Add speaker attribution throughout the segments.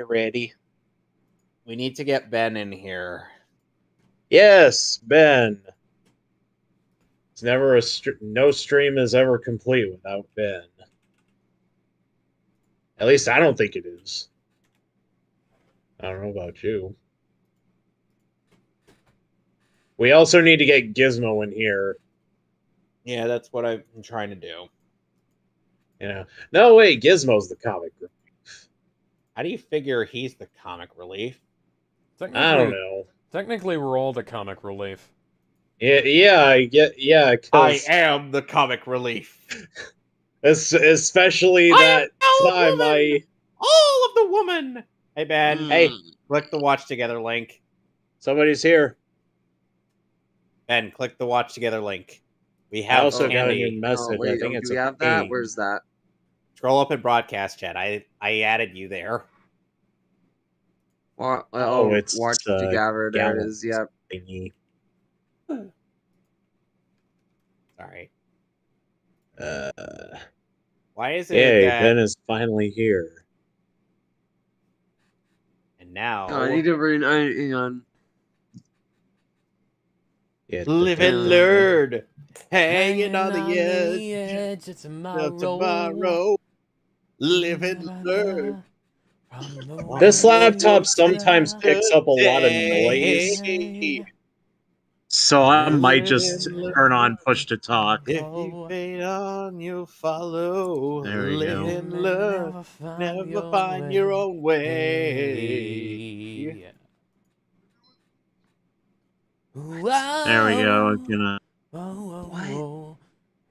Speaker 1: Ready.
Speaker 2: We need to get Ben in here.
Speaker 1: Yes, Ben. It's never no stream is ever complete without Ben. At least I don't think it is. I don't know about you. We also need to get Gizmo in here.
Speaker 2: Yeah, that's what I've been trying to do.
Speaker 1: No, wait, Gizmo's the comic relief.
Speaker 2: How do you figure he's the comic relief?
Speaker 1: I don't know.
Speaker 3: Technically, we're all the comic relief.
Speaker 1: Yeah,
Speaker 2: I am the comic relief.
Speaker 1: Especially that time
Speaker 2: all of the woman. Hey Ben,
Speaker 1: hey,
Speaker 2: click the watch together link.
Speaker 1: Somebody's here.
Speaker 2: Ben, click the watch together link. We have
Speaker 1: I also
Speaker 2: Candy.
Speaker 1: got a new message.
Speaker 4: Wait,
Speaker 1: I think it's
Speaker 4: do we have that? Where's that?
Speaker 2: Scroll up in broadcast chat. I added you there.
Speaker 4: It's watch together. There it is. Yep.
Speaker 1: Thingy.
Speaker 2: Sorry. Why is it that
Speaker 1: Ben is finally here?
Speaker 2: And now
Speaker 4: I need to hang on.
Speaker 1: Yeah,
Speaker 2: live and learn. Hanging on the edge of tomorrow. Live and learn.
Speaker 1: This laptop sometimes picks up a lot of noise, so I might just turn on push to talk.
Speaker 2: If you fade on, you follow.
Speaker 1: There we
Speaker 2: Live
Speaker 1: go.
Speaker 2: and learn. Never find your own way.
Speaker 1: There we go.
Speaker 4: What?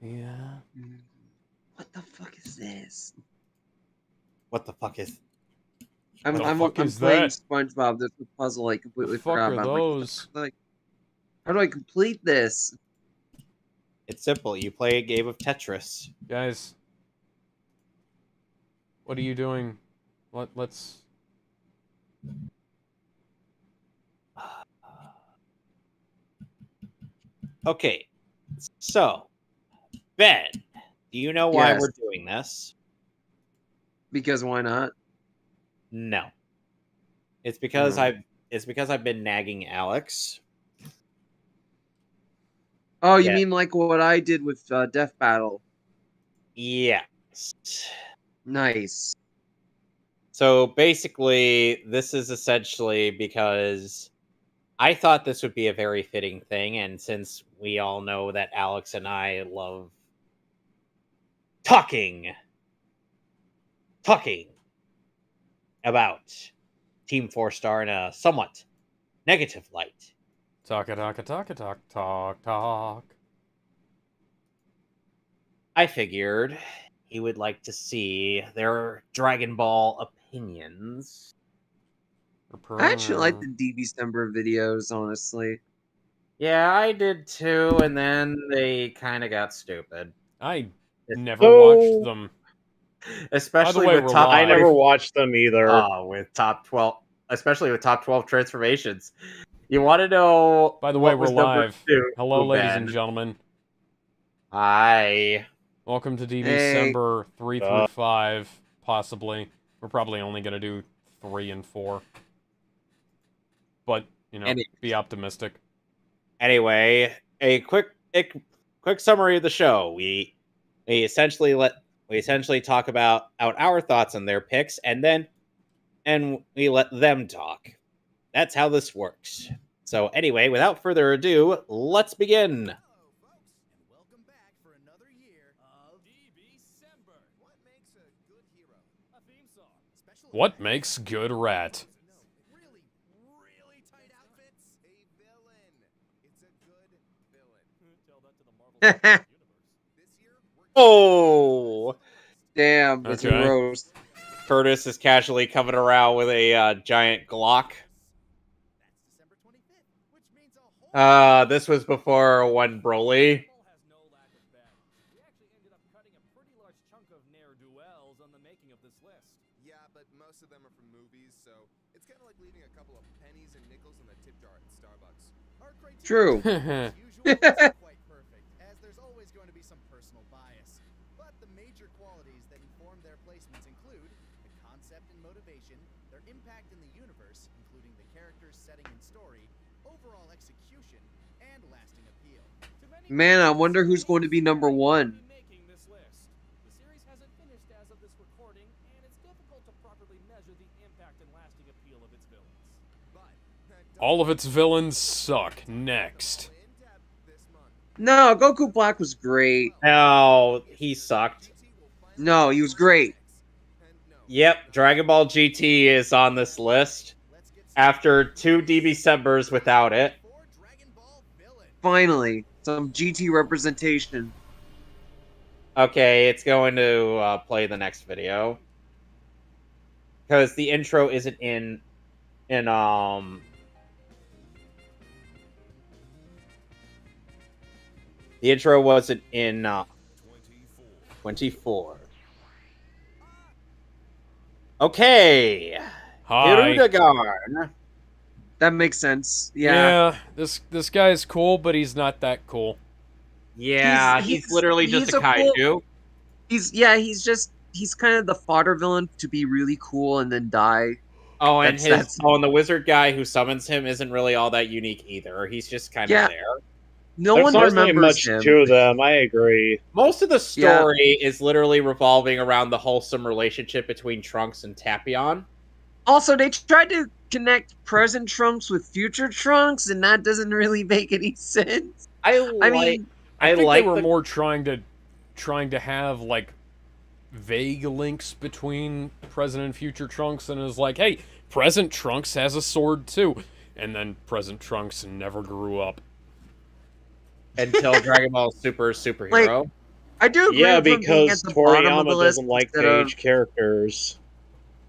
Speaker 3: Yeah.
Speaker 4: What the fuck is this?
Speaker 2: What the fuck is?
Speaker 4: I'm
Speaker 3: is
Speaker 4: playing
Speaker 3: that?
Speaker 4: SpongeBob. This puzzle I completely
Speaker 3: The fuck
Speaker 4: forgot
Speaker 3: are
Speaker 4: about.
Speaker 3: those?
Speaker 4: Like, how do I complete this?
Speaker 2: It's simple. You play a game of Tetris.
Speaker 3: Guys, what are you doing? Let's...
Speaker 2: Okay, so Ben, do you know why
Speaker 4: Yes.
Speaker 2: we're doing this?
Speaker 4: Because why not?
Speaker 2: No, it's because I've been nagging Alex.
Speaker 4: Oh, you
Speaker 2: Yeah.
Speaker 4: mean like what I did with Death Battle?
Speaker 2: Yes.
Speaker 4: Nice.
Speaker 2: So basically, this is essentially because I thought this would be a very fitting thing, and since we all know that Alex and I love talking about TeamFourStar in a somewhat negative light.
Speaker 3: Talk.
Speaker 2: I figured he would like to see their Dragon Ball opinions.
Speaker 4: I actually like the DBCember videos, honestly.
Speaker 2: Yeah, I did too, and then they kind of got stupid.
Speaker 3: I never watched them.
Speaker 2: Especially
Speaker 3: By the way,
Speaker 2: with
Speaker 3: we're live.
Speaker 1: I never watched them either.
Speaker 2: With top 12, especially with top 12 transformations. You want to know?
Speaker 3: By the way,
Speaker 2: what
Speaker 3: we're
Speaker 2: was number
Speaker 3: live.
Speaker 2: 2,
Speaker 3: Hello, ladies
Speaker 2: Ben?
Speaker 3: and gentlemen.
Speaker 2: Hi.
Speaker 3: Welcome to DBCember 3 through 5, possibly. We're probably only going to do 3 and 4. But, be optimistic.
Speaker 2: Anyway, a quick summary of the show. We essentially talk about our thoughts on their picks, and we let them talk. That's how this works. So anyway, without further ado, let's begin.
Speaker 5: Welcome back for another year of DBCember. What makes a good hero? A theme song. Special
Speaker 3: What makes good rat?
Speaker 5: really, really tight outfits. A villain. It's a good villain. Tell that to the Marvel universe. This year,
Speaker 2: Oh,
Speaker 4: Damn, it's
Speaker 3: Okay.
Speaker 4: gross.
Speaker 2: Curtis is casually coming around with a giant Glock.
Speaker 5: that's December 25th, which means a whole
Speaker 2: This was before one Broly.
Speaker 5: has no lack of bad. We actually ended up cutting a pretty large chunk of ne'er-do-wells on the making of this list.
Speaker 6: Yeah, but most of them are from movies, so it's kind of like leaving a couple of pennies and nickels in the tip jar at Starbucks.
Speaker 5: Our criteria
Speaker 4: True.
Speaker 5: as usual isn't quite perfect, as there's always going to be some personal bias. But the major qualities that inform their placements include the
Speaker 7: concept and motivation, their impact in the universe, including the characters, setting, and story, overall execution, and lasting appeal.
Speaker 4: Man, I wonder who's going to be number one.
Speaker 5: Making this list. The series hasn't finished as of this recording, and it's difficult to properly measure the impact and lasting appeal of its villains. But
Speaker 3: All of its villains suck. Next.
Speaker 4: No, Goku Black was great.
Speaker 2: No, he sucked.
Speaker 4: No, he was great.
Speaker 2: Yep, Dragon Ball GT is on this list after 2 DBCembers without it.
Speaker 4: Finally, some GT representation.
Speaker 2: Okay, it's going to play the next video because the intro isn't in the intro wasn't in 24. Okay.
Speaker 3: Hi.
Speaker 2: Hirudegarn.
Speaker 4: That makes sense. Yeah.
Speaker 3: This guy is cool, but he's not that cool.
Speaker 2: Yeah, he's literally just a kaiju.
Speaker 4: He's kind of the fodder villain to be really cool and then die.
Speaker 2: Oh, and and the wizard guy who summons him isn't really all that unique either. He's just kind of there.
Speaker 4: No
Speaker 1: There's
Speaker 4: one
Speaker 1: not really
Speaker 4: remembers
Speaker 1: much
Speaker 4: him.
Speaker 1: to them. I agree.
Speaker 2: Most of the story is literally revolving around the wholesome relationship between Trunks and Tapion.
Speaker 4: Also, they tried to connect present Trunks with future Trunks, and that doesn't really make any sense.
Speaker 3: I think they were more trying to have like vague links between present and future Trunks, and it was like, hey, present Trunks has a sword too, and then present Trunks never grew up
Speaker 2: until Dragon Ball Superhero.
Speaker 4: Like, I do agree.
Speaker 1: Yeah,
Speaker 4: with him being
Speaker 1: because
Speaker 4: at the bottom of the
Speaker 1: Toriyama
Speaker 4: list
Speaker 1: doesn't like
Speaker 4: instead of-
Speaker 1: page characters.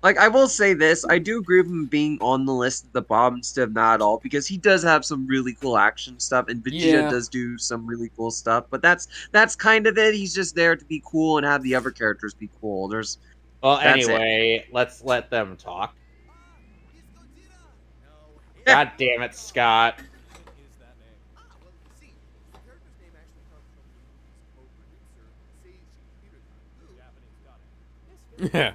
Speaker 4: Like, I will say this, I do agree with him being on the list at the bottom instead of not at all, because he does have some really cool action stuff, and Vegeta does do some really cool stuff, but that's kind of it. He's just there to be cool and have the other characters be cool.
Speaker 2: Well, anyway, let's let them talk. God damn it, Scott.
Speaker 3: Yeah.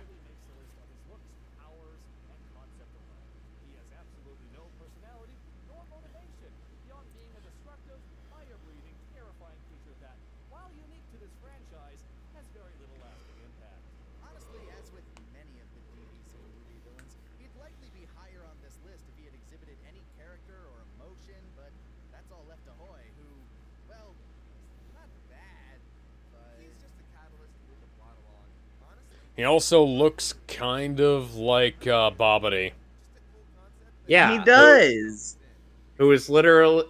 Speaker 3: He also looks kind of like Babidi.
Speaker 2: Yeah,
Speaker 4: he does.
Speaker 2: Who is literally.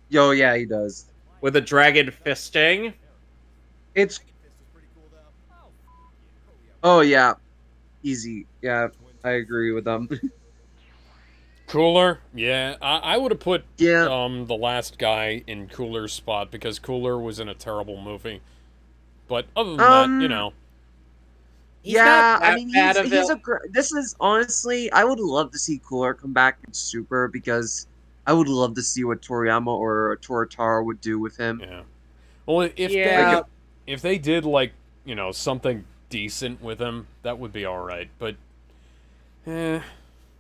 Speaker 4: Yo, yeah, he does.
Speaker 2: With a dragon fisting.
Speaker 4: It's. Oh yeah, easy. Yeah, I agree with them.
Speaker 3: Cooler, yeah, I would have put
Speaker 4: the
Speaker 3: last guy in Cooler's spot because Cooler was in a terrible movie. But other than that, you know,
Speaker 4: yeah, I mean, this is honestly, I would love to see Cooler come back in Super because I would love to see what Toriyama or Toritaro would do with him.
Speaker 3: Yeah. Well, if they did like something decent with him, that would be all right. But,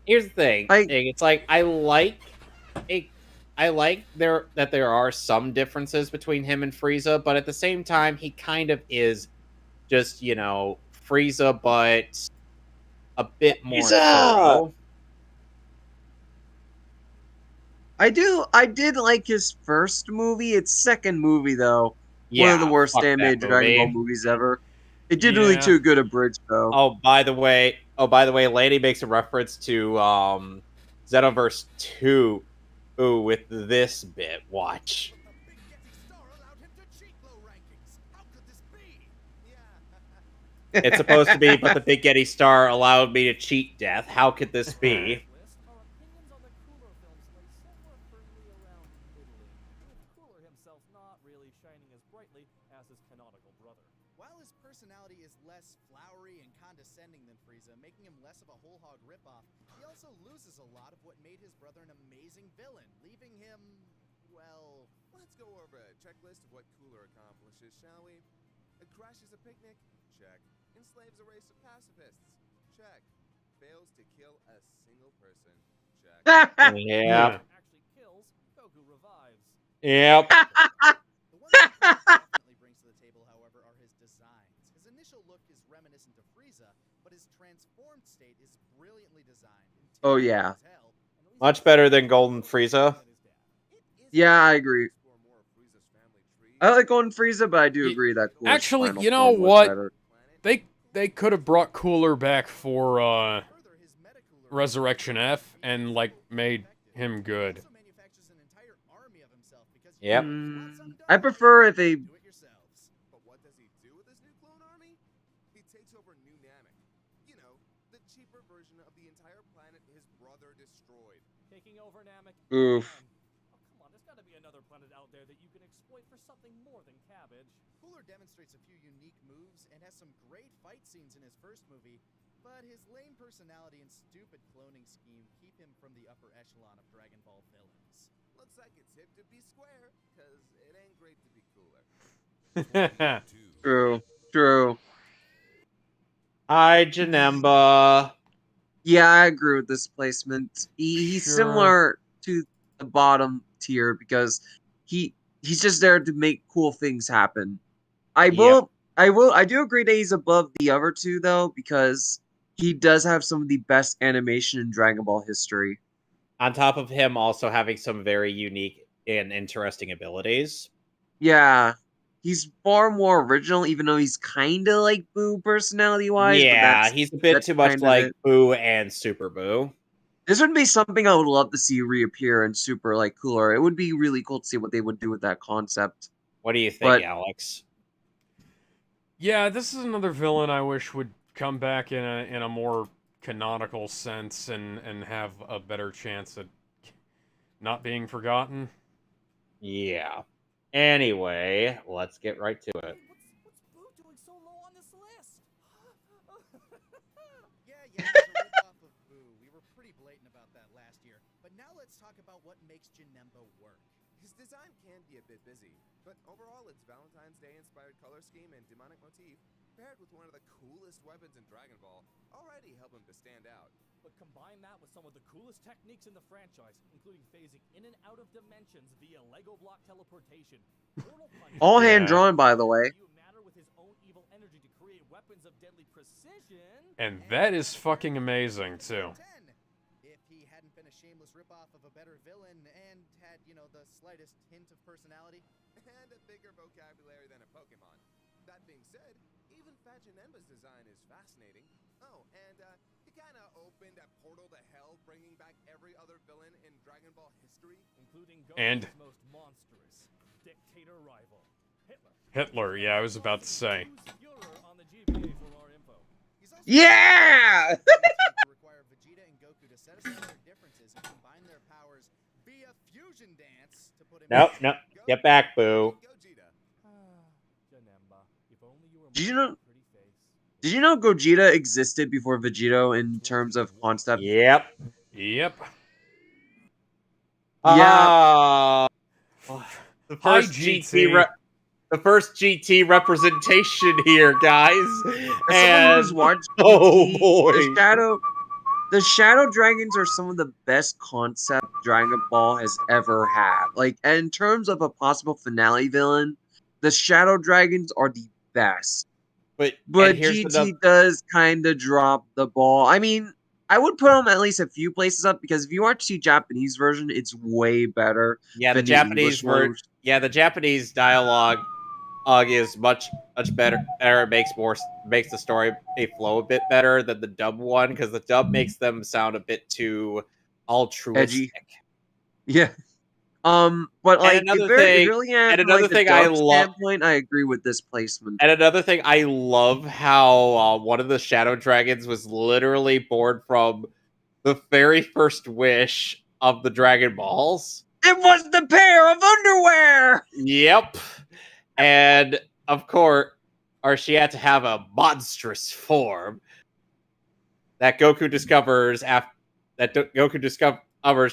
Speaker 2: Here's the thing. It's like I like that there are some differences between him and Frieza, but at the same time, he kind of is just Frieza, but a bit more thorough.
Speaker 4: I did like his first movie. Its second movie, though, one of the worst animated Dragon Ball movies ever. It did really too good a bridge, though.
Speaker 2: Oh, by the way, Lady makes a reference to Xenoverse 2 with this bit. Watch. It's supposed to be, but the Big Getty Star allowed me to cheat death. How could this be?
Speaker 7: While his personality is less flowery and condescending than Frieza, making him less of a whole hog ripoff, he also loses a lot of what made his brother an amazing villain, leaving him, well...
Speaker 6: Let's go over a checklist of what Cooler accomplishes, shall we? Crashes a picnic? Check. Enslaves a race of pacifists? Check. Fails to kill a single person? Check.
Speaker 2: Yep.
Speaker 5: Actually kills, Goku revives.
Speaker 2: Yep.
Speaker 7: The one thing Frieza definitely brings to the table, however, are his designs. His initial look is reminiscent of Frieza, but his transformed state is brilliantly designed.
Speaker 4: Oh, yeah.
Speaker 7: As hell, and at least
Speaker 2: Much better than Golden Frieza.
Speaker 4: Yeah, I agree. I like Golden Frieza, but I do agree that Cooler's
Speaker 3: Actually,
Speaker 4: final
Speaker 3: you know
Speaker 4: form was
Speaker 3: what?
Speaker 4: better.
Speaker 3: They could have brought Cooler back for
Speaker 7: further, his Metacooler
Speaker 3: Resurrection F and like made him good.
Speaker 7: also manufactures an entire army of himself because
Speaker 2: Yep.
Speaker 4: I prefer if they...
Speaker 7: do it yourselves.
Speaker 6: But what does he do with his new clone army? He takes over New Namek. You know, the cheaper version of the entire planet his brother destroyed.
Speaker 5: Taking over Namek.
Speaker 4: Oof.
Speaker 5: Oh, come on, there's got to be another planet out there that you can exploit for something more than cabbage.
Speaker 7: Cooler demonstrates a few unique moves and has some great fight scenes in his first movie, but his lame personality and stupid cloning scheme keep him from the upper echelon of Dragon Ball villains.
Speaker 6: Looks like it's hip to be square, cause it ain't great to be Cooler.
Speaker 4: True. True.
Speaker 2: Hi, Janemba.
Speaker 4: Yeah, I agree with this placement. He's
Speaker 3: Sure.
Speaker 4: similar to the bottom tier because he's just there to make cool things happen. I do agree that he's above the other two though, because he does have some of the best animation in Dragon Ball history.
Speaker 2: On top of him also having some very unique and interesting abilities.
Speaker 4: Yeah. He's far more original, even though he's kind of like Boo personality-wise.
Speaker 2: Yeah, he's a bit
Speaker 4: that's
Speaker 2: too much
Speaker 4: kind of
Speaker 2: like
Speaker 4: it.
Speaker 2: Boo and Super Boo.
Speaker 4: This would be something I would love to see reappear in Super like Cooler. It would be really cool to see what they would do with that concept.
Speaker 2: What do you think,
Speaker 4: But-
Speaker 2: Alex?
Speaker 3: Yeah, this is another villain I wish would come back in a more canonical sense and have a better chance at not being forgotten.
Speaker 2: Yeah. Anyway, let's get right to it.
Speaker 5: What's Boo doing so low on this list?
Speaker 7: Yeah, he's a ripoff of Boo. We were pretty blatant about that last year. But now let's talk about what makes Janemba work.
Speaker 6: His design can be a bit busy, but overall its Valentine's Day inspired color scheme and demonic motif, paired with one of the coolest weapons in Dragon Ball, already help him to stand out.
Speaker 5: But combine that with some of the coolest techniques in the franchise, including phasing in and out of dimensions via Lego block teleportation. Portal punches-
Speaker 4: All
Speaker 3: Yeah.
Speaker 4: hand-drawn, by the way.
Speaker 5: You matter with his own evil energy to create weapons of deadly precision.
Speaker 3: And that is fucking amazing, too.
Speaker 7: 10. If he hadn't been a shameless ripoff of a better villain and had, the slightest hint of personality.
Speaker 6: And a bigger vocabulary than a Pokemon. That being said, even Fat Janemba's design is fascinating. Oh, and he kinda opened a portal to hell, bringing back every other villain in Dragon Ball history.
Speaker 5: Including
Speaker 3: And-
Speaker 5: Goku's most monstrous dictator rival, Hitler.
Speaker 3: Hitler, yeah, I was about to say.
Speaker 5: Use Führer on the GBA for more info.
Speaker 7: He's also
Speaker 4: Yeah!
Speaker 7: to require Vegeta and Goku to set aside their differences and combine their powers via fusion dance to put him
Speaker 2: Nope,
Speaker 7: in-
Speaker 2: nope. Get back, Boo.
Speaker 6: Gogeta.
Speaker 5: Janemba, if only you were
Speaker 4: Did you
Speaker 5: more
Speaker 4: know-
Speaker 5: like a pretty face.
Speaker 4: Did you know Gogeta existed before Vegito in terms of concept?
Speaker 2: Yep.
Speaker 3: Yep.
Speaker 2: Ah, the
Speaker 3: Hi,
Speaker 2: first
Speaker 3: GT.
Speaker 2: the first GT representation here, guys.
Speaker 4: As someone who's watched
Speaker 2: oh
Speaker 4: GT,
Speaker 2: boy.
Speaker 4: the Shadow Dragons are some of the best concept Dragon Ball has ever had. Like, in terms of a possible finale villain, the Shadow Dragons are the best.
Speaker 2: But
Speaker 4: But
Speaker 2: here's
Speaker 4: GT
Speaker 2: another-
Speaker 4: does kind of drop the ball. I mean, I would put them at least a few places up because if you watch the Japanese version, it's way better.
Speaker 2: yeah, the
Speaker 4: than
Speaker 2: Japanese
Speaker 4: English one.
Speaker 2: version. Yeah, the Japanese dialogue is much better. Or makes the story flow a bit better than the dub one because the dub makes them sound a bit too altruistic.
Speaker 4: Yeah. But like,
Speaker 2: another
Speaker 4: if
Speaker 2: thing-
Speaker 4: really
Speaker 2: and another thing I love-
Speaker 4: standpoint, I agree with this placement.
Speaker 2: And another thing, I love how one of the Shadow Dragons was literally born from the very first wish of the Dragon Balls.
Speaker 4: It was the pair of underwear.
Speaker 2: Yep. And of course, she had to have a monstrous form that Goku discovers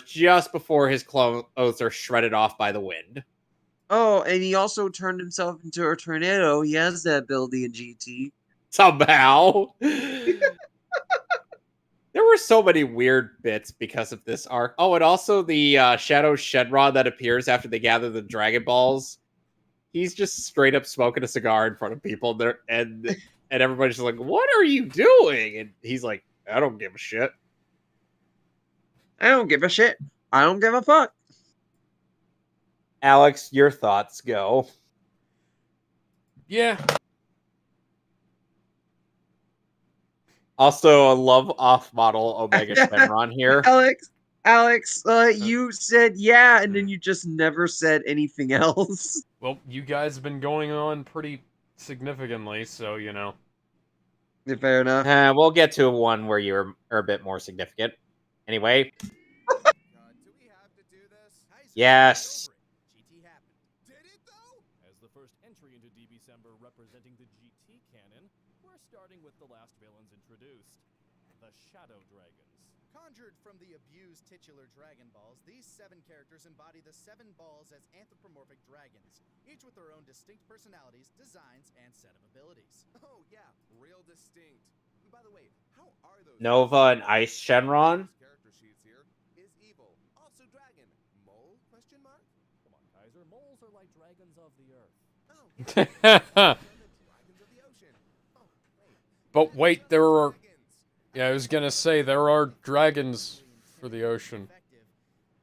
Speaker 2: just before his clothes are shredded off by the wind.
Speaker 4: Oh, and he also turned himself into a tornado. He has that ability in GT.
Speaker 2: Somehow. There were so many weird bits because of this arc. Oh, and also the Shadow Shenron that appears after they gather the Dragon Balls. He's just straight up smoking a cigar in front of people there, and everybody's just like, "What are you doing?" And he's like, "I don't give a shit.
Speaker 4: I don't give a shit. I don't give a fuck."
Speaker 2: Alex, your thoughts go.
Speaker 3: Yeah.
Speaker 2: Also, a love off model Omega Shenron here.
Speaker 4: Alex, you said yeah, and then you just never said anything else.
Speaker 3: Well, you guys have been going on pretty significantly, so you know.
Speaker 4: Yeah, fair enough.
Speaker 2: We'll get to one where you're a bit more significant. Anyway.
Speaker 6: Do we have to do this?
Speaker 2: Yes.
Speaker 7: GT happened.
Speaker 6: Did it though?
Speaker 5: As the first entry into DBCember representing the GT canon, we're starting with the last villains introduced, the Shadow Dragons.
Speaker 7: Conjured from the abused titular Dragon Balls, these 7 characters embody the 7 balls as anthropomorphic dragons, each with their own distinct personalities, designs, and set of abilities.
Speaker 6: Oh yeah, real distinct. By the way, how are those?
Speaker 2: Nova and Ice Shenron.
Speaker 6: Character sheets here is evil, also dragon. Mole? Question mark.
Speaker 5: Come on, Kaiser. Moles are like dragons of the earth.
Speaker 6: Oh, dragons of the ocean. Oh, wait.
Speaker 3: But wait, there are...
Speaker 6: Dragons.
Speaker 3: Yeah, I was gonna say, there are dragons for the ocean.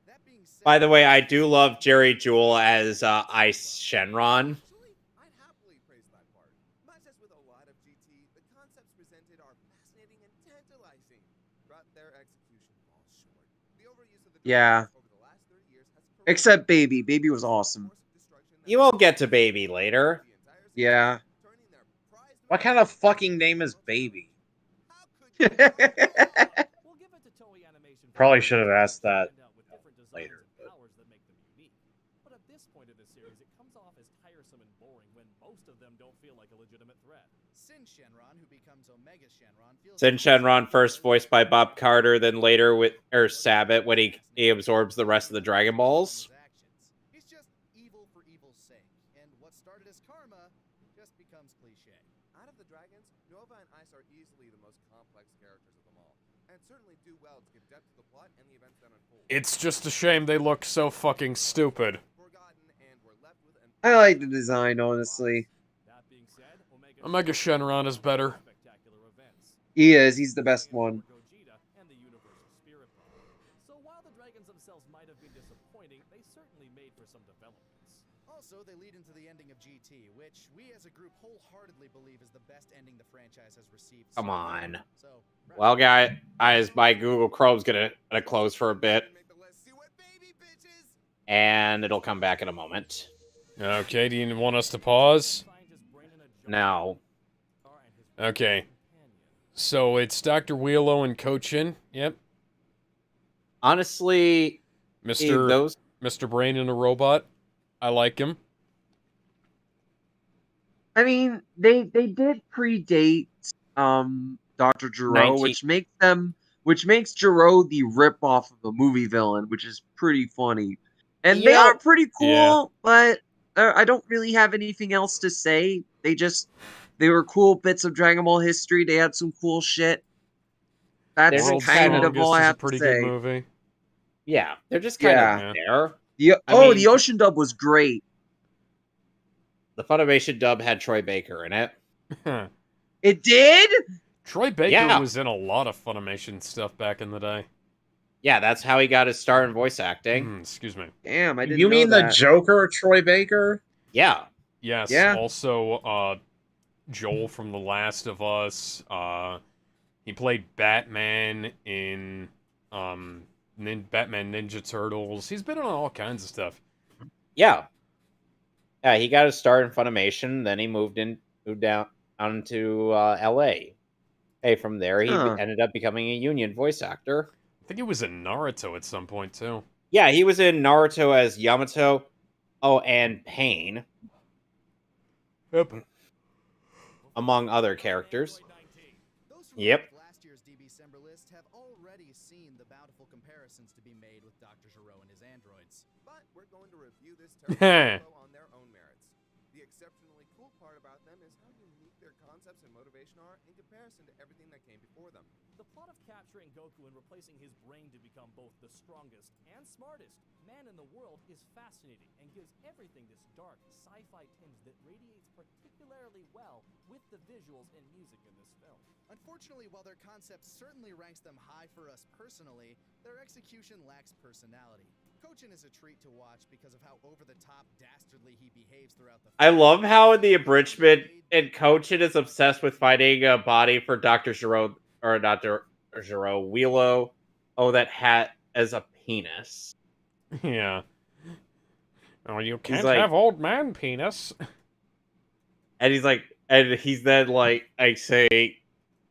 Speaker 7: That being said,
Speaker 2: By the way, I do love Jerry Jewell as Ice Shenron.
Speaker 6: Actually, I'd happily praise that part. Much as with a lot of GT, the concepts presented are fascinating and tantalizing, but their execution falls short. The overuse of the
Speaker 4: Yeah.
Speaker 6: dragons over the last 30 years has
Speaker 4: Except Baby. Baby was awesome.
Speaker 2: You will get to Baby later.
Speaker 4: Yeah.
Speaker 1: What kind of fucking name is Baby?
Speaker 5: We'll give it to Toei Animation.
Speaker 1: Probably should have asked that
Speaker 5: Find out with different designs
Speaker 1: later,
Speaker 5: and
Speaker 1: but-
Speaker 5: powers that make them unique. But at this point in the series, it comes off as tiresome and boring when most of them don't feel like a legitimate threat.
Speaker 7: Sin Shenron, who becomes Omega Shenron, feels
Speaker 2: Sin Shenron first voiced by Bob Carter, then later with Sabbat when he absorbs the rest of the Dragon Balls.
Speaker 7: He's just evil for evil's sake, and what started as karma just becomes cliche.
Speaker 6: Out of the dragons, Nova and Ice are easily the most complex characters of them all, and certainly do well to give depth to the plot and the events that unfold.
Speaker 3: It's just a shame they look so fucking stupid.
Speaker 6: Forgotten, and we're left with an
Speaker 4: I like the design, honestly.
Speaker 5: That being said,
Speaker 3: Omega Shenron is better.
Speaker 5: spectacular events.
Speaker 4: He is. He's the best one.
Speaker 5: Gogeta and the Universal Spirit Bomb. So while the dragons themselves might have been disappointing, they certainly made for some developments.
Speaker 7: Also, they lead into the ending of GT, which we as a group wholeheartedly believe is the best ending the franchise has received.
Speaker 2: Come
Speaker 7: so far.
Speaker 2: on.
Speaker 7: So, wrap
Speaker 2: Well,
Speaker 7: up.
Speaker 2: guys, my Google Chrome's gonna close for a bit,
Speaker 6: make the list. See what baby bitches?
Speaker 2: and it'll come back in a moment.
Speaker 3: Okay, do you want us to pause?
Speaker 5: Find his brain in a jar
Speaker 2: No.
Speaker 5: and his
Speaker 3: Okay.
Speaker 5: companion.
Speaker 3: So it's Dr. Wheelo and Cochin. Yep.
Speaker 2: Honestly,
Speaker 3: Mr.
Speaker 2: those
Speaker 3: Mr. Brain and a Robot. I like him.
Speaker 4: I mean, they did predate Dr. Gero,
Speaker 2: 19
Speaker 4: which makes Gero the ripoff of the movie villain, which is pretty funny. And they
Speaker 2: Yeah.
Speaker 4: are pretty cool,
Speaker 3: Yeah.
Speaker 4: but I don't really have anything else to say. They were cool bits of Dragon Ball history. They had some cool shit. That's
Speaker 2: World's
Speaker 4: kind of
Speaker 3: Strongest
Speaker 4: all I
Speaker 3: is a
Speaker 4: have to
Speaker 3: pretty
Speaker 4: say.
Speaker 3: good movie.
Speaker 2: Yeah, they're just kind
Speaker 4: Yeah.
Speaker 2: of there.
Speaker 4: The
Speaker 2: mean-
Speaker 4: the Ocean dub was great.
Speaker 2: The Funimation dub had Troy Baker in it.
Speaker 4: It did?
Speaker 3: Troy Baker
Speaker 2: Yeah.
Speaker 3: was in a lot of Funimation stuff back in the day.
Speaker 2: Yeah, that's how he got his start in voice acting.
Speaker 3: Excuse me.
Speaker 4: Damn, I didn't
Speaker 1: You
Speaker 4: know
Speaker 1: mean the
Speaker 4: that.
Speaker 1: Joker, Troy Baker?
Speaker 2: Yeah.
Speaker 3: Yes.
Speaker 4: Yeah.
Speaker 3: Also, Joel from The Last of Us. He played Batman in Batman Ninja Turtles. He's been on all kinds of stuff.
Speaker 2: Yeah. Yeah, he got his start in Funimation, then he moved down to LA. Hey, from there he
Speaker 4: Huh.
Speaker 2: ended up becoming a union voice actor.
Speaker 3: I think he was in Naruto at some point too.
Speaker 2: Yeah, he was in Naruto as Yamato. Oh, and Pain.
Speaker 3: Yep.
Speaker 2: among other characters.
Speaker 7: Those who
Speaker 2: Yep.
Speaker 7: liked last year's DBCember list have already seen the bountiful comparisons to be made with Dr. Gero and his androids.
Speaker 6: But we're going to review this terrible on their own merits. The exceptionally cool part about them is how unique their concepts and motivation are in comparison to everything that came before them.
Speaker 5: The plot of capturing Goku and replacing his brain to become both the strongest and smartest man in the world is fascinating and gives everything this dark sci-fi tinge that radiates particularly well with the visuals and music in this film.
Speaker 7: Unfortunately, while their concept certainly ranks them high for us personally, their execution lacks personality. Kochin is a treat to watch because of how over-the-top dastardly he behaves throughout the
Speaker 2: I
Speaker 7: film.
Speaker 2: love how in the abridgment, and Kochin is obsessed with finding a body for Dr. Gero, or Dr. Gero Wheelo. Oh, that hat as a penis.
Speaker 3: Yeah. Oh, you can't
Speaker 2: like-
Speaker 3: have old man penis.
Speaker 2: And he's like, and he's then like, I say,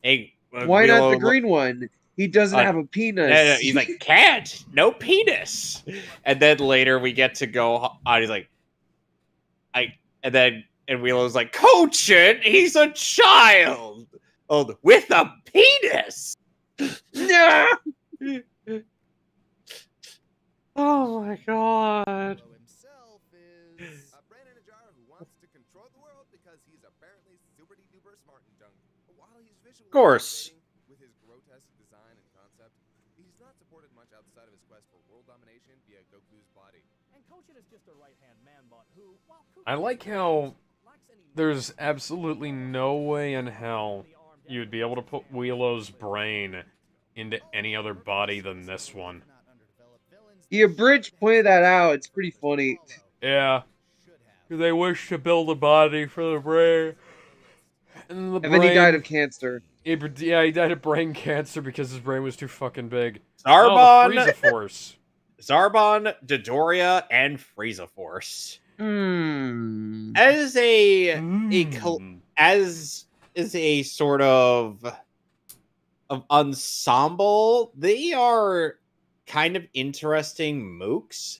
Speaker 2: hey,
Speaker 4: Why not
Speaker 2: Wheelo,
Speaker 4: the green one? He doesn't have a penis.
Speaker 2: No, he's like, can't, no penis. And then later we get to go on. He's like, and Wheelo's like, Kochin, he's a child, with a penis.
Speaker 4: No!
Speaker 2: Oh my god.
Speaker 7: Gero himself is...
Speaker 6: A brain in a jar who wants to control the world because he's apparently super-duper smart and junk. While he's visually
Speaker 2: Of course.
Speaker 6: fascinating with his grotesque design and concept, he's not supported much outside of his quest for world domination via Goku's body.
Speaker 5: And Kochin is just a right-hand man-bot who, while
Speaker 3: I like how there's absolutely no way in hell you'd be able to put Wheelo's brain into any other body than this one.
Speaker 4: The abridged pointed that out. It's pretty funny.
Speaker 3: Yeah. They wish to build a body for the brain. And,
Speaker 4: And then he died of cancer.
Speaker 3: Yeah, he died of brain cancer because his brain was too fucking big.
Speaker 2: Zarbon,
Speaker 3: Frieza Force.
Speaker 2: Zarbon, Dodoria, and Frieza Force.
Speaker 4: Hmm.
Speaker 2: As
Speaker 3: Mm.
Speaker 2: as is a sort of ensemble, they are kind of interesting mooks.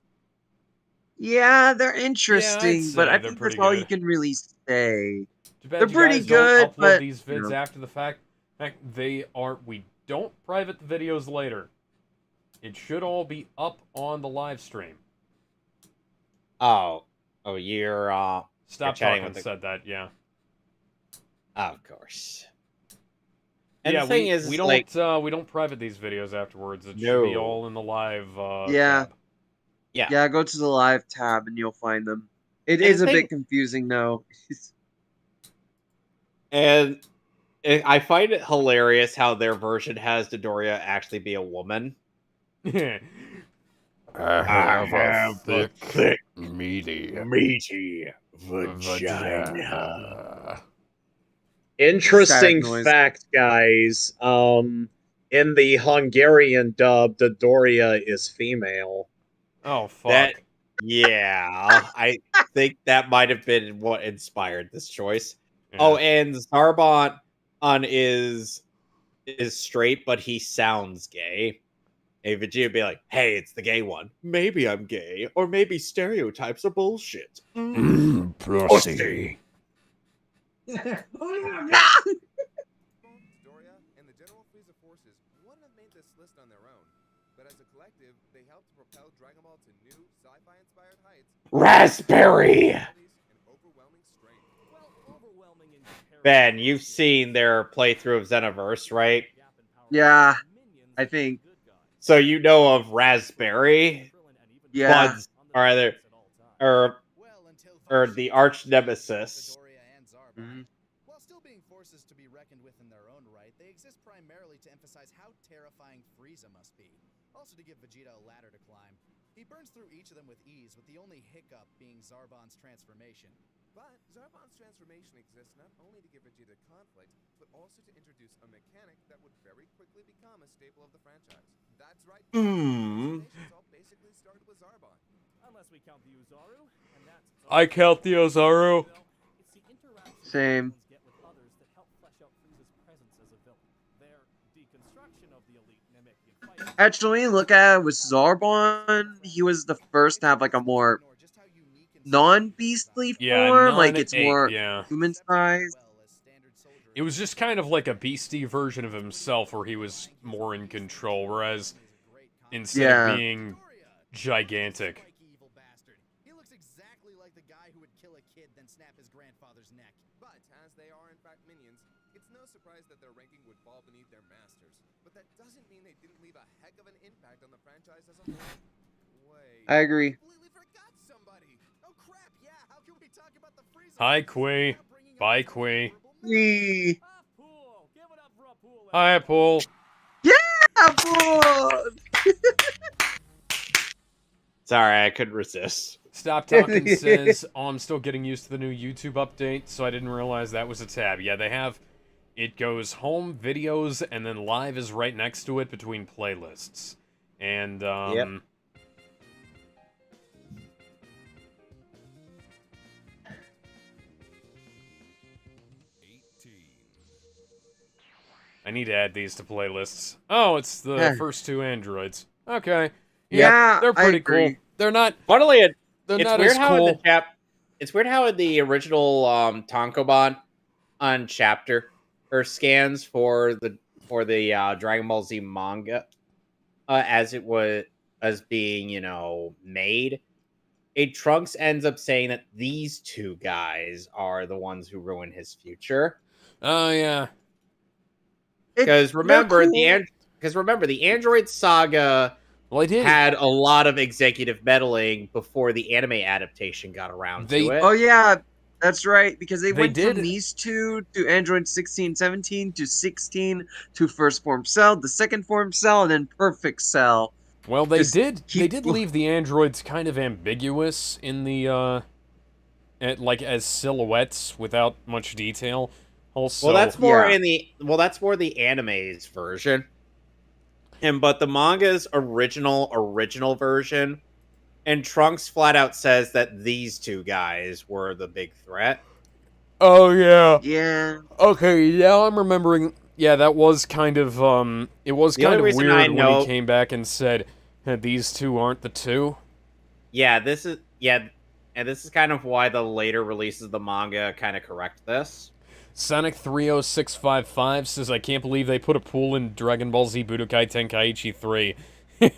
Speaker 4: Yeah, they're interesting,
Speaker 3: say
Speaker 4: but I
Speaker 3: they're
Speaker 4: think that's
Speaker 3: pretty
Speaker 4: all
Speaker 3: good.
Speaker 4: you can really say.
Speaker 3: Too bad
Speaker 4: They're
Speaker 3: you
Speaker 4: pretty
Speaker 3: guys don't
Speaker 4: good,
Speaker 3: upload
Speaker 4: but,
Speaker 3: these
Speaker 4: you
Speaker 3: vids
Speaker 4: know.
Speaker 3: after the fact. In fact, they are. We don't private the videos later. It should all be up on the live stream.
Speaker 2: You're
Speaker 3: Stop
Speaker 2: chatting
Speaker 3: talking.
Speaker 2: with the-
Speaker 3: Said that. Yeah.
Speaker 2: of course. And
Speaker 3: yeah.
Speaker 2: the thing
Speaker 3: we
Speaker 2: is,
Speaker 3: don't
Speaker 2: like,
Speaker 3: we don't private these videos afterwards. It should be
Speaker 2: No.
Speaker 3: all in the live.
Speaker 4: Yeah.
Speaker 3: tab.
Speaker 4: Yeah, go to the live tab and you'll find them. It
Speaker 2: And
Speaker 4: is
Speaker 2: the
Speaker 4: a
Speaker 2: thing-
Speaker 4: bit confusing, though.
Speaker 2: and I find it hilarious how their version has Dodoria actually be a woman.
Speaker 3: I
Speaker 2: have a thick,
Speaker 3: meaty
Speaker 1: vagina. Interesting
Speaker 4: Static noise.
Speaker 1: fact, guys. In the Hungarian dub, Dodoria is female.
Speaker 3: Oh fuck.
Speaker 2: That, yeah, I think that might have been what inspired this choice.
Speaker 3: Yeah.
Speaker 2: Oh, and Zarbon is straight, but he sounds gay. And Vegeta would be like, "Hey, it's the gay one. Maybe I'm gay, or maybe stereotypes are bullshit."
Speaker 3: Pussy.
Speaker 6: Doria and the General Frieza forces wouldn't have made this list on their own, but as a collective, they helped to propel Dragon Ball to new sci-fi-inspired heights.
Speaker 2: Raspberry.
Speaker 6: And overwhelming strength.
Speaker 5: Well, overwhelming in comparison
Speaker 2: Ben,
Speaker 5: to
Speaker 2: you've
Speaker 5: the
Speaker 2: seen their playthrough of Xenoverse, right?
Speaker 5: gap in power
Speaker 4: Yeah,
Speaker 5: between minions
Speaker 4: I
Speaker 5: and
Speaker 4: think.
Speaker 5: good guys.
Speaker 2: So you know of Raspberry,
Speaker 4: Yeah.
Speaker 2: Buds, or either, or the arch nemesis.
Speaker 7: Doria and Zarbon.
Speaker 4: Mhm.
Speaker 7: While still being forces to be reckoned with in their own right, they exist primarily to emphasize how terrifying Frieza must be. Also to give Vegeta a ladder to climb. He burns through each of them with ease, with the only hiccup being Zarbon's transformation.
Speaker 6: But Zarbon's transformation exists not only to give Vegeta conflict, but also to introduce a mechanic that would very quickly become a staple of the franchise. That's right. Transformations all basically started with Zarbon.
Speaker 5: Unless we count the Uzaru, and that's
Speaker 3: I count the Ozaru.
Speaker 5: It's the interaction
Speaker 4: Same.
Speaker 5: villains get with others that help flesh out Frieza's presence as a villain. Their deconstruction of the elite Namekian fighting.
Speaker 4: Actually, look at it with Zarbon. He was the first to have like a more
Speaker 7: Ignore just how unique and
Speaker 4: non-beastly
Speaker 3: Yeah.
Speaker 4: form. Like it's
Speaker 3: non-ape,
Speaker 4: more
Speaker 3: Yeah.
Speaker 4: human sized.
Speaker 7: well as standard
Speaker 3: It was just kind of like a beastie version of himself where he was more in control, whereas instead of being gigantic.
Speaker 7: He looks exactly like the guy who would kill a kid then snap his grandfather's neck.
Speaker 6: But as they are in fact minions, it's no surprise that their ranking would fall beneath their masters. But that doesn't mean they didn't leave a heck of an impact on the franchise as a whole. Wait.
Speaker 4: I agree.
Speaker 6: Completely forgot somebody. Oh crap, yeah, how can we talk about the Frieza?
Speaker 3: Hi, Quay. Bye, Quay.
Speaker 4: Wee.
Speaker 3: Hi, Paul.
Speaker 4: Yeah, Paul.
Speaker 2: Sorry, I couldn't resist.
Speaker 3: Stop Talking says, oh, I'm still getting used to the new YouTube update, so I didn't realize that was a tab. Yeah, they have, it goes home, videos, and then live is right next to it between playlists. And,
Speaker 2: Yep.
Speaker 3: I need to add these to playlists. Oh, it's the first two androids. Okay.
Speaker 4: Yeah,
Speaker 3: they're pretty
Speaker 4: I agree.
Speaker 3: cool. They're not.
Speaker 2: Funnily,
Speaker 3: They're
Speaker 2: it's
Speaker 3: not
Speaker 2: weird
Speaker 3: as
Speaker 2: how in
Speaker 3: cool.
Speaker 2: the it's weird how in the original Tankobon on chapter or scans for the Dragon Ball Z manga as it was being made, Trunks ends up saying that these two guys are the ones who ruin his future.
Speaker 3: Oh yeah.
Speaker 2: Because remember the Android saga had a lot of executive meddling before the anime adaptation got around to it.
Speaker 4: Oh yeah, that's right. Because they went from these two to Android 16, 17 to 16 to First Form Cell, the Second Form Cell, and then Perfect Cell.
Speaker 3: Well, they did leave the androids kind of ambiguous in the like as silhouettes without much detail. Also,
Speaker 2: well, that's more that's more the anime's version. But the manga's original version, and Trunks flat out says that these two guys were the big threat.
Speaker 3: Oh yeah.
Speaker 4: Yeah.
Speaker 3: Okay, now I'm remembering. Yeah, that was kind of it was kind of weird when he came back and said these two aren't the two.
Speaker 2: Yeah, this is and this is kind of why the later releases of the manga kind of correct this.
Speaker 3: Sonic 30655 says, I can't believe they put a pool in Dragon Ball Z Budokai Tenkaichi 3.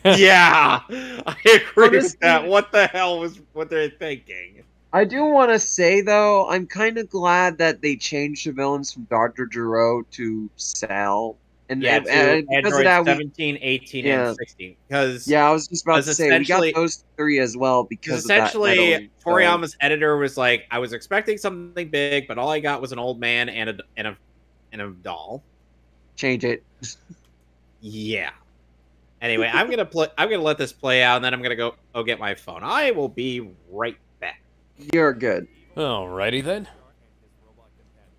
Speaker 2: Yeah, I agree with that. What the hell was what they're thinking?
Speaker 4: I do want to say, though, I'm kind of glad that they changed the villains from Dr. Gero to Cell. And,
Speaker 2: yeah,
Speaker 4: and because of that,
Speaker 2: 17, 18, and 16. Because
Speaker 4: I was just about to say, we got those three as well because
Speaker 2: essentially,
Speaker 4: of that
Speaker 2: Toriyama's editor was like, I was expecting something big, but all I got was an old man and a doll.
Speaker 4: Change it.
Speaker 2: Yeah. Anyway, I'm gonna let this play out, and then I'm gonna go get my phone. I will be right back.
Speaker 4: You're good.
Speaker 3: Alrighty then.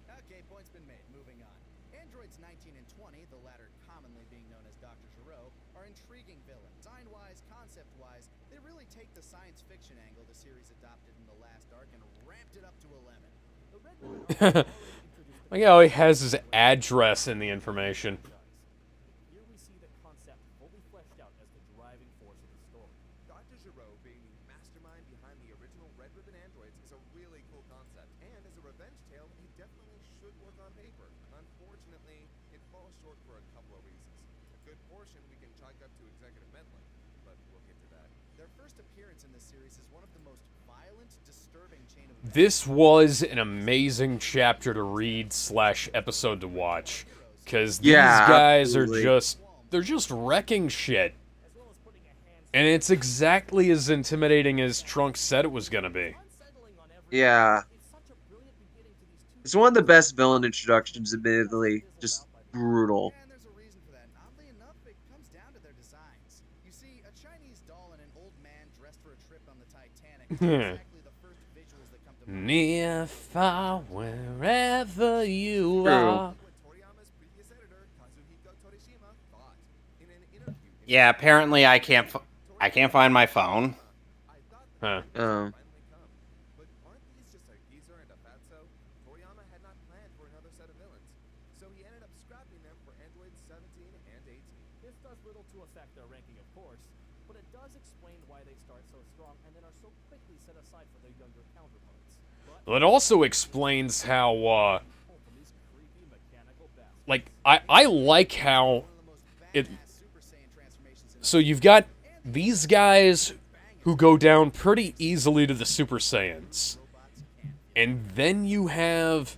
Speaker 7: Okay, point's been made. Moving on. Androids 19 and 20, the latter commonly being known as Dr. Gero, are intriguing villains. Design-wise, concept-wise, they really take the science fiction angle the series adopted in the last arc and ramped it up to 11.
Speaker 3: Like how he has his address in the information.
Speaker 5: Here we see the concept fully fleshed out as the driving force of the story.
Speaker 6: Dr. Gero being the mastermind behind the original Red Ribbon androids is a really cool concept, and as a revenge tale, it definitely should work on paper. Unfortunately, it falls short for a couple of reasons. A good portion we can chalk up to executive meddling, but we'll get to that.
Speaker 7: Their first appearance in this series is one of the most violent, disturbing chain of
Speaker 3: This was an amazing chapter to read / episode to watch. Because these guys are they're just wrecking shit. And it's exactly as intimidating as Trunks said it was gonna be.
Speaker 4: Yeah. It's one of the best villain introductions, admittedly. Just brutal.
Speaker 7: And there's a reason for that. And oddly enough, it comes down to their designs. You see, a Chinese doll and an old man dressed for a trip on the Titanic is exactly the first visuals that come to mind.
Speaker 3: Near, far, wherever you are.
Speaker 2: Yeah, apparently I can't find my phone.
Speaker 3: Huh.
Speaker 6: But aren't these just a geezer and a fatso? Toriyama had not planned for another set of villains, so he ended up scrapping them for Androids 17 and 18.
Speaker 5: This does little to affect their ranking, of course, but it does explain why they start so strong and then are so quickly set aside for their younger counterparts.
Speaker 3: Well, it also explains how I like how it. So you've got these guys who go down pretty easily to the Super Saiyans, and then you have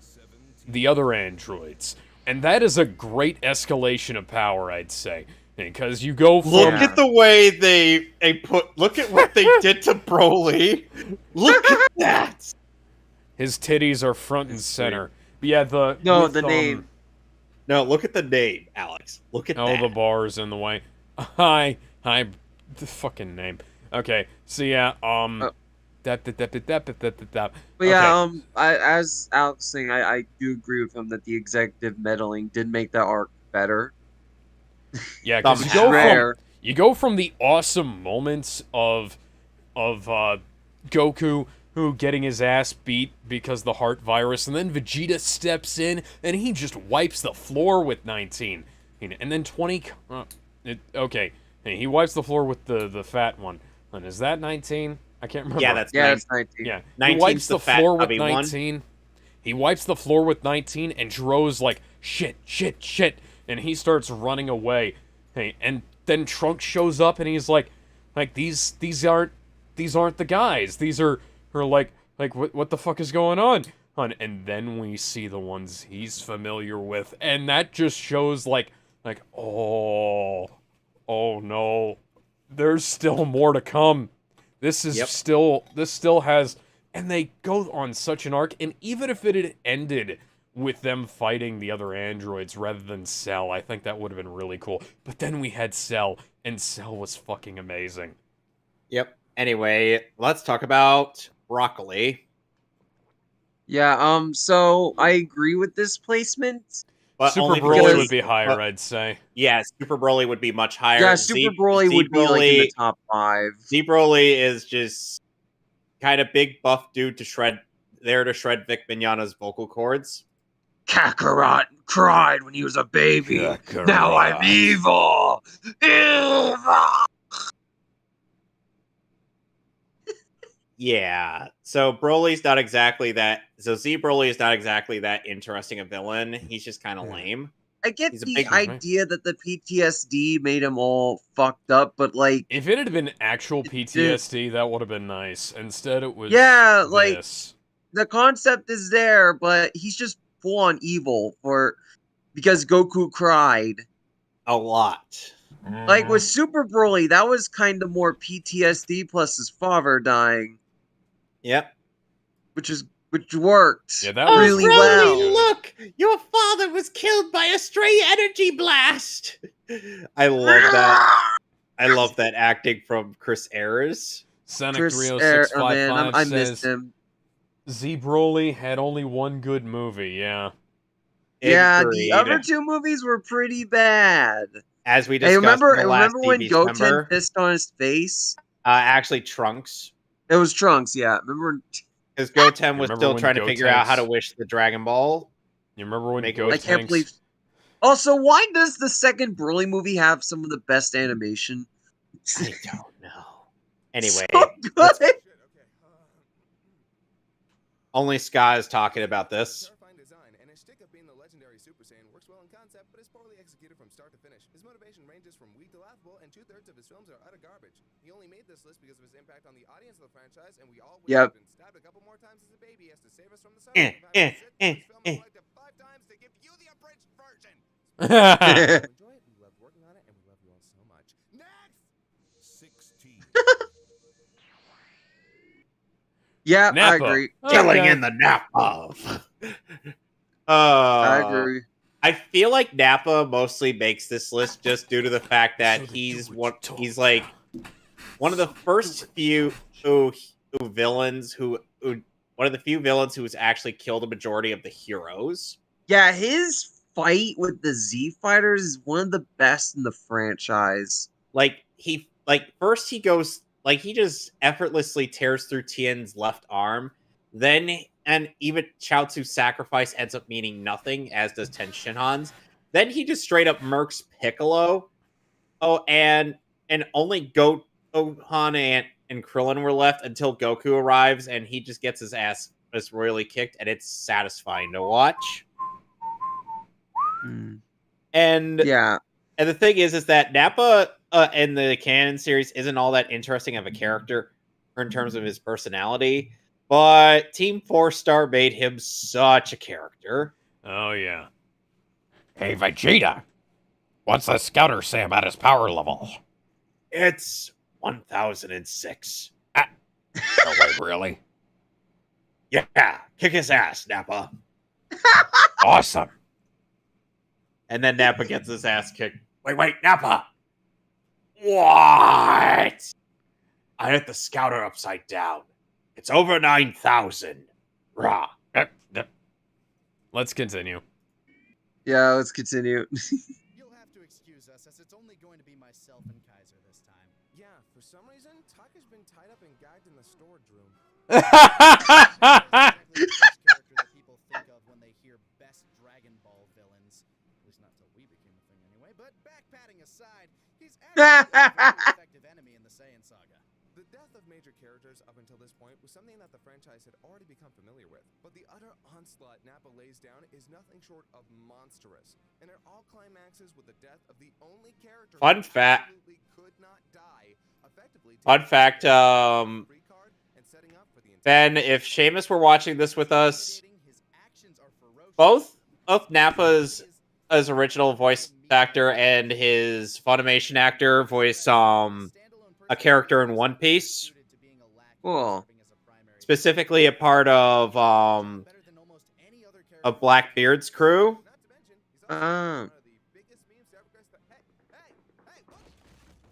Speaker 3: the other androids, and that is a great escalation of power, I'd say, because you go from
Speaker 2: Look at the way they put. Look at what they did to Broly. Look at that.
Speaker 3: His titties are front and center. But yeah, the
Speaker 4: name.
Speaker 3: No,
Speaker 2: look at the name, Alex. Look at that.
Speaker 3: the bar's in the way. Hi, the fucking name. Okay, so yeah,
Speaker 4: But
Speaker 3: Okay.
Speaker 4: yeah, as Alex saying, I do agree with him that the executive meddling did make that arc better.
Speaker 3: Yeah, because you go from the awesome moments of Goku who getting his ass beat because the heart virus, and then Vegeta steps in and he just wipes the floor with 19, and then 20. Okay, he wipes the floor with the fat one. And is that 19? I can't remember.
Speaker 2: Yeah, that's
Speaker 4: it's 19.
Speaker 3: Yeah,
Speaker 2: 19's
Speaker 3: he wipes the
Speaker 2: fat
Speaker 3: floor with
Speaker 2: chubby
Speaker 3: 19. He wipes the floor with 19, and Dro's like, shit, and he starts running away. Hey, and then Trunks shows up, and he's like these aren't the guys. These are like what the fuck is going on? And then we see the ones he's familiar with, and that just shows like oh no, there's still more to come. This is still has, and they go on such an arc, and even if it had ended with them fighting the other androids rather than Cell, I think that would have been really cool. But then we had Cell, and Cell was fucking amazing.
Speaker 2: Yep. Anyway, let's talk about Broccoli.
Speaker 4: Yeah, so I agree with this placement.
Speaker 2: But
Speaker 3: Super
Speaker 2: only
Speaker 3: Broly
Speaker 2: because-
Speaker 3: would be higher, I'd say.
Speaker 2: Yeah, Super Broly would be much higher.
Speaker 4: Yeah, Super Broly would be like in the top 5.
Speaker 2: Z Broly is just kind of big buff dude to shred Vic Mignogna's vocal cords.
Speaker 4: Kakarot cried when he was a baby.
Speaker 3: Kakarot.
Speaker 4: Now I'm evil.
Speaker 2: Yeah. So Broly's not exactly that. So Z Broly is not exactly that interesting a villain. He's just kind of lame.
Speaker 4: I get
Speaker 2: He's a
Speaker 4: the
Speaker 2: big-
Speaker 4: idea that the PTSD made him all fucked up, but like,
Speaker 3: If it had been actual PTSD, that would have been nice. Instead, it was
Speaker 4: yeah, like
Speaker 3: this.
Speaker 4: the concept is there, but he's just full on evil because Goku cried.
Speaker 2: A lot.
Speaker 4: Like with Super Broly, that was kind of more PTSD plus his father dying,
Speaker 2: Yep.
Speaker 4: which worked
Speaker 3: Yeah, that was
Speaker 4: really
Speaker 3: really
Speaker 4: well.
Speaker 3: good.
Speaker 2: Look, your father was killed by a stray energy blast. I love that. I love that acting from Chris Ayres.
Speaker 3: Sonic
Speaker 4: Chris,
Speaker 3: 30655
Speaker 4: I
Speaker 3: says
Speaker 4: missed him.
Speaker 3: Z Broly had only one good movie. Yeah.
Speaker 4: Yeah,
Speaker 2: Agreed.
Speaker 4: the other 2 movies were pretty bad.
Speaker 2: As we
Speaker 4: Hey,
Speaker 2: discussed
Speaker 4: remember
Speaker 2: in the last
Speaker 4: when Goten
Speaker 2: DBCember,
Speaker 4: pissed on his face?
Speaker 2: actually Trunks.
Speaker 4: It was Trunks, yeah. Remember when
Speaker 2: Because Goten was
Speaker 3: Remember
Speaker 2: still
Speaker 3: when
Speaker 2: trying to figure out how to
Speaker 3: Gotenks-
Speaker 2: wish the Dragon Ball.
Speaker 3: You remember when
Speaker 2: Make it-
Speaker 3: Gotenks...
Speaker 4: I can't believe. Also, why does the second Broly movie have some of the best animation?
Speaker 2: I don't know. Anyway,
Speaker 4: So good.
Speaker 2: only Ska is talking about this.
Speaker 6: Terrifying design and his stick of being the legendary Super Saiyan works well in concept, but is poorly executed from start to finish. His motivation ranges from weak to laughable, and 2/3 of his films are utter garbage. He only made this list because of his impact on the audience of the franchise, and we all wish
Speaker 4: Yep.
Speaker 6: he'd been stabbed a couple more times as a baby as to save us from the suffering. Film 5 times to give you the abridged version.
Speaker 3: Nah,
Speaker 6: Enjoy it. We loved working on it, and we love you all so much. Next. 16.
Speaker 4: Yeah, I
Speaker 3: Nappa.
Speaker 4: agree.
Speaker 2: Killing
Speaker 3: Okay.
Speaker 2: in the Nappa.
Speaker 4: I agree.
Speaker 2: I feel like Nappa mostly makes this list just due to the fact that he's like one of the first few villains one of the few villains who has actually killed a majority of the heroes.
Speaker 4: Yeah, his fight with the Z Fighters is one of the best in the franchise.
Speaker 2: First he goes he just effortlessly tears through Tien's left arm, and even Chaozu's sacrifice ends up meaning nothing, as does Ten Shinhan's. Then he just straight up murks Piccolo. Oh, and only Gohan and Krillin were left until Goku arrives, and he just gets his ass just royally kicked, and it's satisfying to watch. And
Speaker 4: yeah,
Speaker 2: and the thing is that Nappa in the canon series isn't all that interesting of a character in terms of his personality, but TeamFourStar made him such a character.
Speaker 3: Oh, yeah. Hey, Vegeta, what's the scouter say about his power level?
Speaker 2: It's 1006.
Speaker 3: No way, really?
Speaker 2: Yeah, kick his ass, Nappa.
Speaker 3: Awesome.
Speaker 2: And then Nappa gets his ass kicked. Wait, Nappa! What? I hit the scouter upside down. It's over 9,000. Rah.
Speaker 3: Let's continue.
Speaker 4: yeah. Let's continue.
Speaker 7: You'll have to excuse us, as it's only going to be myself and Kaiser this time.
Speaker 6: Yeah, for some reason, Taka's been tied up and gagged in the storage room.
Speaker 7: Exactly the first character that people think of when they hear best Dragon Ball villains. At least not till we became a thing anyway. But backpatting aside, he's actually a very effective enemy in the Saiyan saga.
Speaker 6: The death of major characters up until this point was something that the franchise had already become familiar with, but the utter onslaught Nappa lays down is nothing short of monstrous, and it all climaxes with the death of the only character
Speaker 2: Fun
Speaker 6: who
Speaker 2: fact.
Speaker 6: absolutely could not die, effectively
Speaker 2: Fun
Speaker 6: taking
Speaker 2: fact,
Speaker 6: the free card and setting up for the
Speaker 2: Ben, if Seamus were watching this with us,
Speaker 7: His actions are ferocious.
Speaker 2: both Nappa's his original voice actor and his Funimation actor voice a character in One Piece,
Speaker 4: Cool.
Speaker 2: specifically a part of Blackbeard's crew.
Speaker 4: Ah.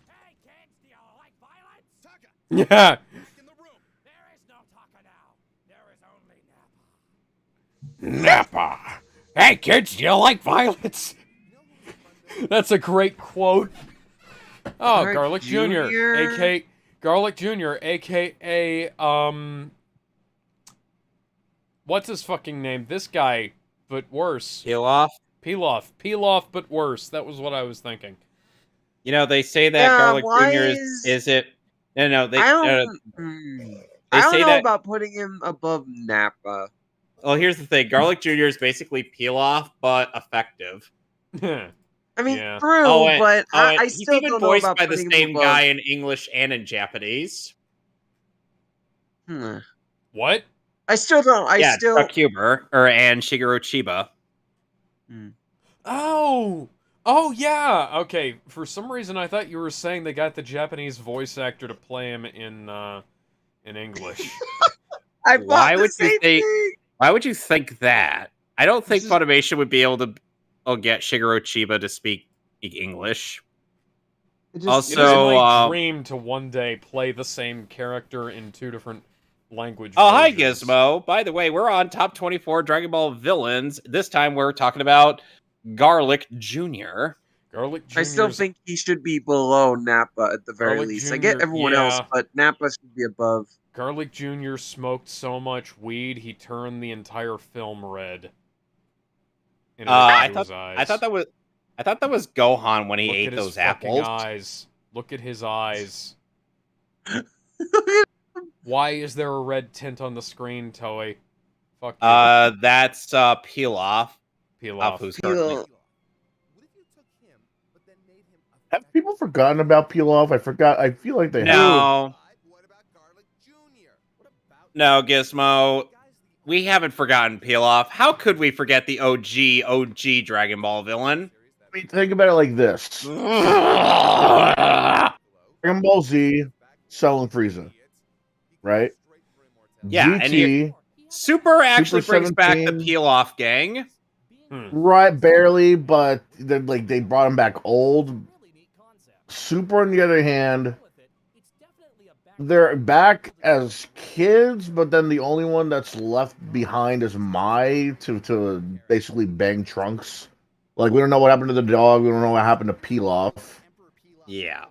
Speaker 5: Hey, kids, do you like violence?
Speaker 7: Taka,
Speaker 3: Yeah.
Speaker 7: back in the room.
Speaker 5: There is no Taka now. There is only Nappa.
Speaker 3: Nappa. Hey, kids, do you like violence? That's a great quote. Oh, Garlic Jr. A.K. Garlic Jr. A.K.A. What's his fucking name? This guy, but worse.
Speaker 2: Pilaf.
Speaker 3: Pilaf, but worse. That was what I was thinking.
Speaker 2: You know, they say that
Speaker 4: Yeah,
Speaker 2: Garlic
Speaker 4: why
Speaker 2: Jr.
Speaker 4: is-
Speaker 2: is it? No, they.
Speaker 4: I don't. I don't
Speaker 2: say
Speaker 4: know
Speaker 2: that-
Speaker 4: about putting him above Nappa.
Speaker 2: Well, here's the thing: Garlic Jr. is basically Pilaf, but effective.
Speaker 4: I mean,
Speaker 3: Yeah.
Speaker 4: true,
Speaker 2: and-
Speaker 4: but
Speaker 2: and
Speaker 4: I
Speaker 2: he's
Speaker 4: still
Speaker 2: even
Speaker 4: don't know
Speaker 2: voiced
Speaker 4: about
Speaker 2: by the
Speaker 4: putting him
Speaker 2: same
Speaker 4: above.
Speaker 2: guy in English and in Japanese.
Speaker 3: What?
Speaker 4: I still don't.
Speaker 2: Yeah, Chuck Huber and Shigeru Chiba.
Speaker 3: Oh, yeah. Okay. For some reason, I thought you were saying they got the Japanese voice actor to play him in English.
Speaker 4: I
Speaker 2: Why
Speaker 4: thought the
Speaker 2: would you
Speaker 4: same
Speaker 2: think-
Speaker 4: thing.
Speaker 2: Why would you think that? I don't think
Speaker 4: This is-
Speaker 2: Funimation would be able to get Shigeru Chiba to speak English.
Speaker 4: It just-
Speaker 2: Also,
Speaker 3: It is my
Speaker 2: So,
Speaker 3: dream to one day play the same character in two different language
Speaker 2: Oh, hi,
Speaker 3: versions.
Speaker 2: Gizmo. By the way, we're on Top 24 Dragon Ball Villains. This time we're talking about Garlic Jr.
Speaker 3: Garlic Jr.
Speaker 4: I still think he should be below Nappa at the very
Speaker 3: Garlic
Speaker 4: least. I get
Speaker 3: Jr.,
Speaker 4: everyone else,
Speaker 3: yeah.
Speaker 4: but Nappa should be above.
Speaker 3: Garlic Jr. smoked so much weed he turned the entire film red. And it
Speaker 2: I
Speaker 3: into his eyes.
Speaker 2: thought that was Gohan when he
Speaker 3: Look
Speaker 2: ate
Speaker 3: at his
Speaker 2: those
Speaker 3: fucking
Speaker 2: apples.
Speaker 3: eyes. Look at his eyes. Why is there a red tint on the screen, Toei? Fuck you.
Speaker 2: That's Pilaf.
Speaker 3: Peel
Speaker 2: Who's
Speaker 4: Peel-
Speaker 2: currently
Speaker 6: What if you took him, but then made him
Speaker 8: Have people forgotten about Peel Off? I forgot. I feel like they have.
Speaker 2: No,
Speaker 6: What about Garlic Jr.? What about
Speaker 2: no, Gizmo. We haven't forgotten Pilaf. How could we forget the OG Dragon Ball villain?
Speaker 8: I mean, think about it like this: Dragon Ball Z, Cell and Frieza, right?
Speaker 2: Yeah, and
Speaker 8: GT,
Speaker 2: Super actually
Speaker 8: Super
Speaker 2: brings back the
Speaker 8: 17.
Speaker 2: Pilaf gang.
Speaker 8: right? Barely, but then like they brought him back old. Super, on the other hand, they're back as kids, but then the only one that's left behind is Mai to basically bang Trunks. Like, we don't know what happened to the dog. We don't know what happened to Pilaf.
Speaker 2: Yeah.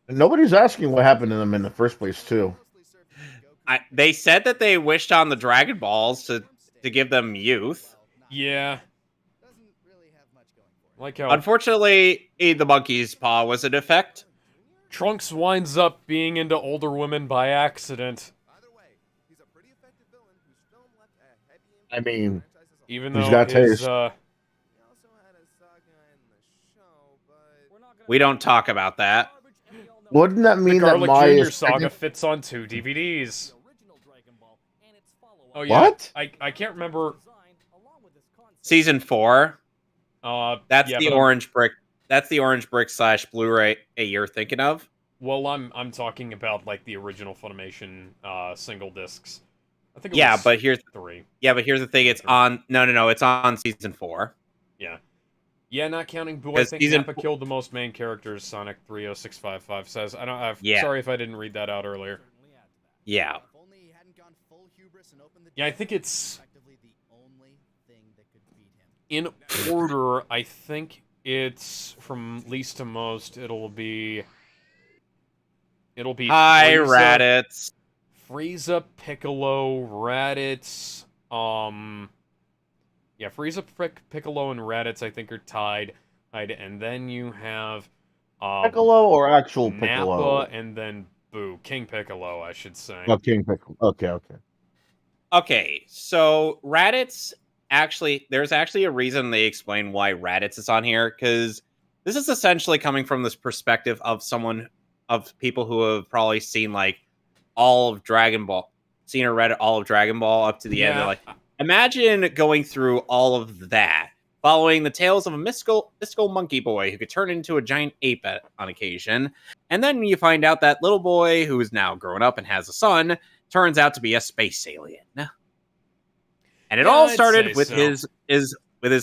Speaker 8: And nobody's asking what happened to them in the first place, too.
Speaker 2: They said that they wished on the Dragon Balls to give them youth.
Speaker 3: Yeah. Like how
Speaker 2: Unfortunately, the monkey's paw was in effect.
Speaker 3: Trunks winds up being into older women by accident.
Speaker 8: I mean,
Speaker 3: Even
Speaker 8: He's
Speaker 3: though
Speaker 8: got
Speaker 3: his
Speaker 8: taste.
Speaker 2: We don't talk about that.
Speaker 8: Wouldn't that
Speaker 3: the
Speaker 8: mean that
Speaker 3: Garlic
Speaker 8: Mai
Speaker 3: Jr.
Speaker 8: is
Speaker 3: saga fits on 2 DVDs? Oh yeah,
Speaker 8: What?
Speaker 3: I can't remember.
Speaker 2: Season 4. That's
Speaker 3: yeah,
Speaker 2: the orange brick. That's the orange brick / Blu-ray you're thinking of.
Speaker 3: Well, I'm talking about like the original Funimation single discs. I think it
Speaker 2: Yeah,
Speaker 3: was
Speaker 2: but here's
Speaker 3: 3.
Speaker 2: Yeah, but here's the thing. It's on. No. It's on season 4.
Speaker 3: Yeah. Yeah, not counting Boo. I
Speaker 2: Because
Speaker 3: think
Speaker 2: season
Speaker 3: Nappa killed the most main characters. Sonic 30655 says. I don't.
Speaker 2: Yeah.
Speaker 3: Sorry if I didn't read that out earlier.
Speaker 2: Yeah.
Speaker 3: Yeah, I think it's in order. I think it's from least to most. It'll be
Speaker 2: Hi,
Speaker 3: Frieza,
Speaker 2: Raditz.
Speaker 3: Frieza, Piccolo, Raditz. Yeah, Frieza, Piccolo, and Raditz I think are tied. And then you have
Speaker 8: Piccolo or actual
Speaker 3: Nappa,
Speaker 8: Piccolo?
Speaker 3: and then Boo, King Piccolo, I should say.
Speaker 8: Oh, King Piccolo. Okay.
Speaker 2: Okay, so Raditz there's actually a reason they explain why Raditz is on here, because this is essentially coming from this perspective of people who have probably seen like all of Dragon Ball, seen or read all of Dragon Ball up to the end. They're like, imagine going through all of that, following the tales of a mystical monkey boy who could turn into a giant ape on occasion, and then you find out that little boy who is now grown up and has a son turns out to be a space alien. And it all started with his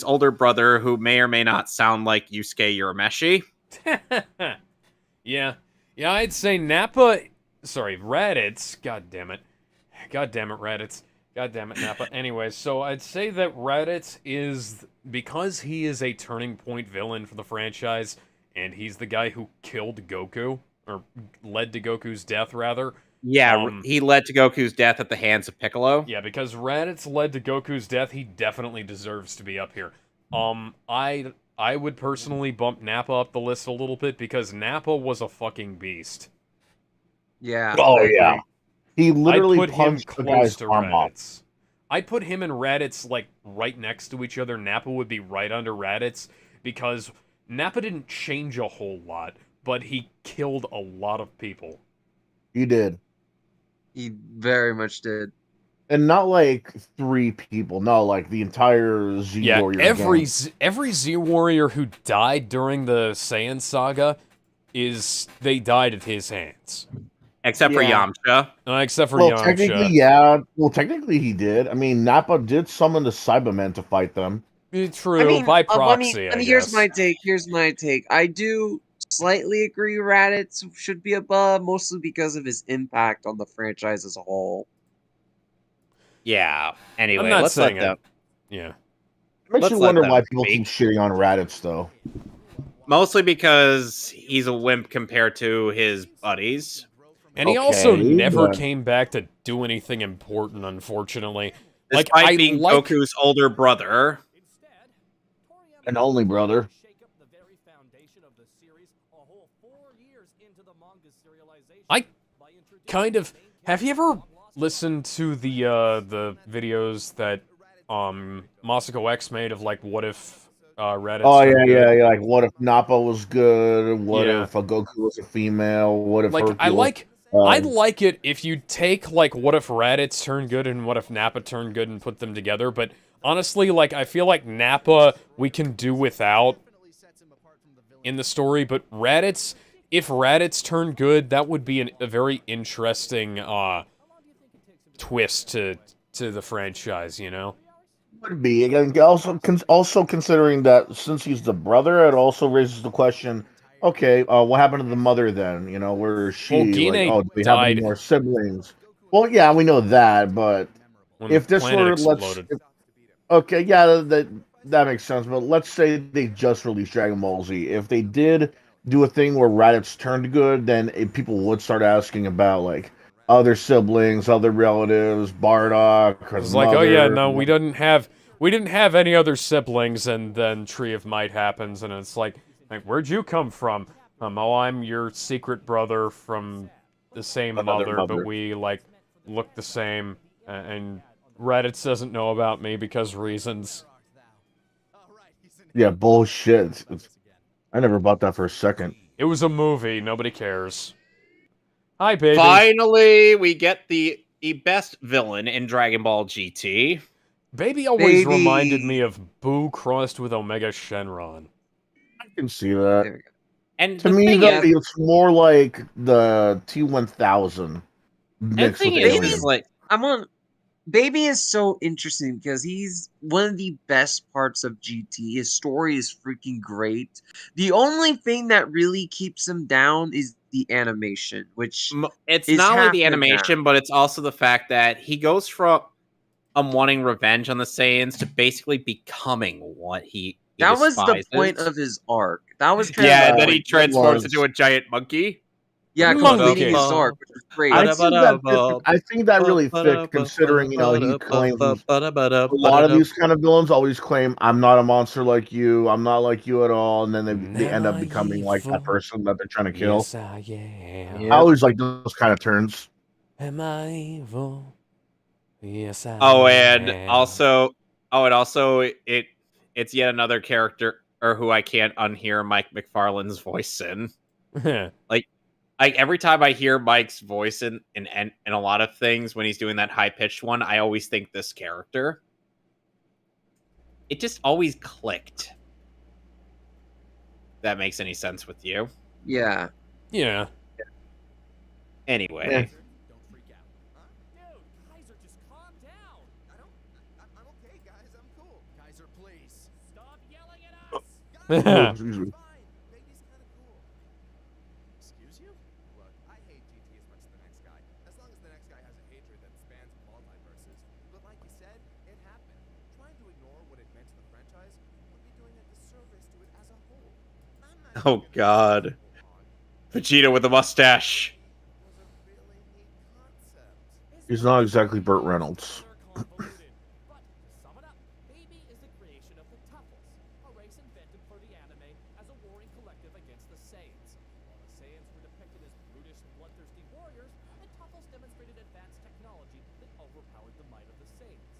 Speaker 2: older brother, who may or may not sound like Yusuke Urameshi.
Speaker 3: Yeah, I'd say Raditz. God damn it, Raditz. God damn it, Nappa. Anyways, so I'd say that Raditz is, because he is a turning point villain for the franchise, and he's the guy who killed Goku, or led to Goku's death, rather.
Speaker 2: Yeah, he led to Goku's death at the hands of Piccolo.
Speaker 3: Yeah, because Raditz led to Goku's death, he definitely deserves to be up here. I would personally bump Nappa up the list a little bit, because Nappa was a fucking beast.
Speaker 4: Yeah.
Speaker 8: Oh yeah. He literally
Speaker 3: I'd put him
Speaker 8: punched the
Speaker 3: close
Speaker 8: guy's
Speaker 3: to
Speaker 8: arm off.
Speaker 3: Raditz. I'd put him and Raditz like right next to each other. Nappa would be right under Raditz, because Nappa didn't change a whole lot, but he killed a lot of people.
Speaker 8: He did.
Speaker 4: He very much did.
Speaker 8: And not like 3 people. No, like the entire Z Warrior.
Speaker 3: Every Z Warrior who died during the Saiyan saga they died at his hands.
Speaker 2: Except for Yamcha.
Speaker 3: Except for
Speaker 8: Yamcha.
Speaker 3: Technically,
Speaker 8: yeah. Well, technically he did. I mean, Nappa did summon the Cybermen to fight them.
Speaker 3: True, by proxy, I
Speaker 4: here's
Speaker 3: guess.
Speaker 4: Here's my take. I do slightly agree Raditz should be above, mostly because of his impact on the franchise as a whole.
Speaker 2: Yeah. Anyway,
Speaker 3: I'm not
Speaker 2: let's
Speaker 3: saying
Speaker 2: let them.
Speaker 3: Yeah.
Speaker 8: It makes you wonder why people keep shitting on Raditz, though.
Speaker 2: Mostly because he's a wimp compared to his buddies.
Speaker 3: And he also never came back to do anything important, unfortunately.
Speaker 2: Despite being Goku's older brother.
Speaker 8: An only brother.
Speaker 3: I kind of... Have you ever listened to the videos that Masako X made of, like, what if Raditz...
Speaker 8: Oh, yeah. Like, what if Nappa was good? What if Goku was a female? What if
Speaker 3: Hercule... I'd like it if you take, like, what if Raditz turned good and what if Nappa turned good and put them together, but honestly, like, I feel like Nappa we can do without in the story, but Raditz, if Raditz turned good, that would be a very interesting twist to the franchise, you know?
Speaker 8: Would be. Again, also considering that since he's the brother, it also raises the question... Okay, what happened to the mother then? You know, where is she?
Speaker 3: Well,
Speaker 8: do we have any more siblings? Well, yeah, we know that, but if this were, okay, yeah, that makes sense. But let's say they just released Dragon Ball Z. If they did do a thing where Raditz turned good, then people would start asking about like other siblings, other relatives, Bardock.
Speaker 3: It's like, oh yeah, no, we didn't have any other siblings, and then Tree of Might happens, and it's like, where'd you come from? Oh, I'm your secret brother from the same mother, but we, like, look the same, and Reddit doesn't know about me because reasons.
Speaker 8: Yeah, bullshit. I never bought that for a second.
Speaker 3: It was a movie. Nobody cares. Hi, baby.
Speaker 2: Finally, we get the best villain in Dragon Ball GT.
Speaker 3: Baby always reminded me of Boo crossed with Omega Shenron.
Speaker 8: I can see that.
Speaker 4: There we go.
Speaker 2: And
Speaker 8: to me, it's more like the T1000 mixed with
Speaker 4: Baby's,
Speaker 2: like
Speaker 4: Baby is so interesting because he's one of the best parts of GT. His story is freaking great. The only thing that really keeps him down is the animation, which
Speaker 2: it's not only the animation, but it's also the fact that he goes from wanting revenge on the Saiyans to basically becoming what he
Speaker 4: that was
Speaker 2: despises.
Speaker 4: the point of his arc. That was
Speaker 2: and then he transforms into a giant monkey.
Speaker 4: Yeah, completing his arc, which was great.
Speaker 8: I think that really fit, considering he claims a lot of these kind of villains always claim, "I'm not a monster like you. I'm not like you at all," and then they end up becoming like that person that they're trying to kill.
Speaker 3: Yes, I am.
Speaker 8: I always like those kind of turns.
Speaker 3: Am I evil? Yes, I
Speaker 2: and
Speaker 3: am.
Speaker 2: also it's yet another character who I can't unhear Mike McFarlane's voice in. Like every time I hear Mike's voice in a lot of things when he's doing that high pitched one, I always think this character. It just always clicked. That makes any sense with you?
Speaker 4: Yeah.
Speaker 3: Yeah.
Speaker 2: Anyway.
Speaker 5: Don't freak out. Huh? Dude, Kaiser, just calm down.
Speaker 6: I'm okay, guys. I'm cool.
Speaker 7: Kaiser, please.
Speaker 5: Stop yelling at us.
Speaker 8: Excuse me.
Speaker 6: Baby's kind of cool.
Speaker 7: Excuse you?
Speaker 6: Look, I hate GT as much as the next guy. As long as the next guy has a hatred that spans multiverses. But like you said, it happened. Trying to ignore what it meant to the franchise would be doing a disservice to it as a whole.
Speaker 2: Oh God. Vegeta with a mustache.
Speaker 8: He's not exactly Burt Reynolds.
Speaker 5: But to sum it up, Baby is the creation of the Tuffles, a race invented for the anime as a warring collective against the Saiyans. While the Saiyans were depicted as brutish, bloodthirsty warriors, the Tuffles demonstrated advanced technology that overpowered the might of the Saiyans.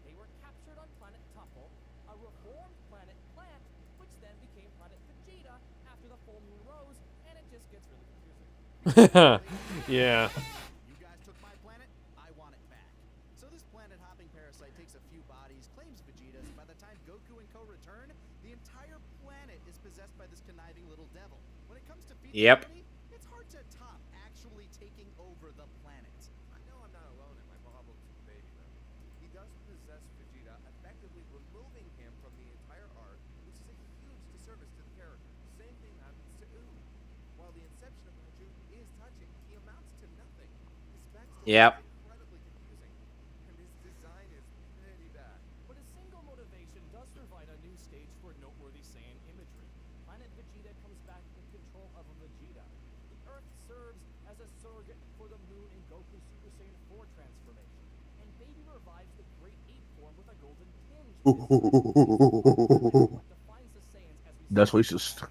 Speaker 5: They were captured on planet Tuffle, a reformed planet Plant, which then became planet Vegeta after the full moon rose, and it just gets really confusing.
Speaker 3: Yeah.
Speaker 7: You guys took my planet, I want it back. So this planet-hopping parasite takes a few bodies, claims Vegeta's, and by the time Goku and Co return, the entire planet is possessed by this conniving little devil. When it comes to feeding humanity, it's hard to top actually taking over the planet.
Speaker 6: I know I'm not alone in my problems with Baby, though. He does possess Vegeta, effectively removing him from the entire arc, which is a huge disservice to the character. Same thing happens to Ooh. While the inception of Raju is touching, he amounts to nothing. His backstory is incredibly confusing, and his design is pretty bad.
Speaker 5: But a single motivation does provide a new stage for noteworthy Saiyan imagery. Planet Vegeta comes back in control of a Vegeta. The Earth serves as a surrogate for the Moon in Goku's Super Saiyan 4 transformation, and Baby revives the Great Ape form with a golden tinge. What defines the Saiyans as we
Speaker 8: That's racist.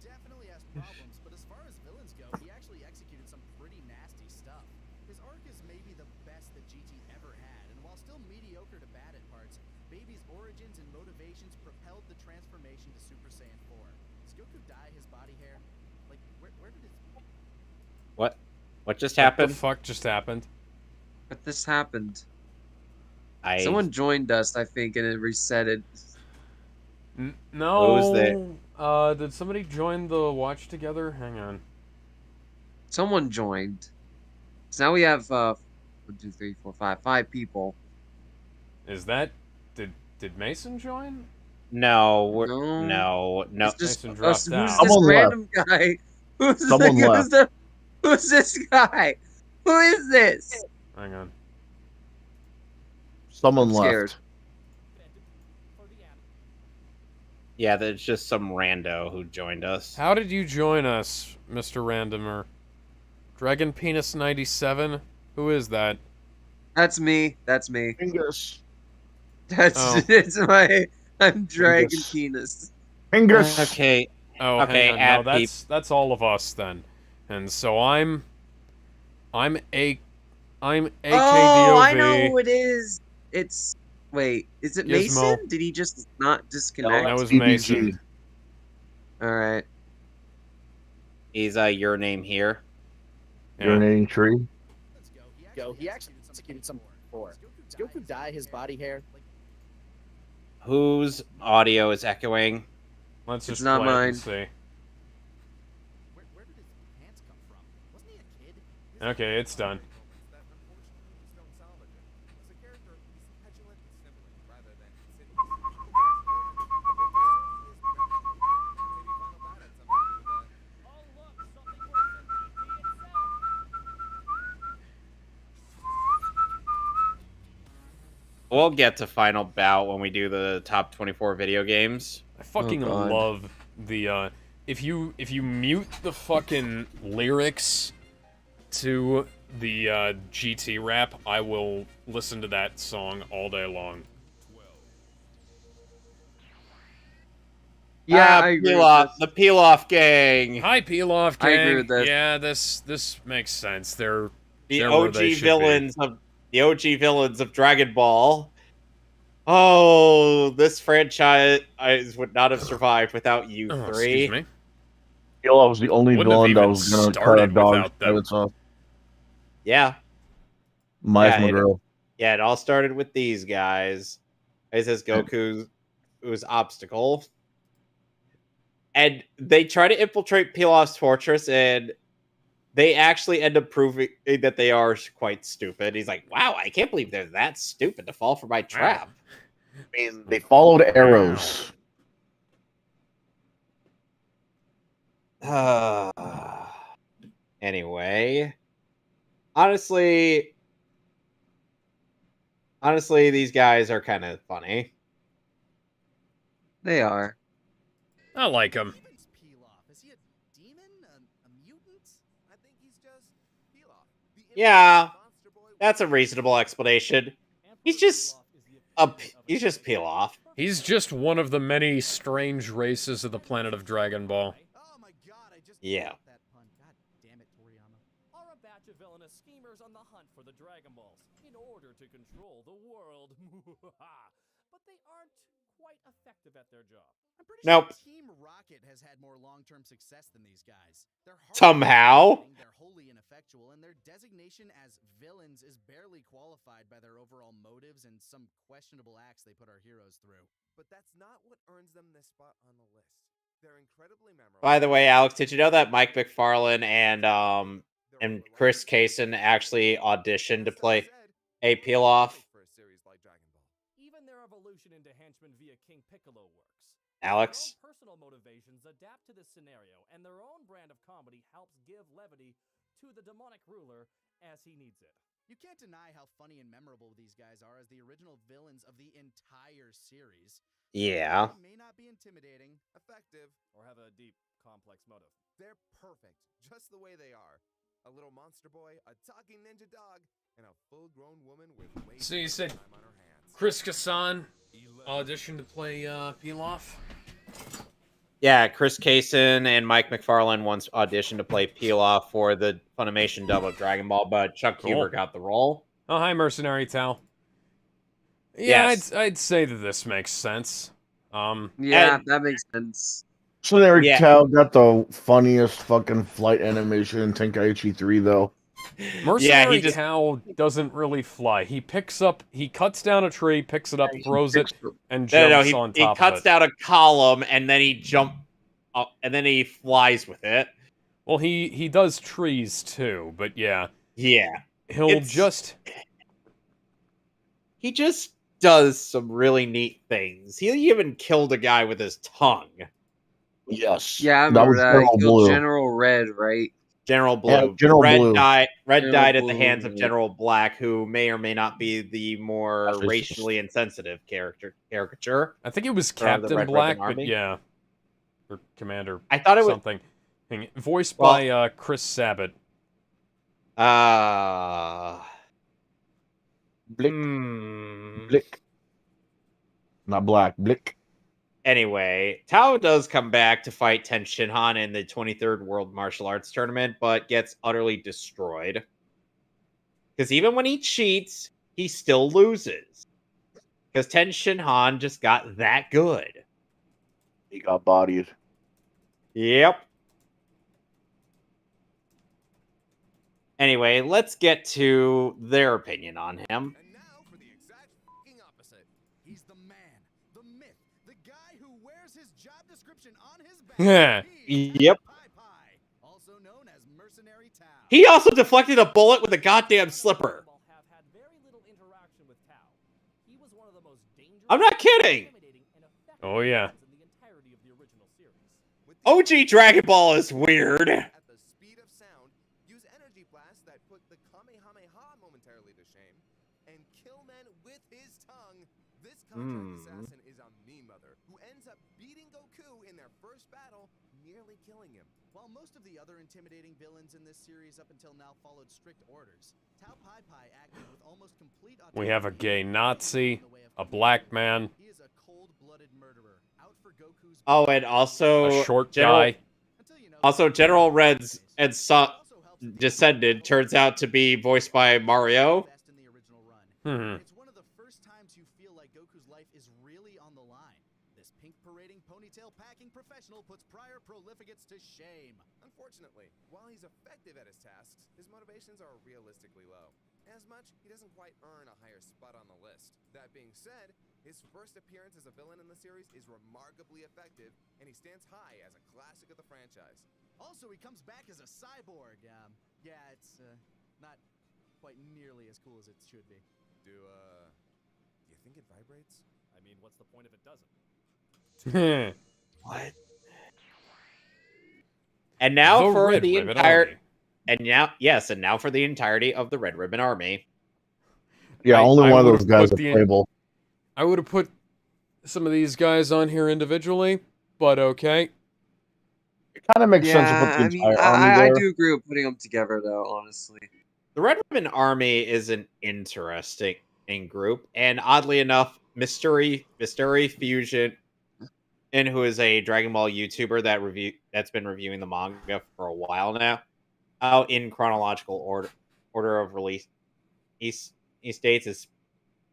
Speaker 7: Definitely has problems, but as far as villains go, he actually executed some pretty nasty stuff. His arc is maybe the best that GT ever had, and while still mediocre to bad at parts, Baby's origins and motivations propelled the transformation to Super Saiyan 4. Does Goku dye his body hair? Like, where did his...
Speaker 2: What just
Speaker 3: What
Speaker 2: happened?
Speaker 3: the fuck just happened?
Speaker 4: But this happened. Someone joined us, I think, and it reset it.
Speaker 3: No.
Speaker 2: Who's there?
Speaker 3: Did somebody join the watch together? Hang on.
Speaker 4: Someone joined. So now we have 1, 2, 3, 4, 5 people.
Speaker 3: Is that did Mason join?
Speaker 2: No,
Speaker 4: No.
Speaker 2: no.
Speaker 4: It's just
Speaker 3: Mason dropped
Speaker 4: who's
Speaker 3: out.
Speaker 4: this
Speaker 8: Someone
Speaker 4: random guy? Who's this guy? Who is this?
Speaker 3: Hang on.
Speaker 8: Someone
Speaker 4: I'm
Speaker 8: left.
Speaker 4: scared.
Speaker 2: Yeah, there's just some rando who joined us.
Speaker 3: How did you join us, Mr. Randomer? Dragon Penis 97? Who is that?
Speaker 4: That's me. That's me.
Speaker 8: Fingers.
Speaker 4: It's my. I'm Dragon
Speaker 8: Fingers.
Speaker 4: Penis.
Speaker 8: Fingers.
Speaker 2: Okay.
Speaker 3: Oh,
Speaker 2: Okay,
Speaker 3: hang on.
Speaker 2: add
Speaker 3: No, that's all of us then. And so I'm AKDOV.
Speaker 4: Oh, I know who it is. It's wait, is it
Speaker 3: Gizmo.
Speaker 4: Mason? Did he just not disconnect?
Speaker 3: That was
Speaker 8: DBG.
Speaker 3: Mason.
Speaker 4: All right.
Speaker 2: He's your name here.
Speaker 8: Urinating tree.
Speaker 7: Let's go. He actually executed something before. Does Goku dye his body hair?
Speaker 2: Whose audio is echoing?
Speaker 3: Let's
Speaker 4: It's
Speaker 3: just
Speaker 4: not
Speaker 3: play it
Speaker 4: mine.
Speaker 3: and see.
Speaker 7: Where did his pants come from? Wasn't he a kid?
Speaker 3: Okay, it's done.
Speaker 6: That unfortunately just don't salvage it. As a character, he's petulant and sniveling rather than insidious. Maybe Final Bat had something to do with that.
Speaker 5: Oh look, something worse than DB itself.
Speaker 2: We'll get to Final Bout when we do the top 24 video games.
Speaker 3: I fucking
Speaker 4: God.
Speaker 3: love the if you mute the fucking lyrics to the GT rap, I will listen to that song all day long.
Speaker 4: Yeah, I agree. With
Speaker 2: Peel-Off,
Speaker 4: this.
Speaker 2: the Peel-Off gang.
Speaker 3: Hi, Peel-Off
Speaker 4: I
Speaker 3: gang.
Speaker 4: agree with this.
Speaker 3: Yeah, this makes sense. They're
Speaker 2: The
Speaker 3: where
Speaker 2: OG
Speaker 3: they should
Speaker 2: villains of the OG villains of Dragon Ball. Oh, this franchise would not have survived without you
Speaker 3: be. Oh,
Speaker 2: three.
Speaker 3: excuse me.
Speaker 8: Yellow was the only
Speaker 3: Wouldn't have
Speaker 8: villain that
Speaker 3: even
Speaker 8: was gonna cut a
Speaker 3: started
Speaker 8: dog's
Speaker 3: without them.
Speaker 8: privates off.
Speaker 2: Yeah,
Speaker 8: Miles
Speaker 2: Yeah,
Speaker 8: McGraw.
Speaker 2: yeah. It all started with these guys. It says Goku's obstacle, and they try to infiltrate Peel-Off's fortress, and they actually end up proving that they are quite stupid. He's like, "Wow, I can't believe they're that stupid to fall for my trap."
Speaker 8: I mean, they followed arrows.
Speaker 2: Anyway, honestly, these guys are kind of funny.
Speaker 4: They are.
Speaker 3: I like him.
Speaker 7: Steven's Peel-Off. Is he a demon? A mutant?
Speaker 6: I think he's just Peel-Off. The
Speaker 2: Yeah,
Speaker 6: infamous monster boy
Speaker 2: that's a reasonable explanation. He's just he's just Peel-Off.
Speaker 3: He's just one of the many strange races of the planet of Dragon Ball.
Speaker 7: Oh my god, I just
Speaker 2: Yeah.
Speaker 7: got that pun. God damn it, Toriyama.
Speaker 5: Are a batch of villainous schemers on the hunt for the Dragon Balls in order to control the world. But they aren't quite effective at their job.
Speaker 7: I'm pretty
Speaker 2: Nope.
Speaker 7: sure Team Rocket has had more long-term success than these guys. They're hardly
Speaker 2: Somehow.
Speaker 7: anything, they're wholly ineffectual, and their designation as villains is barely qualified by their overall motives and some questionable acts they put our heroes through.
Speaker 6: But that's not what earns them this spot on the list. They're incredibly memorable.
Speaker 2: By the way, Alex, did you know that Mike McFarlane and
Speaker 6: They're
Speaker 2: Chris Kaysen actually auditioned to play a Peel-Off?
Speaker 6: for a series like Dragon Ball.
Speaker 5: Even their evolution into henchmen via King Piccolo works.
Speaker 2: Alex?
Speaker 5: Their own personal motivations adapt to this scenario, and their own brand of comedy helps give levity to the demonic ruler as he needs it.
Speaker 7: You can't deny how funny and memorable these guys are as the original villains of the entire series.
Speaker 2: Yeah.
Speaker 7: They may not be intimidating,
Speaker 6: Effective.
Speaker 5: Or have a deep, complex motive.
Speaker 6: They're perfect, just the way they are. A little monster boy, a talking ninja dog, and a full-grown woman with way
Speaker 3: So you
Speaker 6: too
Speaker 3: said
Speaker 6: much time on her hands.
Speaker 3: Chris Kassan auditioned to play Peel-Off?
Speaker 2: Yeah, Chris Kaysen and Mike McFarlane once auditioned to play Peel-Off for the Funimation dub of Dragon Ball, but Chuck
Speaker 3: Cool.
Speaker 2: Huber got the role.
Speaker 3: Oh, hi, Mercenary Tal. Yeah,
Speaker 2: Yes.
Speaker 3: I'd say that this makes sense.
Speaker 4: Yeah,
Speaker 2: And-
Speaker 4: that makes sense.
Speaker 8: So Eric
Speaker 2: Yeah.
Speaker 8: Tao got the funniest fucking flight animation in Tenkaichi 3, though.
Speaker 3: Mercenary
Speaker 2: he just-
Speaker 3: Tal doesn't really fly. He cuts down a tree, picks it up, throws it, and jumps
Speaker 2: No,
Speaker 3: on
Speaker 2: he
Speaker 3: top
Speaker 2: cuts
Speaker 3: of it.
Speaker 2: down a column and then he and then he flies with it.
Speaker 3: Well, he does trees too, but yeah,
Speaker 2: Yeah.
Speaker 3: he'll
Speaker 2: It's-
Speaker 3: just
Speaker 2: He just does some really neat things. He even killed a guy with his tongue.
Speaker 8: Yes.
Speaker 4: Yeah, I
Speaker 8: that
Speaker 4: remember
Speaker 8: was
Speaker 4: that.
Speaker 8: General
Speaker 4: He killed
Speaker 8: Blue.
Speaker 4: General Red, right?
Speaker 2: General Blue.
Speaker 8: Yeah, General
Speaker 2: Red
Speaker 8: Blue.
Speaker 2: died
Speaker 4: General
Speaker 2: at the
Speaker 4: Blue,
Speaker 2: hands of
Speaker 4: right.
Speaker 2: General Black, who may or may not be the more
Speaker 8: That's racist.
Speaker 2: racially insensitive caricature.
Speaker 3: I think it was
Speaker 2: From the
Speaker 3: Captain
Speaker 2: Red
Speaker 3: Black,
Speaker 2: Ribbon
Speaker 3: but
Speaker 2: Army?
Speaker 3: yeah, or Commander
Speaker 2: I thought it was
Speaker 3: something. Voiced
Speaker 2: Well-
Speaker 3: by Chris Sabat.
Speaker 8: Blick.
Speaker 2: hmm.
Speaker 8: Blick. Not black. Blick.
Speaker 2: Anyway, Tao does come back to fight Ten Shinhan in the 23rd World Martial Arts Tournament, but gets utterly destroyed. Because even when he cheats, he still loses. Because Ten Shinhan just got that good.
Speaker 8: He got bodied.
Speaker 2: Yep. Anyway, let's get to their opinion on him.
Speaker 6: And now for the exact fucking opposite. He's the man, the myth, the guy who wears his job description on his back.
Speaker 2: Yep.
Speaker 6: Also known as Mercenary Tao.
Speaker 2: He also deflected a bullet with a goddamn slipper. I'm not kidding.
Speaker 3: Oh, yeah.
Speaker 2: OG Dragon Ball is weird.
Speaker 6: At the speed of sound, use energy blasts that put the Kamehameha momentarily to shame, and kill men with his tongue. This contract assassin is a meme-mother who ends up beating Goku in their first battle, nearly killing him.
Speaker 7: While most of the other intimidating villains in this series up until now followed strict orders, Tao Pai Pai acted with almost complete
Speaker 3: We have a gay
Speaker 7: autonomy
Speaker 3: Nazi,
Speaker 7: in the way of
Speaker 3: a black man,
Speaker 7: He is a cold-blooded murderer, out for Goku's
Speaker 2: Oh, and also
Speaker 3: a short
Speaker 2: General,
Speaker 3: guy.
Speaker 7: Until you know,
Speaker 2: also General Red's and Descendant turns out to be voiced by Mario.
Speaker 7: best in the original run.
Speaker 3: Hmm.
Speaker 7: It's one of the first times you feel like Goku's life is really on the line. This pink parading ponytail packing professional puts prior prolificates to shame.
Speaker 6: Unfortunately, while he's effective at his tasks, his motivations are realistically low. As much, he doesn't quite earn a higher spot on the list. That being said, his first appearance as a villain in the series is remarkably effective, and he stands high as a classic of the franchise.
Speaker 7: Also, he comes back as a cyborg. Yeah, it's not quite nearly as cool as it should be.
Speaker 6: Do you think it vibrates?
Speaker 5: I mean, what's the point if it doesn't?
Speaker 2: What? And now
Speaker 3: The
Speaker 2: for
Speaker 3: Red
Speaker 2: the
Speaker 3: Ribbon
Speaker 2: entire
Speaker 3: Army.
Speaker 2: and now for the entirety of the Red Ribbon Army.
Speaker 8: Yeah, only
Speaker 3: I
Speaker 8: one of
Speaker 3: would've
Speaker 8: those guys
Speaker 3: put
Speaker 8: is
Speaker 3: the-
Speaker 8: playable.
Speaker 3: I would have put some of these guys on here individually, but okay.
Speaker 8: It kind of makes sense to put the
Speaker 4: I mean,
Speaker 8: entire army
Speaker 4: I
Speaker 8: there.
Speaker 4: do agree with putting them together, though. Honestly,
Speaker 2: The Red Ribbon Army is an interesting group, and oddly enough, Mystery Fusion, and who is a Dragon Ball YouTuber that's been reviewing the manga for a while now, out in chronological order of release. He states is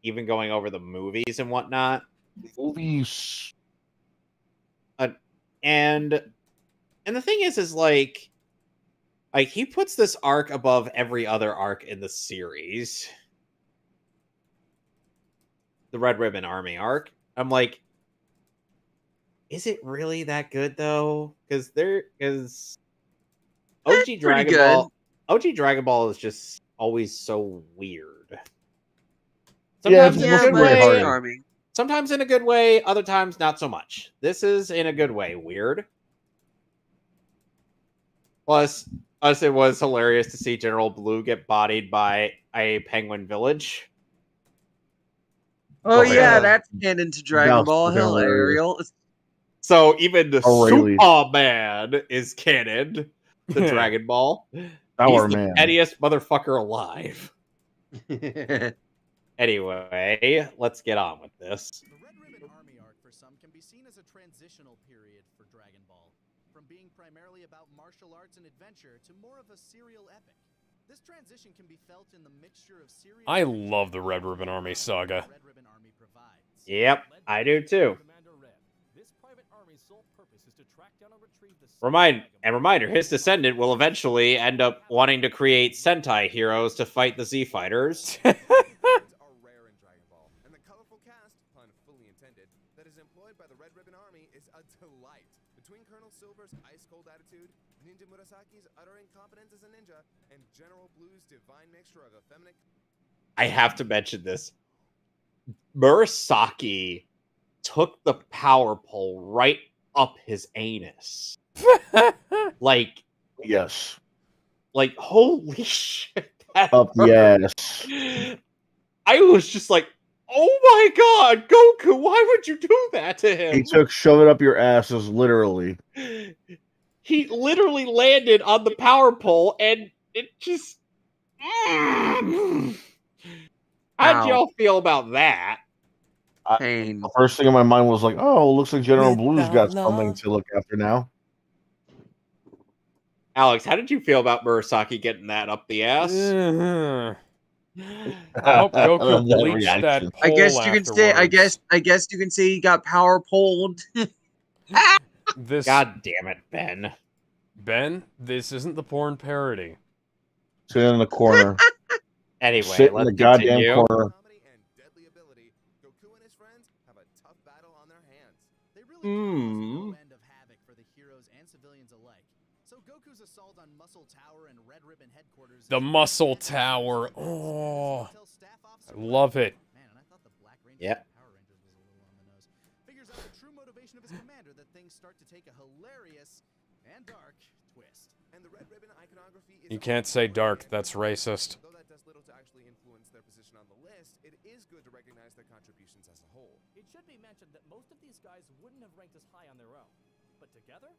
Speaker 2: even going over the movies and whatnot,
Speaker 8: Movies.
Speaker 2: and the thing is like he puts this arc above every other arc in the series. The Red Ribbon Army arc. I'm like, is it really that good though? Because OG Dragon Ball, OG Dragon Ball is just always so weird. Sometimes in a good way,
Speaker 4: Army.
Speaker 2: sometimes in a good way, other times not so much. This is in a good way weird. Plus, it was hilarious to see General Blue get bodied by a penguin village.
Speaker 4: Oh,
Speaker 8: Oh,
Speaker 4: yeah,
Speaker 8: yeah.
Speaker 4: that's canon to Dragon
Speaker 8: That was
Speaker 4: Ball. Hell,
Speaker 8: hilarious.
Speaker 4: Ariel.
Speaker 2: So even the
Speaker 8: Really?
Speaker 2: Superman is canon to Dragon Ball.
Speaker 8: Our
Speaker 2: He's the
Speaker 8: man.
Speaker 2: pettiest motherfucker alive. Anyway, let's get on with this.
Speaker 7: The Red Ribbon Army arc for some can be seen as a transitional period for Dragon Ball, from being primarily about martial arts and adventure to more of a serial epic. This transition can be felt in the mixture of serial
Speaker 3: I love the Red Ribbon Army saga.
Speaker 7: Red Ribbon Army provides.
Speaker 2: Yep, I do too.
Speaker 5: Commander Red. This private army's sole purpose is to track down and retrieve the
Speaker 2: Reminder, his descendant will eventually end up wanting to create Sentai heroes to fight the Z Fighters.
Speaker 6: Are rare in Dragon Ball, and the colorful cast, pun fully intended, that is employed by the Red Ribbon Army is a delight. Between Colonel Silver's ice-cold attitude, Ninja Murasaki's utter incompetence as a ninja, and General Blue's divine mixture of effeminate...
Speaker 2: I have to mention this. Murasaki took the power pole right up his anus. like,
Speaker 8: Yes.
Speaker 2: holy shit. That
Speaker 8: Up the
Speaker 2: hurt.
Speaker 8: ass.
Speaker 2: I was just like, oh my god, Goku, why would you do that to him?
Speaker 8: He took shove it up your asses, literally.
Speaker 2: He literally landed on the power pole and it just... How'd
Speaker 4: Ow.
Speaker 2: y'all feel about that?
Speaker 4: Pain.
Speaker 8: The first thing in my mind was like, oh, looks like General Blue's got something to look after now.
Speaker 2: Alex, how did you feel about Murasaki getting that up the ass?
Speaker 3: I hope Goku
Speaker 8: That
Speaker 3: bleached that
Speaker 8: reaction.
Speaker 3: pole
Speaker 4: I guess you can say.
Speaker 3: afterwards.
Speaker 4: I guess you can say he got power pulled.
Speaker 3: This
Speaker 2: God damn it, Ben.
Speaker 3: Ben, this isn't the porn parody.
Speaker 8: Sit in the corner.
Speaker 2: Anyway,
Speaker 8: Sit in
Speaker 2: let's
Speaker 8: the goddamn
Speaker 2: continue.
Speaker 8: corner.
Speaker 6: Comedy and deadly ability, Goku and his friends have a tough battle on their hands.
Speaker 7: They really do cause no end of havoc for the heroes and civilians alike. So Goku's assault on Muscle Tower and Red Ribbon headquarters.
Speaker 3: The Muscle Tower. Oh, I love it.
Speaker 7: Man, and I thought the Black Ranger
Speaker 2: Yep.
Speaker 7: Power Rangers was a little on the nose. Figures out the true motivation of his commander that things start to take a hilarious and dark twist.
Speaker 6: And the Red Ribbon iconography is
Speaker 3: You can't say dark, that's racist.
Speaker 6: Though that does little to actually influence their position on the list, it is good to recognize their contributions as a whole.
Speaker 5: It should be mentioned that most of these guys wouldn't have ranked as high on their own. But together,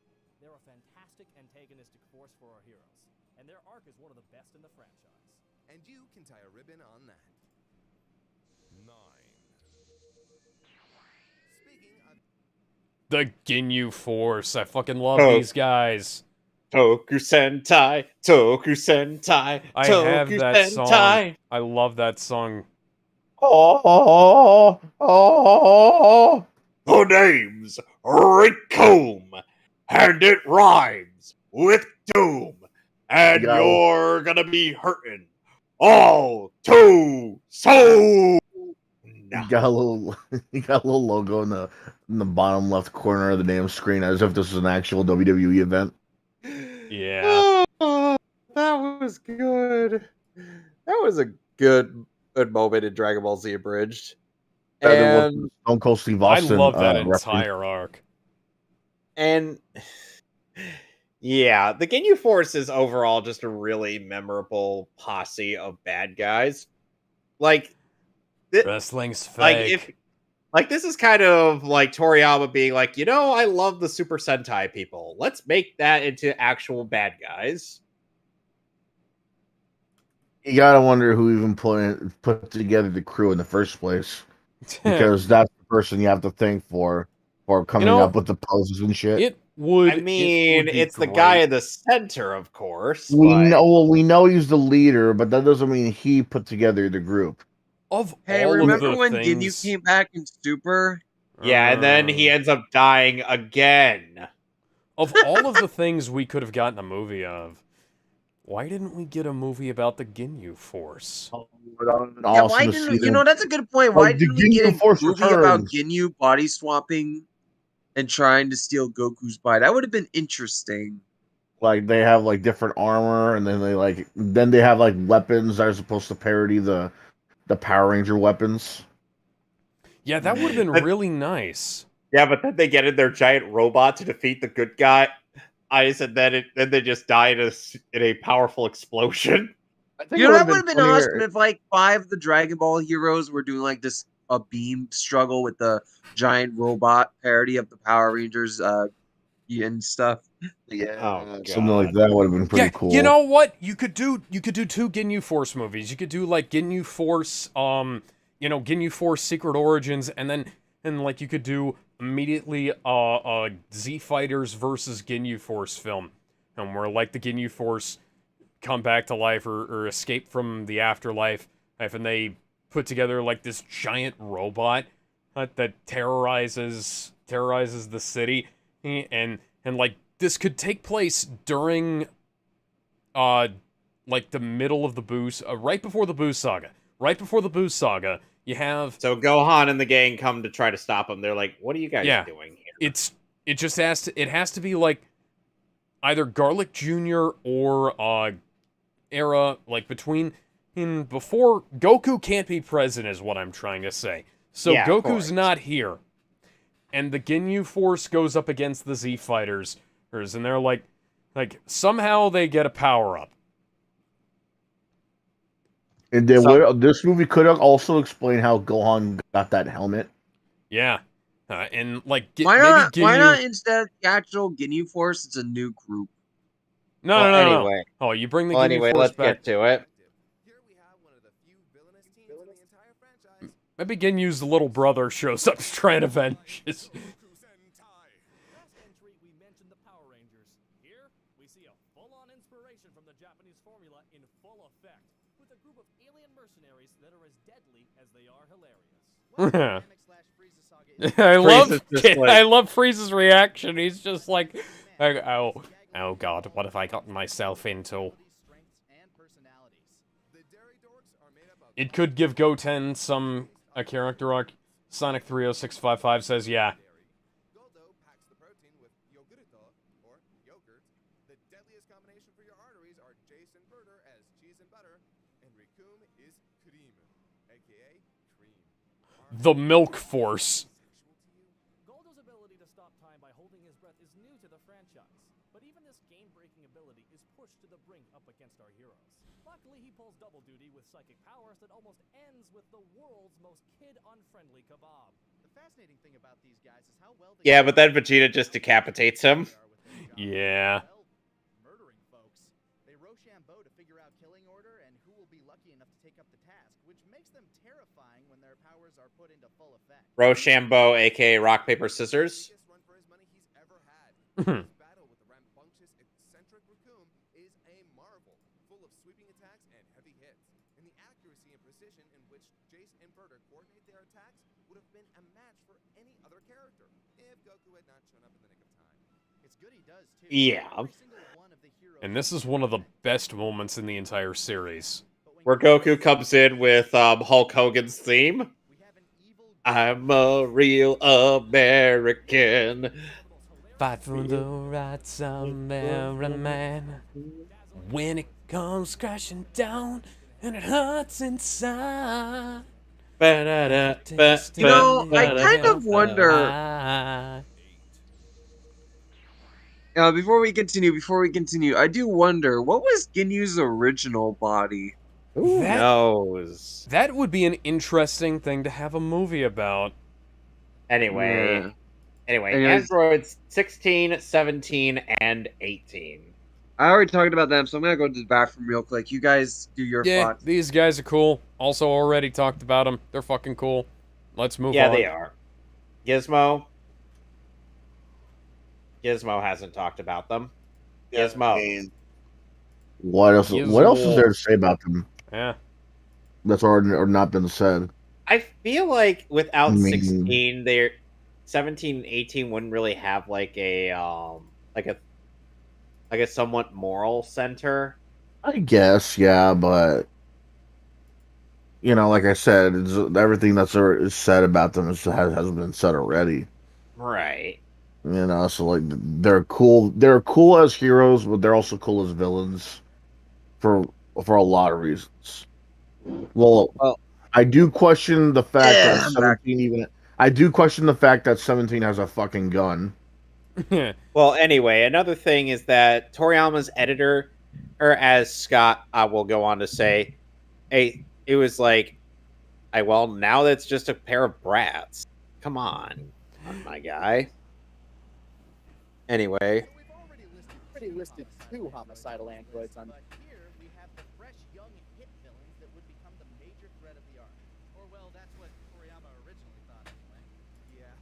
Speaker 5: they're a fantastic antagonistic force for our heroes. And their arc is one of the best in the franchise.
Speaker 6: And you can tie a ribbon on that. 9. Speaking of
Speaker 3: The Ginyu Force. I fucking love
Speaker 2: Oh.
Speaker 3: these guys.
Speaker 2: Toku Sentai, Toku Sentai,
Speaker 3: I
Speaker 2: Toku
Speaker 3: have that
Speaker 2: Sentai.
Speaker 3: song. I love that song.
Speaker 8: Oh, oh,
Speaker 2: The name's Rickomb, and it rhymes with doom, and
Speaker 8: Yo.
Speaker 2: you're gonna be hurting all too soon.
Speaker 8: You got a little, you got a little logo in the bottom left corner of the damn screen, as if this was an actual WWE event.
Speaker 3: Yeah.
Speaker 2: Oh, that was good. That was a good moment in Dragon Ball Z Abridged.
Speaker 8: Better
Speaker 2: And
Speaker 8: with Stone Cold Steve
Speaker 3: I
Speaker 8: Austin.
Speaker 3: love that
Speaker 8: reference.
Speaker 3: entire arc.
Speaker 2: And yeah, the Ginyu Force is overall just a really memorable posse of bad guys. Like,
Speaker 3: Wrestling's fake.
Speaker 2: this is kind of like Toriyama being like, you know, I love the Super Sentai people. Let's make that into actual bad guys.
Speaker 8: You gotta wonder who even put together the crew in the first place, because that's the person you have to thank for coming up with the poses and shit.
Speaker 3: It would.
Speaker 2: I mean,
Speaker 3: be
Speaker 2: it's the guy
Speaker 3: great.
Speaker 2: in the center, of course.
Speaker 8: We
Speaker 2: but-
Speaker 8: know, well, we know he's the leader, but that doesn't mean he put together the group.
Speaker 3: Of
Speaker 4: Hey,
Speaker 3: all
Speaker 4: remember
Speaker 3: of the
Speaker 4: when
Speaker 3: things...
Speaker 4: Ginyu came back in Super?
Speaker 2: Yeah, and then he ends up dying again.
Speaker 3: Of all of the things we could have gotten a movie of, why didn't we get a movie about the Ginyu Force?
Speaker 4: Yeah, why didn't you know? That's a good point. Why
Speaker 8: Like, the
Speaker 4: didn't we get
Speaker 8: Ginyu
Speaker 4: a
Speaker 8: Force
Speaker 4: movie about
Speaker 8: returns.
Speaker 4: Ginyu body swapping and trying to steal Goku's body? That would have been interesting.
Speaker 8: Like, they have like different armor, and then they have like weapons that are supposed to parody the Power Ranger weapons.
Speaker 3: Yeah, that would have been really nice.
Speaker 2: Yeah, but then they get in their giant robot to defeat the good guy. And then they just die in a powerful explosion.
Speaker 4: You know, that would have been awesome if like 5 of the Dragon Ball heroes were doing like this a beam struggle with the giant robot parody of the Power Rangers and stuff.
Speaker 2: Oh,
Speaker 8: Something like that would have been pretty cool.
Speaker 3: You know what? You could do 2 Ginyu Force movies. You could do like Ginyu Force, Ginyu Force Secret Origins, and like you could do immediately Z Fighters versus Ginyu Force film, and where like the Ginyu Force come back to life or escape from the afterlife, and they put together like this giant robot that terrorizes the city, and like this could take place during like the middle of the Buu, right before the Buu saga. Right before the Buu saga, you have
Speaker 2: So Gohan and the gang come to try to stop him. They're like, "What are you guys doing here?"
Speaker 3: It has to be like either Garlic Jr. or era like before Goku can't be present is what I'm trying to say. So
Speaker 2: Yeah, of
Speaker 3: Goku's
Speaker 2: course.
Speaker 3: not here, and the Ginyu Force goes up against the Z Fighters, and they're like somehow they get a power up.
Speaker 8: And then this movie could have also explained how Gohan got that helmet.
Speaker 3: Yeah, and like
Speaker 4: Why
Speaker 3: maybe
Speaker 4: not?
Speaker 3: Ginyu...
Speaker 4: Why not instead of the actual Ginyu Force? It's a new group.
Speaker 3: No.
Speaker 2: Anyway.
Speaker 3: Oh, you bring the
Speaker 2: Well,
Speaker 3: Ginyu
Speaker 2: anyway,
Speaker 3: Force
Speaker 2: let's
Speaker 3: back.
Speaker 2: get to it.
Speaker 6: Here we have one of the few villainous teams in the entire franchise.
Speaker 3: Maybe Ginyu's little brother shows up trying to avenge his...
Speaker 6: Goku Sentai.
Speaker 5: Last entry, we mentioned the Power Rangers. Here, we see a full-on inspiration from the Japanese formula in full effect, with a group of alien mercenaries
Speaker 3: I love Frieza's reaction. He's just like, oh god, what have I gotten myself into? It could give Goten a character arc. Sonic 30655 says, yeah.
Speaker 6: Goldo packs the protein with yogurito, or yogurt. The deadliest combination for your arteries are Jason Burger as cheese and butter, and Rikum is cream, aka cream.
Speaker 3: The Milk Force.
Speaker 5: Goldo's ability to stop time by holding his breath is new to the franchise, but even this game-breaking ability is pushed to the brink up against our heroes. Luckily, he pulls double duty with psychic powers that almost ends with the world's most kid-unfriendly kebab.
Speaker 7: The fascinating thing about these guys is how well they
Speaker 2: Yeah, but then Vegeta just decapitates him.
Speaker 3: Yeah.
Speaker 7: Murdering folks. They Rochambeau to figure out killing order and who will be lucky enough to take up the task, which makes them terrifying when their powers are put into full effect.
Speaker 2: Rochambeau, aka Rock Paper Scissors.
Speaker 6: Biggest run for his money he's ever had. His battle with the rambunctious, eccentric Rikum is a marvel, full of sweeping attacks and heavy hits. And the accuracy and precision in which Jace and Burter coordinate their attacks would have been a match for any other character if Goku had not shown up in the nick of time.
Speaker 7: It's good he does too.
Speaker 2: Yeah.
Speaker 7: Every single one of the heroes
Speaker 3: And this is one of the best moments in the entire series.
Speaker 2: Where Goku comes in with Hulk Hogan's theme.
Speaker 7: we have an evil
Speaker 2: I'm a real American.
Speaker 3: Fight for the rights of man. When it comes crashing down and it hurts inside.
Speaker 4: You know, I kind of wonder. Before we continue, I do wonder, what was Ginyu's original body?
Speaker 2: Who knows?
Speaker 3: That would be an interesting thing to have a movie about.
Speaker 2: Anyway,
Speaker 4: Yeah.
Speaker 2: anyway,
Speaker 4: Anyways.
Speaker 2: androids 16, 17, and 18.
Speaker 4: I already talked about them, so I'm gonna go to the bathroom real quick. You guys do your
Speaker 3: Yeah,
Speaker 4: thoughts.
Speaker 3: these guys are cool. Also already talked about them. They're fucking cool. Let's move on.
Speaker 2: Yeah, they are. Gizmo. Gizmo hasn't talked about them. Gizmo.
Speaker 8: What else? What else is there to say about them?
Speaker 3: Yeah.
Speaker 8: That's already or not been said.
Speaker 2: I feel like without
Speaker 8: I mean-
Speaker 2: 16, they're 17 and 18 wouldn't really have like a somewhat moral center.
Speaker 8: I guess, yeah, but you know, like I said, everything that's is said about them has been said already.
Speaker 2: Right.
Speaker 8: You know, so like they're cool. They're cool as heroes, but they're also cool as villains for a lot of reasons. Well, I do question the fact that 17 even. I do question the fact that 17 has a fucking gun.
Speaker 2: Well, anyway, another thing is that Toriyama's editor, or as Scott will go on to say, it was like, well, now that's just a pair of brats. Come on, my guy. Anyway,
Speaker 7: We've already listed two homicidal androids on. But here we have the fresh, young hit villains that would become the major threat of the arc. Or well, that's what Toriyama originally thought anyway.
Speaker 6: Yeah.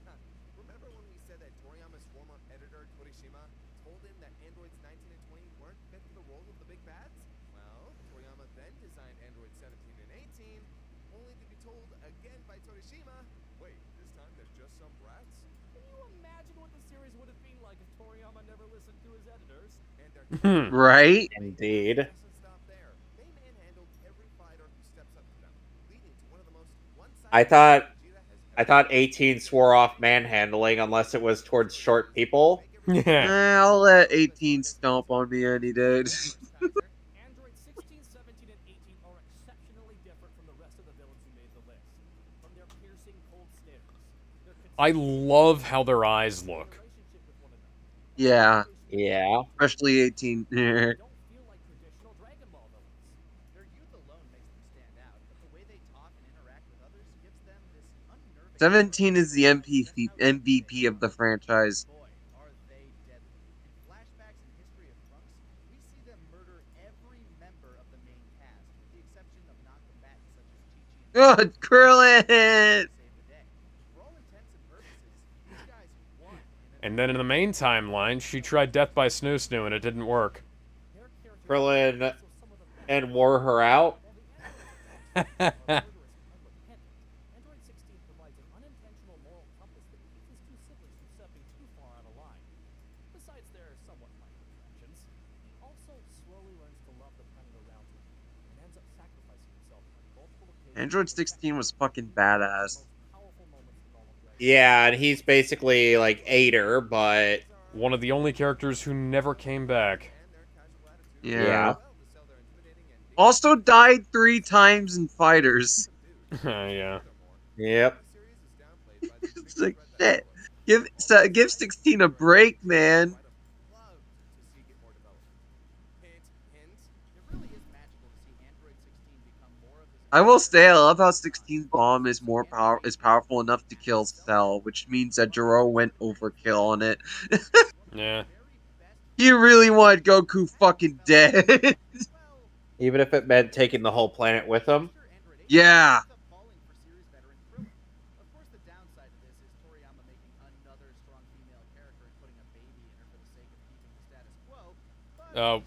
Speaker 6: Remember when we said that Toriyama's former editor, Torishima, told him that androids 19 and 20 weren't fit for the role of the big bads? Well, Toriyama then designed androids 17 and 18, only to be told again by Torishima, wait, this time they're just some brats?
Speaker 5: Can you imagine what the series would have been like if Toriyama never listened to his editors?
Speaker 6: And they're
Speaker 4: Right?
Speaker 2: indeed.
Speaker 6: doesn't stop there. They manhandled every fighter who steps up to them, leading to one of the most one-sided
Speaker 2: I thought 18 swore off manhandling unless it was towards short people.
Speaker 3: Yeah.
Speaker 4: I'll let 18 stomp on me any day.
Speaker 5: Androids 16, 17, and 18 are exceptionally different from the rest of the villains who made the list. From their piercing cold stares, their
Speaker 3: I love how their eyes look.
Speaker 5: relationship with one another.
Speaker 4: Yeah,
Speaker 2: Yeah.
Speaker 4: especially 18.
Speaker 5: They don't feel like traditional Dragon Ball villains.
Speaker 7: Their youth alone makes them stand out, but the way they talk and interact with others gives them this unnerving.
Speaker 4: 17 is the MVP of the franchise.
Speaker 7: Boy, are they deadly. In flashbacks and history of Trunks, we see them murder every member of the main cast, with the exception of non-combatants such as Chi-Chi and
Speaker 4: Oh, Krillin!
Speaker 7: save the day. For all intents and purposes, these guys won.
Speaker 3: And then in the main timeline, she tried Death by Snoo Snoo and it didn't work.
Speaker 5: Their characters
Speaker 2: Krillin
Speaker 5: are also some of the best.
Speaker 2: and wore her out.
Speaker 4: Android 16 was fucking badass.
Speaker 2: Yeah, and he's basically like Ader, but
Speaker 3: one of the only characters who never came back.
Speaker 4: Yeah. Also died 3 times in Fighters.
Speaker 3: Yeah.
Speaker 2: Yep.
Speaker 4: It's like, shit. Give 16 a break, man. I will say, I love how 16's bomb is powerful enough to kill Cell, which means that Jiro went overkill on it.
Speaker 3: Yeah.
Speaker 4: He really wanted Goku fucking dead.
Speaker 2: Even if it meant taking the whole planet with him.
Speaker 4: Yeah.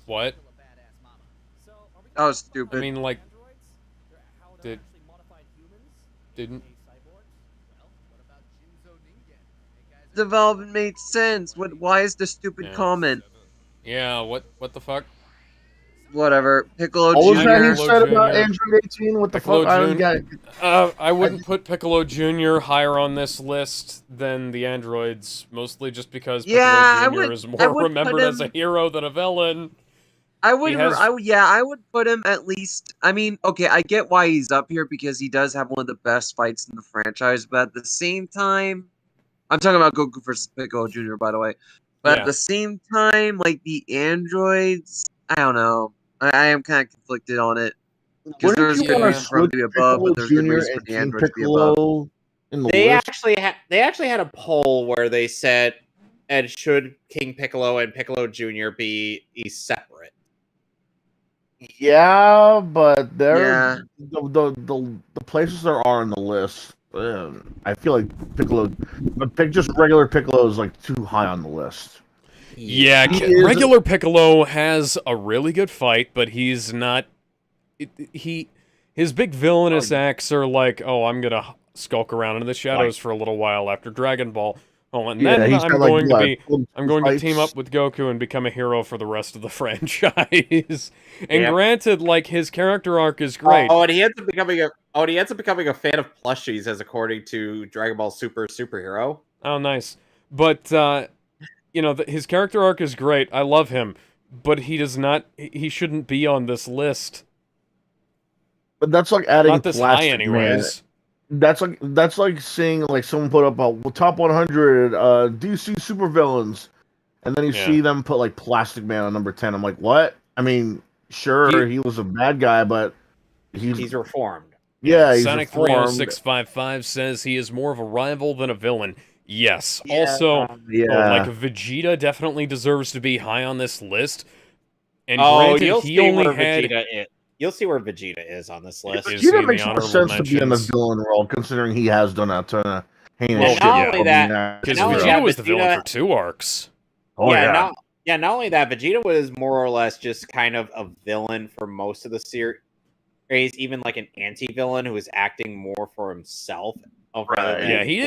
Speaker 3: What?
Speaker 4: That was stupid.
Speaker 3: I mean, like, didn't
Speaker 4: development made sense. Why is the stupid comment?
Speaker 3: Yeah, what the fuck?
Speaker 4: Whatever. Piccolo
Speaker 8: What was
Speaker 4: Jr.
Speaker 8: that he said
Speaker 3: Jr.
Speaker 8: about Android 18? What the
Speaker 3: Piccolo
Speaker 8: fuck? I don't get it.
Speaker 3: I wouldn't put Piccolo Jr. higher on this list than the androids, mostly just because Piccolo Jr. is more remembered as a hero than a villain.
Speaker 4: I would put him at least. I mean, okay, I get why he's up here because he does have one of the best fights in the franchise, but at the same time, I'm talking about Goku versus Piccolo Jr. by the way. But at the same time, like the androids, I don't know. I am kind of conflicted on it because there's good reasons for him to be above, but there's good reasons for the androids to be above.
Speaker 2: They actually had a poll where they said, "And should King Piccolo and Piccolo Jr. be separate?"
Speaker 8: Yeah, but they're the places there are on the list. I feel like Piccolo, just regular Piccolo is like too high on the list.
Speaker 3: Yeah, regular Piccolo has a really good fight, but he's not. His big villainous acts are like, oh, I'm gonna skulk around in the shadows for a little while after Dragon Ball. Oh, and then I'm going to team up with Goku and become a hero for the rest of the franchise. And granted, like his character arc is great.
Speaker 2: And he ends up becoming a fan of plushies, as according to Dragon Ball Super Superhero.
Speaker 3: Oh, nice. But you know, his character arc is great. I love him, but he does not. He shouldn't be on this list.
Speaker 8: But that's like adding
Speaker 3: not this high, anyways.
Speaker 8: That's like seeing like someone put up a top 100 DC supervillains, and then you see them put like Plastic Man on number 10. I'm like, what? I mean, sure, he was a bad guy, but
Speaker 2: he's reformed.
Speaker 8: Yeah, he's
Speaker 3: Sonic
Speaker 8: reformed.
Speaker 3: 30655 says he is more of a rival than a villain. Yes. Also, like Vegeta definitely deserves to be high on this list. And granted, he only had.
Speaker 2: You'll see where Vegeta is on this list.
Speaker 8: Vegeta makes more sense to be in the villain role, considering he has done a ton of heinous shit.
Speaker 2: Not only that,
Speaker 3: because Vegeta was the villain for 2 arcs.
Speaker 2: Not only that, Vegeta was more or less just kind of a villain for most of the series, even like an anti-villain who was acting more for himself.
Speaker 3: He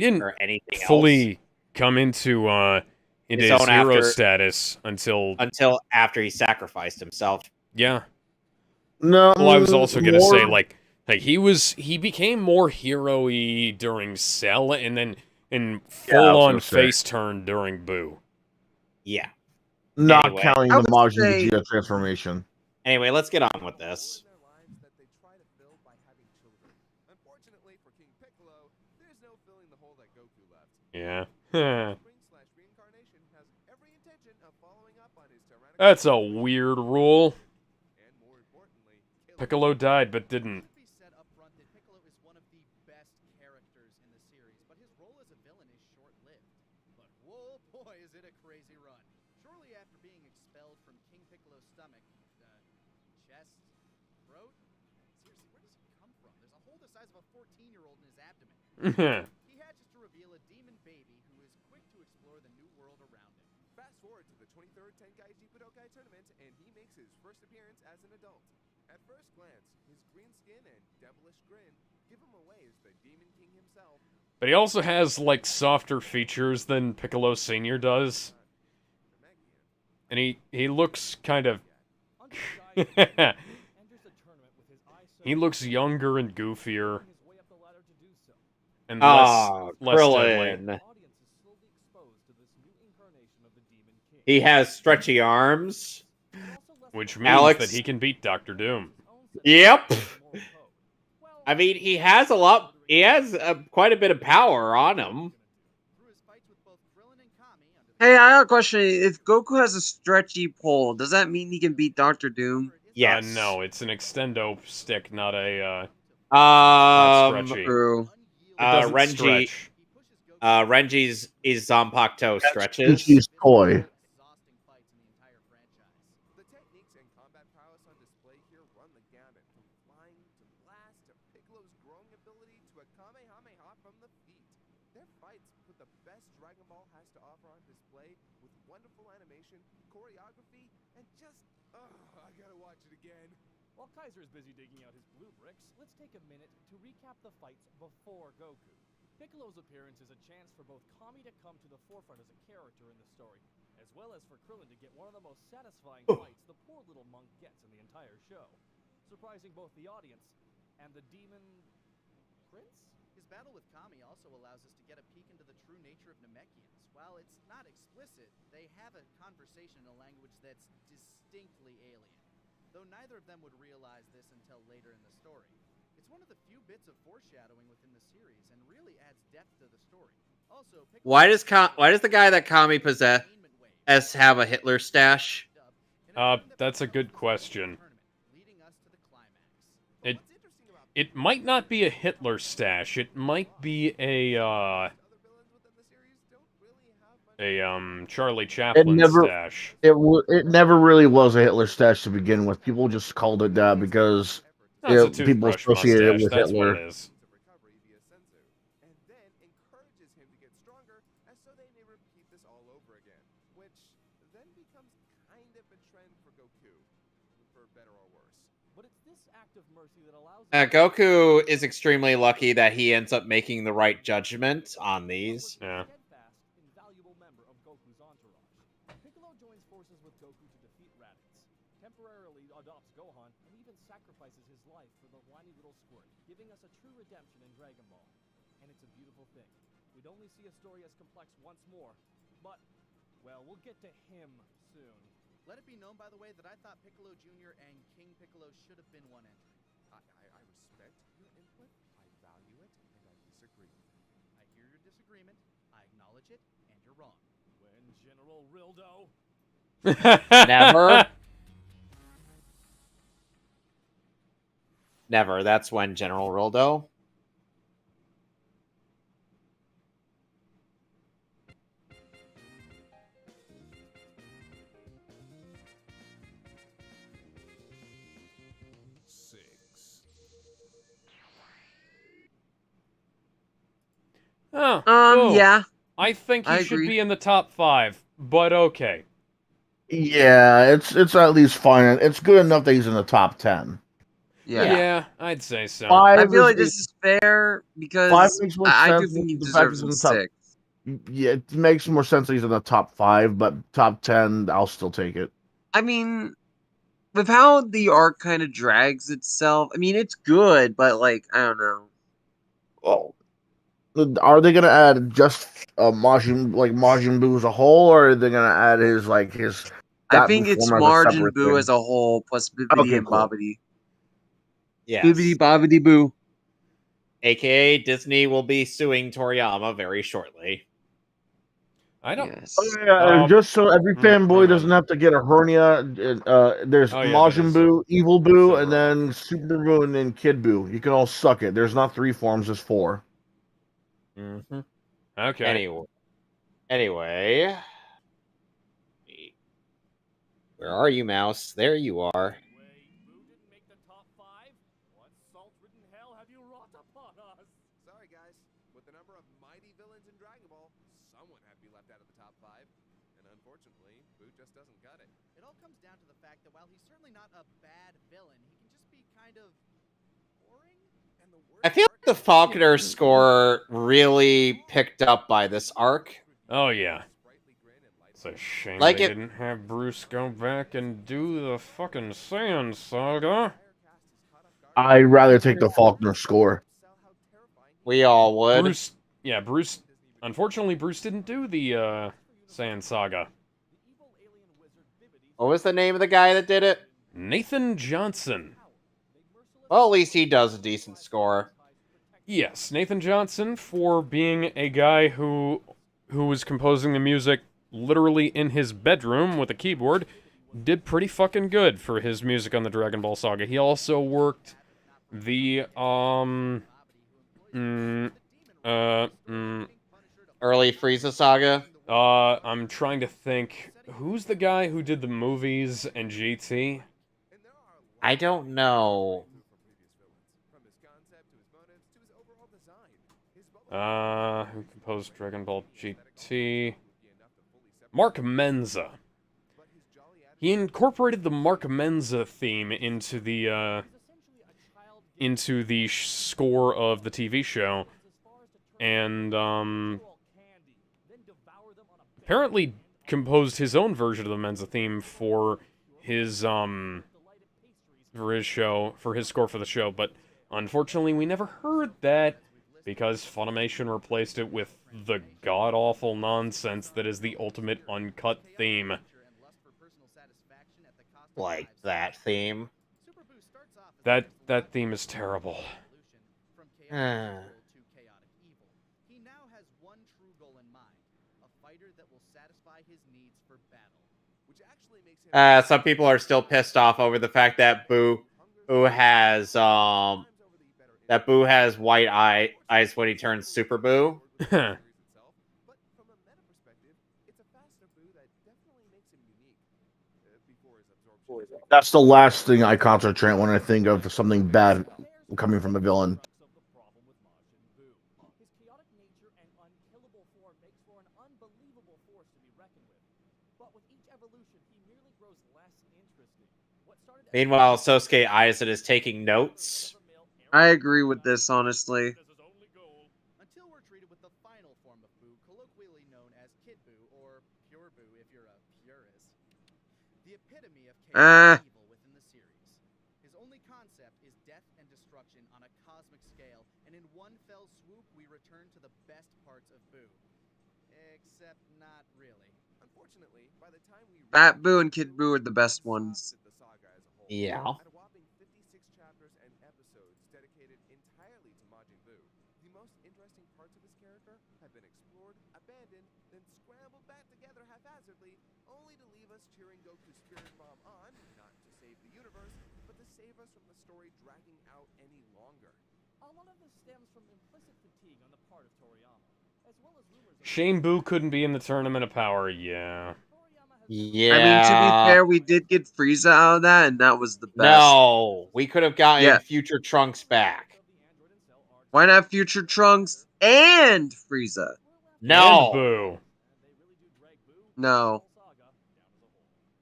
Speaker 3: didn't fully come into his hero status until
Speaker 2: after he sacrificed himself.
Speaker 3: Yeah.
Speaker 8: No.
Speaker 3: Well, I was also gonna say like he became more hero-y during Cell, and then full on face turn during Boo.
Speaker 2: Yeah.
Speaker 8: Not counting the Majin Vegeta transformation.
Speaker 2: Anyway, let's get on with this.
Speaker 3: Yeah. That's a weird rule. Piccolo died, but didn't.
Speaker 7: Piccolo is one of the best characters in the series, but his role as a villain is short-lived. But whoa, boy, is it a crazy run. Shortly after being expelled from King Piccolo's stomach, chest, throat? Seriously, where does he come from? There's a hole the size of a 14-year-old in his abdomen. He hatches to reveal a demon baby who is quick to explore the new world around him.
Speaker 6: Fast forward to the 23rd Tenkaichi Budokai Tournament, and he makes his first appearance as an adult. At first glance, his green skin and devilish grin give him away as the Demon King himself.
Speaker 3: But he also has, like, softer features than Piccolo Sr. does. And he looks kind of... He looks younger and goofier. And less deadly.
Speaker 2: He has stretchy arms.
Speaker 3: Which means that he can beat Dr. Doom.
Speaker 2: Yep. I mean, he has quite a bit of power on him.
Speaker 4: Hey, I have a question. If Goku has a stretchy pole, does that mean he can beat Dr. Doom?
Speaker 2: Yes.
Speaker 3: No, it's an extendo stick, not a stretchy.
Speaker 4: True.
Speaker 3: It doesn't
Speaker 2: Renji,
Speaker 3: stretch.
Speaker 2: Renji's Zanpakuto stretches.
Speaker 8: He's toy.
Speaker 6: The techniques and combat prowess on display here run the gamut, from flying to blast to Piccolo's growing ability to a Kamehameha from the feet. Their fights put the best Dragon Ball has to offer on display with wonderful animation, choreography, and just, I gotta watch it again.
Speaker 5: While Kaiser is busy digging out his blue bricks, let's take a minute to recap the fights before Goku. Piccolo's appearance is a chance for both Kami to come to the forefront as a character in the story, as well as for Krillin to get one of the most satisfying fights the poor little monk gets in the entire show, surprising both the audience and the demon prince?
Speaker 7: His battle with Kami also allows us to get a peek into the true nature of Namekians. While it's not explicit, they have a conversation in a language that's distinctly alien, though neither of them would realize this until later in the story. It's one of the few bits of foreshadowing within the series and really adds depth to the story. Also,
Speaker 2: Why does the guy that Kami possess have a Hitler stash?
Speaker 3: That's a good question. It might not be a Hitler stash. It might be a Charlie Chaplin stash.
Speaker 8: It never really was a Hitler stash to begin with. People just called it that because people associate it with
Speaker 3: That's
Speaker 8: Hitler.
Speaker 3: what it is.
Speaker 6: And then encourages him to get stronger, as so they may repeat this all over again, which then becomes kind of a trend for Goku, for better or worse.
Speaker 5: But it's this act of mercy that allows
Speaker 2: Goku is extremely lucky that he ends up making the right judgment on these.
Speaker 3: Yeah.
Speaker 5: invaluable member of Goku's entourage. Piccolo joins forces with Goku to defeat Raditz, temporarily adopts Gohan, and even sacrifices his life for the whiny little squirt, giving us a true redemption in Dragon Ball. And it's a beautiful thing. We'd only see a story as complex once more, but, well, we'll get to him soon.
Speaker 7: Let it be known, by the way, that I thought Piccolo Jr. and King Piccolo should have been one entry.
Speaker 6: I respect your input, I value it, and I disagree.
Speaker 7: I hear your disagreement, I acknowledge it, and you're wrong.
Speaker 5: When General Rildo...
Speaker 2: Never. Never. That's when General Rildo.
Speaker 3: Oh,
Speaker 4: Yeah.
Speaker 3: I think he
Speaker 4: I
Speaker 3: should
Speaker 4: agree.
Speaker 3: be in the top 5, but okay.
Speaker 8: Yeah, it's at least fine. It's good enough that he's in the top 10.
Speaker 3: Yeah, I'd say so.
Speaker 4: I feel like this is fair because
Speaker 8: makes more
Speaker 4: I do
Speaker 8: sense
Speaker 4: think he
Speaker 8: with the fact
Speaker 4: deserves
Speaker 8: he's
Speaker 4: a
Speaker 8: in the top-
Speaker 4: 6.
Speaker 8: Yeah, it makes more sense that he's in the top 5, but top 10, I'll still take it.
Speaker 4: I mean, with how the arc kind of drags itself, I mean, it's good, but, like, I don't know.
Speaker 8: Oh, are they gonna add just Majin Buu as a whole, or are they gonna add his
Speaker 4: I think it's
Speaker 8: form as a
Speaker 4: Margin
Speaker 8: separate
Speaker 4: Buu
Speaker 8: thing?
Speaker 4: as a whole, plus Bibbidi
Speaker 8: Okay,
Speaker 4: and
Speaker 8: cool.
Speaker 4: Bobbidi.
Speaker 2: Yes.
Speaker 4: Bibbidi Bobbidi Boo.
Speaker 2: AKA Disney will be suing Toriyama very shortly.
Speaker 3: I don't...
Speaker 4: Yes.
Speaker 8: Oh, yeah, and just so every fanboy doesn't
Speaker 3: on.
Speaker 8: have to get a hernia, there's
Speaker 3: Oh, yeah,
Speaker 8: Majin
Speaker 3: that is
Speaker 8: Buu, Evil Buu, and
Speaker 3: December.
Speaker 8: then Super Buu, and then Kid Buu. You can all suck it. There's not 3 forms, there's 4.
Speaker 2: Mm-hmm.
Speaker 3: Okay.
Speaker 2: Anyway. Where are you, Mouse? There you are.
Speaker 5: Wait, Boo didn't make the top 5? What salt-ridden hell have you wrought upon us?
Speaker 6: Sorry guys, with the number of mighty villains in Dragon Ball, someone had to be left out of the top 5. And unfortunately, Boo just doesn't cut it.
Speaker 7: It all comes down to the fact that while he's certainly not a bad villain, he can just be kind of boring. And the
Speaker 2: I feel like the Falconer score really picked up by this arc.
Speaker 3: Oh, yeah. It's a shame
Speaker 2: Like
Speaker 3: they
Speaker 2: it-
Speaker 3: didn't have Bruce go back and do the fucking Saiyan Saga.
Speaker 8: I'd rather take the Faulkner score.
Speaker 2: We all would.
Speaker 3: Bruce. Unfortunately, Bruce didn't do the Sand Saga.
Speaker 2: What was the name of the guy that did it?
Speaker 3: Nathan Johnson.
Speaker 2: Well, at least he does a decent score.
Speaker 3: Yes, Nathan Johnson, for being a guy who was composing the music literally in his bedroom with a keyboard, did pretty fucking good for his music on the Dragon Ball Saga. He also worked the
Speaker 2: early Frieza saga.
Speaker 3: I'm trying to think, who's the guy who did the movies and GT?
Speaker 2: I don't know.
Speaker 3: Who composed Dragon Ball GT? Mark Menza. He incorporated the Mark Menza theme into the score of the TV show, and apparently composed his own version of the Menza theme for his score for the show. But unfortunately, we never heard that because Funimation replaced it with the god-awful nonsense that is the ultimate uncut theme.
Speaker 2: Like that theme.
Speaker 3: That theme is terrible.
Speaker 7: He now has one true goal in mind, a fighter that will satisfy his needs for battle, which actually makes him
Speaker 2: Some people are still pissed off over the fact that Boo has white eyes when he turns Super Boo.
Speaker 8: That's the last thing I concentrate when I think of something bad coming from a villain.
Speaker 2: Meanwhile, Sosuke Aizen is taking notes.
Speaker 4: I agree with this, honestly.
Speaker 7: until we're treated with the final form of Boo, colloquially known as Kid Boo or Pure Boo if you're a purist. The epitome of chaos and evil within the series. His only concept is death and destruction on a cosmic scale, and in one fell swoop we return to the best parts of Boo. Except not really.
Speaker 6: Unfortunately, by the time we
Speaker 4: Fat Boo and Kid Boo are the best ones.
Speaker 2: Yeah.
Speaker 6: At a whopping 56 chapters and episodes dedicated entirely to Majin Buu, the most interesting parts of his character have been explored, abandoned, then scrambled back together haphazardly, only to leave us cheering Goku's spirit bomb on, not to save the universe, but to save us from the story dragging out any longer.
Speaker 5: A lot of this stems from implicit fatigue on the part of Toriyama, as well as rumors of
Speaker 3: Shane Boo couldn't be in the Tournament of Power, yeah.
Speaker 2: Yeah.
Speaker 4: I mean, to be fair, we did get Frieza out of that, and that was the best.
Speaker 2: No, we could have gotten
Speaker 4: Yeah.
Speaker 2: Future Trunks back.
Speaker 4: Why not Future Trunks and Frieza?
Speaker 2: No.
Speaker 3: And Boo.
Speaker 4: No.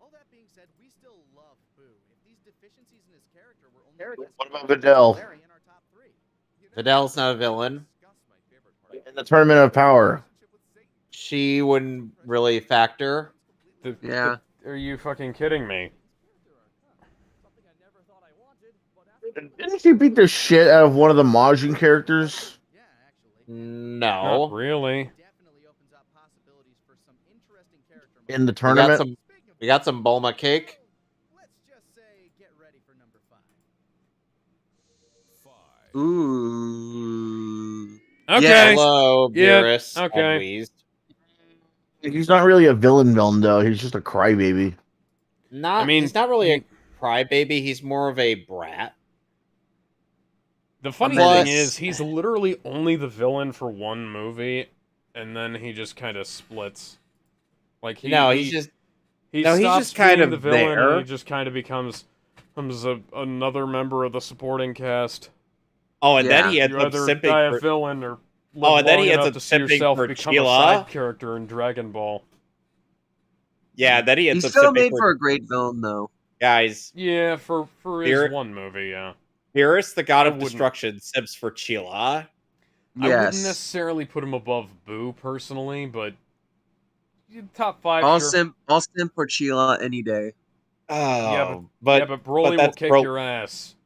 Speaker 7: All that being said, we still love Boo. If these deficiencies in his character were only
Speaker 8: What about Videl?
Speaker 7: Larry in our top 3.
Speaker 2: Vidal's not a villain.
Speaker 8: In the Tournament of Power.
Speaker 2: She wouldn't really factor.
Speaker 4: Yeah.
Speaker 3: Are you fucking kidding me?
Speaker 8: Didn't she beat the shit out of one of the Majin characters?
Speaker 7: Yeah, actually.
Speaker 2: No.
Speaker 3: Not really.
Speaker 7: Definitely opens up possibilities for some interesting character
Speaker 8: In the
Speaker 2: We got
Speaker 8: tournament?
Speaker 2: we got some Bulma cake.
Speaker 7: Let's just say get ready for number 5.
Speaker 4: Ooh.
Speaker 3: Okay.
Speaker 4: Yes.
Speaker 2: Hello,
Speaker 3: Yeah,
Speaker 2: Beerus.
Speaker 3: okay.
Speaker 2: and Whis.
Speaker 8: He's not really a villain, though. He's just a crybaby.
Speaker 2: Not.
Speaker 3: I mean,
Speaker 2: he's not really a crybaby. He's more of a brat.
Speaker 3: The funny
Speaker 2: Plus-
Speaker 3: thing is, he's literally only the villain for one movie, and then he just kind of splits. Like he's
Speaker 2: just
Speaker 3: he
Speaker 2: no, he's
Speaker 3: stops
Speaker 2: just kind
Speaker 3: being
Speaker 2: of
Speaker 3: the villain,
Speaker 2: there.
Speaker 3: and he just kind of becomes another member of the supporting cast.
Speaker 2: Oh, and
Speaker 4: Yeah.
Speaker 2: then he ends
Speaker 3: You
Speaker 2: up
Speaker 3: either die
Speaker 2: simping
Speaker 3: a
Speaker 2: for.
Speaker 3: villain or
Speaker 2: Oh, and then
Speaker 3: live
Speaker 2: he
Speaker 3: long
Speaker 2: ends
Speaker 3: enough
Speaker 2: up
Speaker 3: to see
Speaker 2: simping
Speaker 3: yourself
Speaker 2: for
Speaker 3: become
Speaker 2: Chila.
Speaker 3: a side character in Dragon Ball.
Speaker 2: Yeah, then he ends
Speaker 4: He's
Speaker 2: up
Speaker 4: still
Speaker 2: simping
Speaker 4: made
Speaker 2: for
Speaker 4: for a great villain, though.
Speaker 2: guys.
Speaker 3: Yeah, for his
Speaker 2: Beer-
Speaker 3: one movie, yeah.
Speaker 2: Beerus, the god
Speaker 3: I
Speaker 2: of
Speaker 3: wouldn't-
Speaker 2: destruction, simps for Chila.
Speaker 3: I wouldn't
Speaker 4: Yes.
Speaker 3: necessarily put him above Boo personally, but top 5.
Speaker 4: I'll
Speaker 3: sure.
Speaker 4: simp for Chila any day.
Speaker 2: Oh,
Speaker 3: Yeah,
Speaker 2: but
Speaker 3: but Broly will
Speaker 2: that's
Speaker 3: kick
Speaker 2: Bro-
Speaker 3: your ass.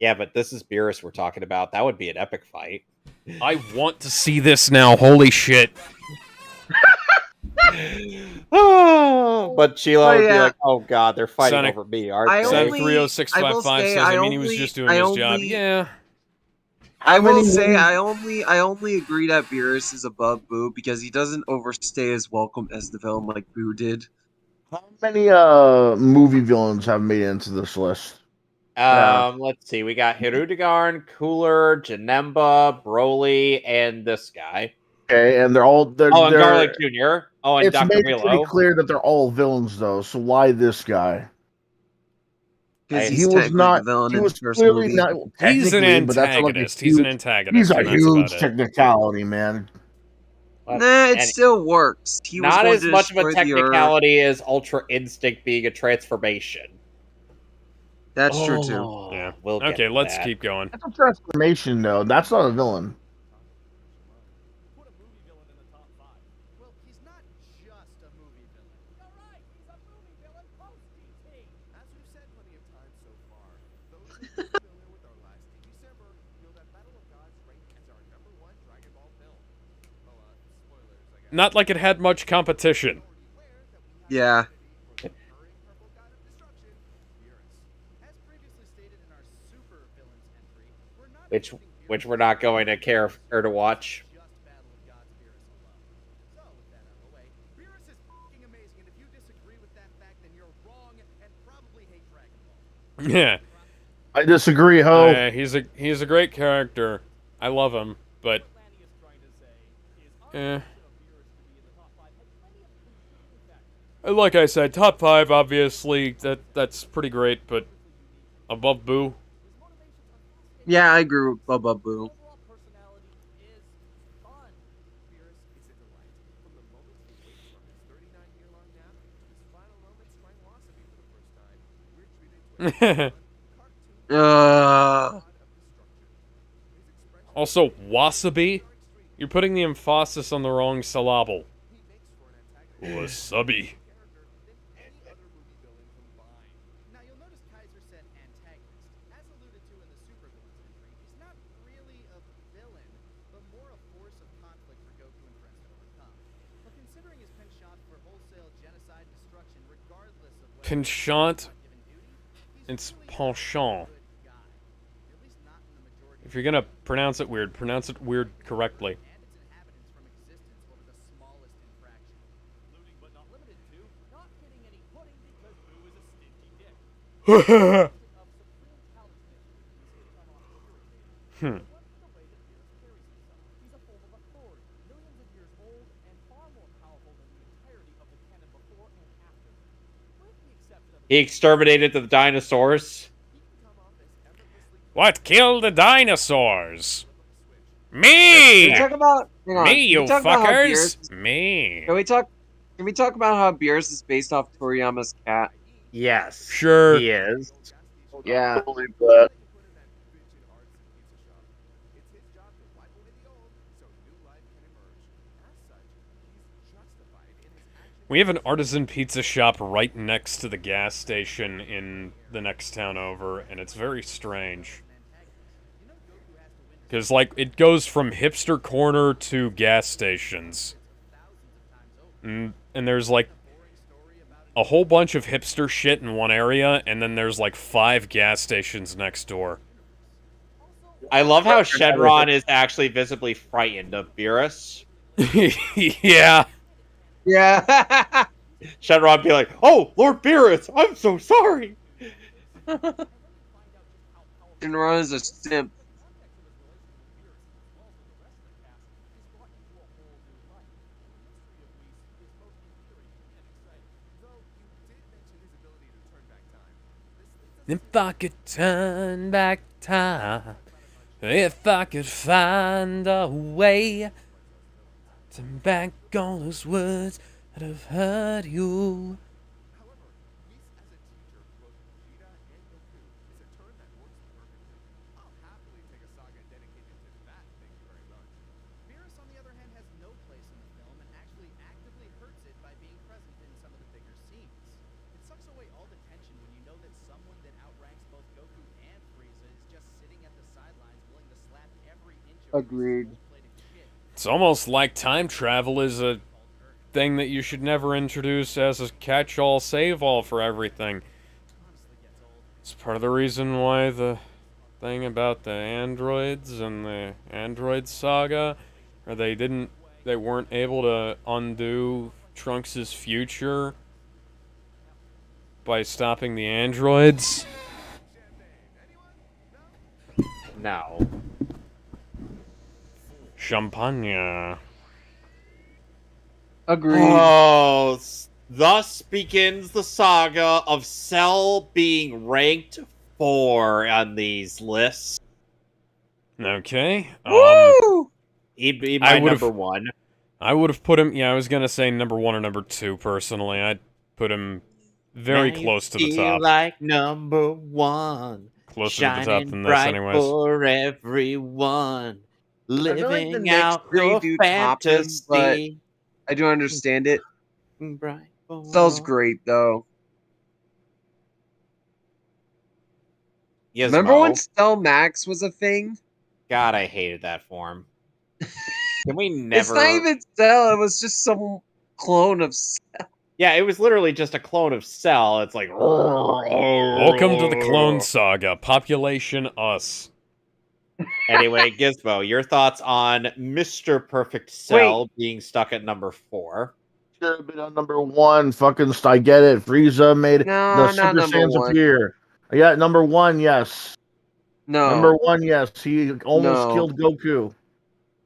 Speaker 2: Yeah, but this is Beerus we're talking about. That would be an epic fight.
Speaker 3: I want to see this now. Holy shit.
Speaker 2: But Sheila would be
Speaker 4: yeah.
Speaker 2: like, "Oh God, they're fighting
Speaker 3: Sonic-
Speaker 2: over me, aren't
Speaker 4: I
Speaker 2: they?"
Speaker 3: Sonic
Speaker 4: only-
Speaker 3: 30655 says, I mean, he was just doing his job. Yeah.
Speaker 4: I will
Speaker 8: many
Speaker 4: say
Speaker 8: movies-
Speaker 4: I only agree that Beerus is above Boo because he doesn't overstay his welcome as the villain like Boo did.
Speaker 8: How many movie villains have made it into this list?
Speaker 2: Let's see. We got Hirudegarn, Cooler, Janemba, Broly, and this guy.
Speaker 8: Okay, and they're
Speaker 2: and Garlic Jr. Oh, and
Speaker 8: it's
Speaker 2: Dr.
Speaker 8: made pretty
Speaker 2: Milo.
Speaker 8: clear that they're all villains, though. So why this guy?
Speaker 4: Because
Speaker 2: He
Speaker 4: he's
Speaker 8: was
Speaker 4: technically
Speaker 8: not.
Speaker 4: the villain
Speaker 8: He
Speaker 4: in
Speaker 8: was
Speaker 4: the first
Speaker 8: clearly
Speaker 4: movie.
Speaker 8: not.
Speaker 3: He's an
Speaker 8: technically, but that's like a
Speaker 3: antagonist. He's an
Speaker 8: huge-
Speaker 3: antagonist.
Speaker 8: He's a
Speaker 3: and that's
Speaker 8: huge
Speaker 3: about it.
Speaker 8: technicality, man.
Speaker 4: Nah, it
Speaker 2: And
Speaker 4: still works. He was
Speaker 2: not
Speaker 4: going
Speaker 2: as
Speaker 4: to
Speaker 2: much of a
Speaker 4: destroy the Earth.
Speaker 2: technicality as Ultra Instinct being a transformation.
Speaker 4: That's true too.
Speaker 3: Yeah.
Speaker 2: We'll get
Speaker 3: Okay,
Speaker 2: to
Speaker 3: let's
Speaker 2: that.
Speaker 3: keep going.
Speaker 8: That's a transformation, though. That's not a villain.
Speaker 5: Put a movie villain in the top 5.
Speaker 7: Well, he's not just a movie villain.
Speaker 5: You're right, he's a movie villain post-GT.
Speaker 6: As we've said plenty of times so far, those who are familiar with our last DBCember know that Battle of Gods ranked as our #1 Dragon Ball film. Well, spoilers, I guess.
Speaker 3: Not like it had much competition.
Speaker 4: Yeah.
Speaker 6: Recurring purple god of destruction, Beerus.
Speaker 7: As previously stated in our super villains entry, we're not
Speaker 2: Which
Speaker 7: including
Speaker 2: which
Speaker 7: Beerus
Speaker 2: we're not going to care or to watch.
Speaker 7: just Battle of Gods Beerus alone. So, with that out of the way, Beerus is fucking amazing, and if you disagree with that fact, then you're wrong and probably hate Dragon Ball.
Speaker 3: Yeah.
Speaker 8: I disagree, Ho.
Speaker 3: He's a great character. I love him, but
Speaker 5: What Lanny is trying to say is our
Speaker 3: eh.
Speaker 5: version of Beerus to be in the top 5 had plenty of contributing factors.
Speaker 3: Like I said, top 5, obviously, that's pretty great, but above Boo.
Speaker 4: Yeah, I agree with Bubba Boo.
Speaker 5: Overall personality is fun.
Speaker 6: Beerus is a delight. From the moment he wakes from his 39-year-long nap to his final moments trying wasabi for the first time, we're treated to a fun, cartoon god of destruction. His expression
Speaker 3: Also, wasabi? You're putting the emphasis on the wrong syllable.
Speaker 6: he makes for an antagonist
Speaker 3: Wasabi.
Speaker 6: character than any other movie villain combined.
Speaker 7: Now, you'll notice Kaiser said antagonist. As alluded to in the supervillains entry, he's not really a villain, but more a force of conflict for Goku and friends to overcome. But considering his penchant for wholesale genocide and destruction, regardless of whether
Speaker 3: Penchant.
Speaker 7: given duty,
Speaker 3: It's
Speaker 7: he's really
Speaker 3: penchant.
Speaker 7: a good guy. At least not in the majority
Speaker 3: If you're gonna pronounce it weird correctly.
Speaker 7: and its inhabitants from existence over the smallest infraction.
Speaker 5: Including but not limited to not getting any pudding because Boo is a stingy dick. Of supreme callousness, we see it come off irritating. But the way that Beerus carries himself. He's a form of authority, millions of years old, and far more powerful than the entirety of the canon before and after. With the exception of
Speaker 2: He exterminated the dinosaurs.
Speaker 6: He can come off as effortlessly
Speaker 3: What killed the dinosaurs?
Speaker 4: Can
Speaker 3: Me!
Speaker 4: we talk about hang on,
Speaker 3: Me,
Speaker 4: can
Speaker 3: you
Speaker 4: we talk about how
Speaker 3: fuckers!
Speaker 4: Beerus-
Speaker 3: Me.
Speaker 4: Can we talk about how Beerus is based off Toriyama's cat?
Speaker 2: Yes.
Speaker 3: Sure.
Speaker 2: He is.
Speaker 4: Yeah.
Speaker 8: Believe that.
Speaker 6: put in that bitchin' arts and pizza shop. It's his job to wipe away the old so new life can emerge. As such, he's justified in his actions.
Speaker 3: We have an artisan pizza shop right next to the gas station in the next town over, and it's very strange. Because, like, it goes from hipster corner to gas stations. And there's, like, a whole bunch of hipster shit in one area, and then there's, like, 5 gas stations next door.
Speaker 2: I love how Shenron is actually visibly frightened of Beerus.
Speaker 3: Yeah.
Speaker 4: Yeah.
Speaker 2: Shenron be like, "Oh, Lord Beerus, I'm so sorry."
Speaker 4: Shinron is a simp.
Speaker 3: If I could turn back time, if I could find a way to back all those words that have hurt you.
Speaker 6: However, Whis as a teacher, both Vegeta and Goku, is a term that works perfectly. I'll happily take a saga dedicated to that, thank you very much.
Speaker 7: Beerus, on the other hand, has no place in the film and actually actively hurts it by being present in some of the bigger scenes. It sucks away all the tension when you know that someone that outranks both Goku and Frieza is just
Speaker 4: Agreed.
Speaker 3: It's almost like time travel is a thing that you should never introduce as a catch-all, save-all for everything. It's part of the reason why the thing about the androids and the android saga, or they weren't able to undo Trunks' future by stopping the androids.
Speaker 2: No.
Speaker 3: Champagne.
Speaker 4: Agreed.
Speaker 2: Oh, thus begins the saga of Cell being ranked 4 on these lists.
Speaker 3: Okay.
Speaker 4: Woo!
Speaker 2: He'd be my number 1.
Speaker 3: I would have put him. Yeah, I was gonna say number 1 or number 2. Personally, I'd put him very close to the top.
Speaker 2: Like number 1,
Speaker 3: closer to the top than this,
Speaker 2: bright
Speaker 3: anyways.
Speaker 2: For everyone, living
Speaker 4: the next
Speaker 2: out
Speaker 4: three
Speaker 2: your
Speaker 4: do top him,
Speaker 2: fantasy.
Speaker 4: but I do understand it.
Speaker 2: Bright
Speaker 4: Cell's great though.
Speaker 2: Gizmo.
Speaker 4: Remember when Cell Max was a thing?
Speaker 2: God, I hated that form. Can we never?
Speaker 4: It's not even Cell. It was just some clone of Cell.
Speaker 2: Yeah, it was literally just a clone of Cell. It's like,
Speaker 3: welcome to the clone saga. Population us.
Speaker 2: Anyway, Gizmo, your thoughts on Mr. Perfect Cell being stuck at number 4?
Speaker 8: Should have been on number 1. Fucking, I get it. Frieza made the Super Saiyans appear. Yeah, number 1, yes.
Speaker 4: No.
Speaker 8: Number 1, yes. He almost killed Goku.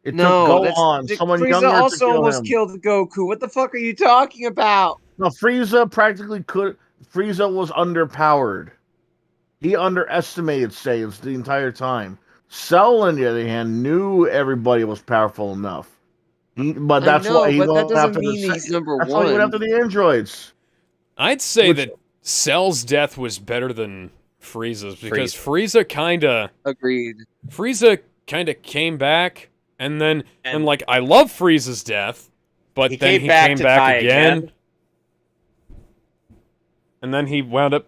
Speaker 8: It took Gohan, someone
Speaker 4: Frieza
Speaker 8: younger,
Speaker 4: also
Speaker 8: to kill
Speaker 4: almost
Speaker 8: him.
Speaker 4: killed Goku. What the fuck are you talking about?
Speaker 8: No, Frieza practically could. Frieza was underpowered. He underestimated Saiyans the entire time. Cell, on the other hand, knew everybody was powerful enough. But that's why he went after
Speaker 4: he's number 1.
Speaker 8: That's why he went after the androids.
Speaker 3: I'd say that Cell's death was better than Frieza's because Frieza kinda
Speaker 4: agreed.
Speaker 3: Frieza kinda came back and then and like I love Frieza's death, but then he came back again. And then he wound up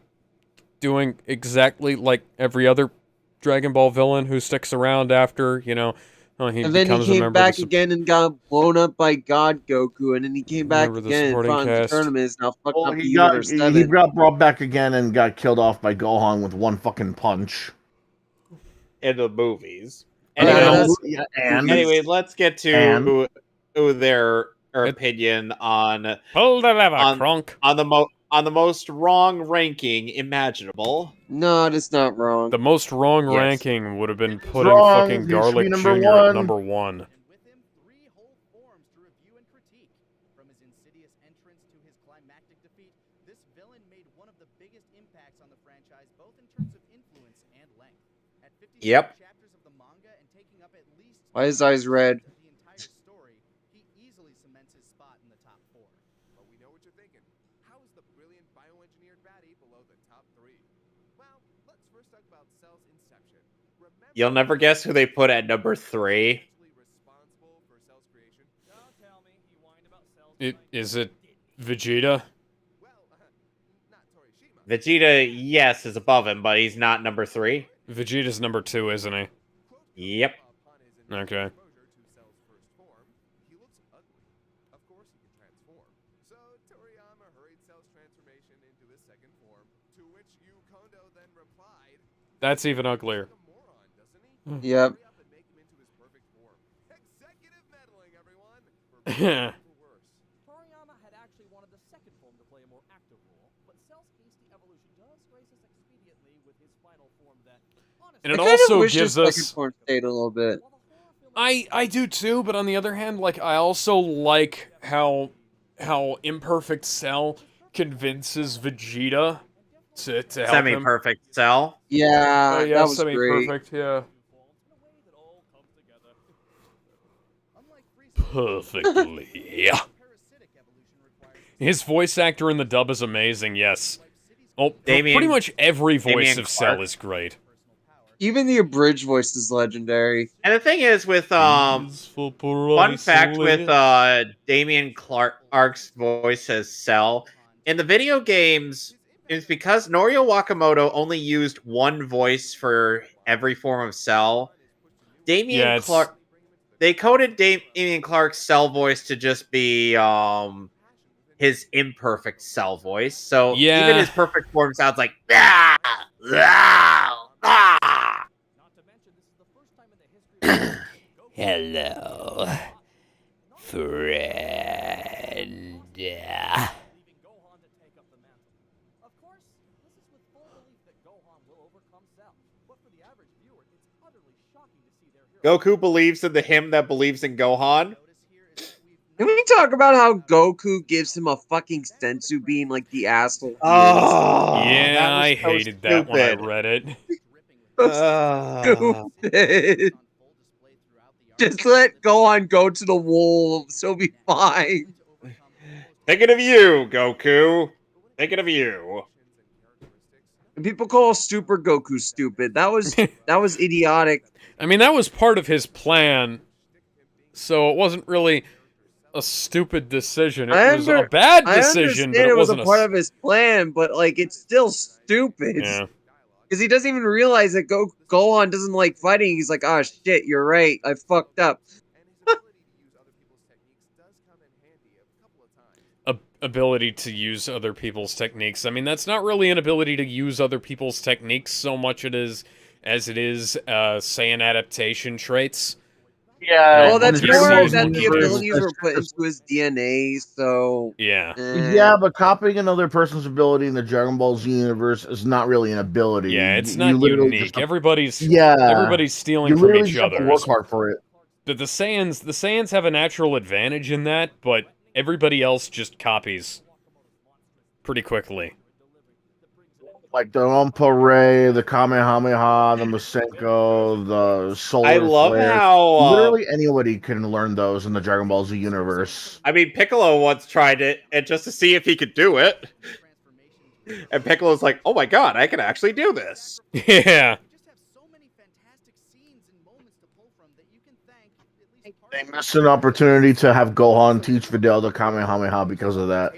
Speaker 3: doing exactly like every other Dragon Ball villain who sticks around after, he
Speaker 4: and then
Speaker 3: becomes
Speaker 4: he came
Speaker 3: a member
Speaker 4: back again and got blown up by God Goku, and then he came back again and fought in the tournaments. Now fucking up the universe.
Speaker 8: He got brought back again and got killed off by Gohan with one fucking punch.
Speaker 2: In the movies.
Speaker 8: Anyway,
Speaker 2: let's get to their opinion on
Speaker 3: pull the lever, Kronk.
Speaker 2: On the most wrong ranking imaginable.
Speaker 4: No, that's not wrong.
Speaker 3: The most wrong ranking would have been putting fucking Garlic Jr. at number 1.
Speaker 7: With him 3 whole forms to review and critique. From his insidious entrance to his climactic defeat, this villain made one of the biggest impacts on the franchise, both in terms of influence and length. At 50 chapters of the manga and taking up at least
Speaker 4: why his eyes red?
Speaker 7: The entire story, he easily cements his spot in the top 4.
Speaker 6: But we know what you're thinking. How is the brilliant bioengineered baddie below the top 3? Well, let's first talk about Cell's inception.
Speaker 2: You'll never guess who they put at number 3.
Speaker 3: Is it Vegeta?
Speaker 2: Vegeta, yes, is above him, but he's not number 3.
Speaker 3: Vegeta's number 2, isn't he?
Speaker 2: Yep.
Speaker 3: Okay. That's even uglier.
Speaker 4: Yep.
Speaker 5: Toriyama had actually wanted the second form to play a more active role, but Cell's hasty evolution does grace us expediently with his final form that
Speaker 3: and it also gives us
Speaker 4: second form stayed a little bit.
Speaker 3: I do too, but on the other hand, like I also like how imperfect Cell convinces Vegeta to help him.
Speaker 2: Semi-perfect Cell.
Speaker 4: Yeah,
Speaker 3: yeah,
Speaker 4: that was
Speaker 3: semi-perfect,
Speaker 4: great.
Speaker 3: yeah. Perfectly. Yeah. His voice actor in the dub is amazing, yes. Oh, pretty much every voice of Cell is great.
Speaker 4: Even the abridged voice is legendary.
Speaker 2: And the thing is with fun fact with Damien Clark's voice as Cell, in the video games, it's because Norio Wakamoto only used one voice for every form of Cell. Damien Clark Damian Clark's cell voice to just be his imperfect cell voice. So even his perfect form sounds like ah, ah, ah. Hello, friend. Goku believes in the him that believes in Gohan.
Speaker 4: Can we talk about how Goku gives him a fucking sensu bean like the asshole?
Speaker 2: Oh,
Speaker 3: yeah, I
Speaker 2: so
Speaker 3: hated that when I read it.
Speaker 4: Stupid. Just let Gohan go to the wolves. He'll be fine.
Speaker 2: Thinking of you, Goku. Thinking of you.
Speaker 4: And people call Super Goku stupid. That was idiotic.
Speaker 3: I mean, that was part of his plan, so it wasn't really a stupid decision. It was a bad decision, but it wasn't
Speaker 4: a part of his plan, but like it's still stupid.
Speaker 3: Yeah.
Speaker 4: Because he doesn't even realize that Gohan doesn't like fighting. He's like, oh shit, you're right. I fucked up.
Speaker 3: Ability to use other people's techniques. I mean, that's not really an ability to use other people's techniques so much as it is, Saiyan adaptation traits.
Speaker 8: Yeah.
Speaker 4: Well, that's more that the abilities were put into his DNA, so...
Speaker 3: Yeah.
Speaker 8: Yeah, but copying another person's ability in the Dragon Ball Z universe is not really an ability.
Speaker 3: Yeah, it's not unique. Everybody's stealing from each other.
Speaker 8: Work hard for it.
Speaker 3: But the Saiyans have a natural advantage in that, but everybody else just copies pretty quickly.
Speaker 8: Like the Ompa-Ray, the Kamehameha, the Masenko, the Solar
Speaker 2: I love
Speaker 8: Flare.
Speaker 2: how
Speaker 8: literally anybody can learn those in the Dragon Ball Z universe.
Speaker 2: I mean, Piccolo once tried it, and just to see if he could do it. And Piccolo's like, "Oh my god, I can actually do this!"
Speaker 3: Yeah.
Speaker 8: They missed an opportunity to have Gohan teach Videl the Kamehameha because of that.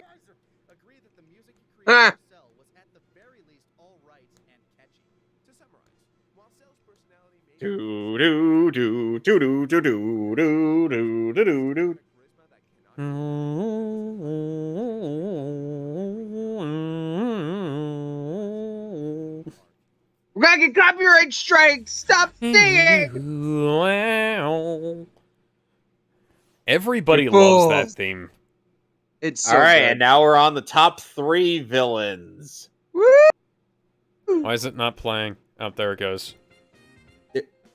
Speaker 2: Do do do do do do do do do do do do.
Speaker 4: We're gonna get copyright strikes! Stop singing!
Speaker 3: Everybody loves that theme.
Speaker 4: It's so
Speaker 2: Alright,
Speaker 4: good.
Speaker 2: and now we're on the top 3 villains.
Speaker 4: Woo!
Speaker 3: Why is it not playing? Oh, there it goes.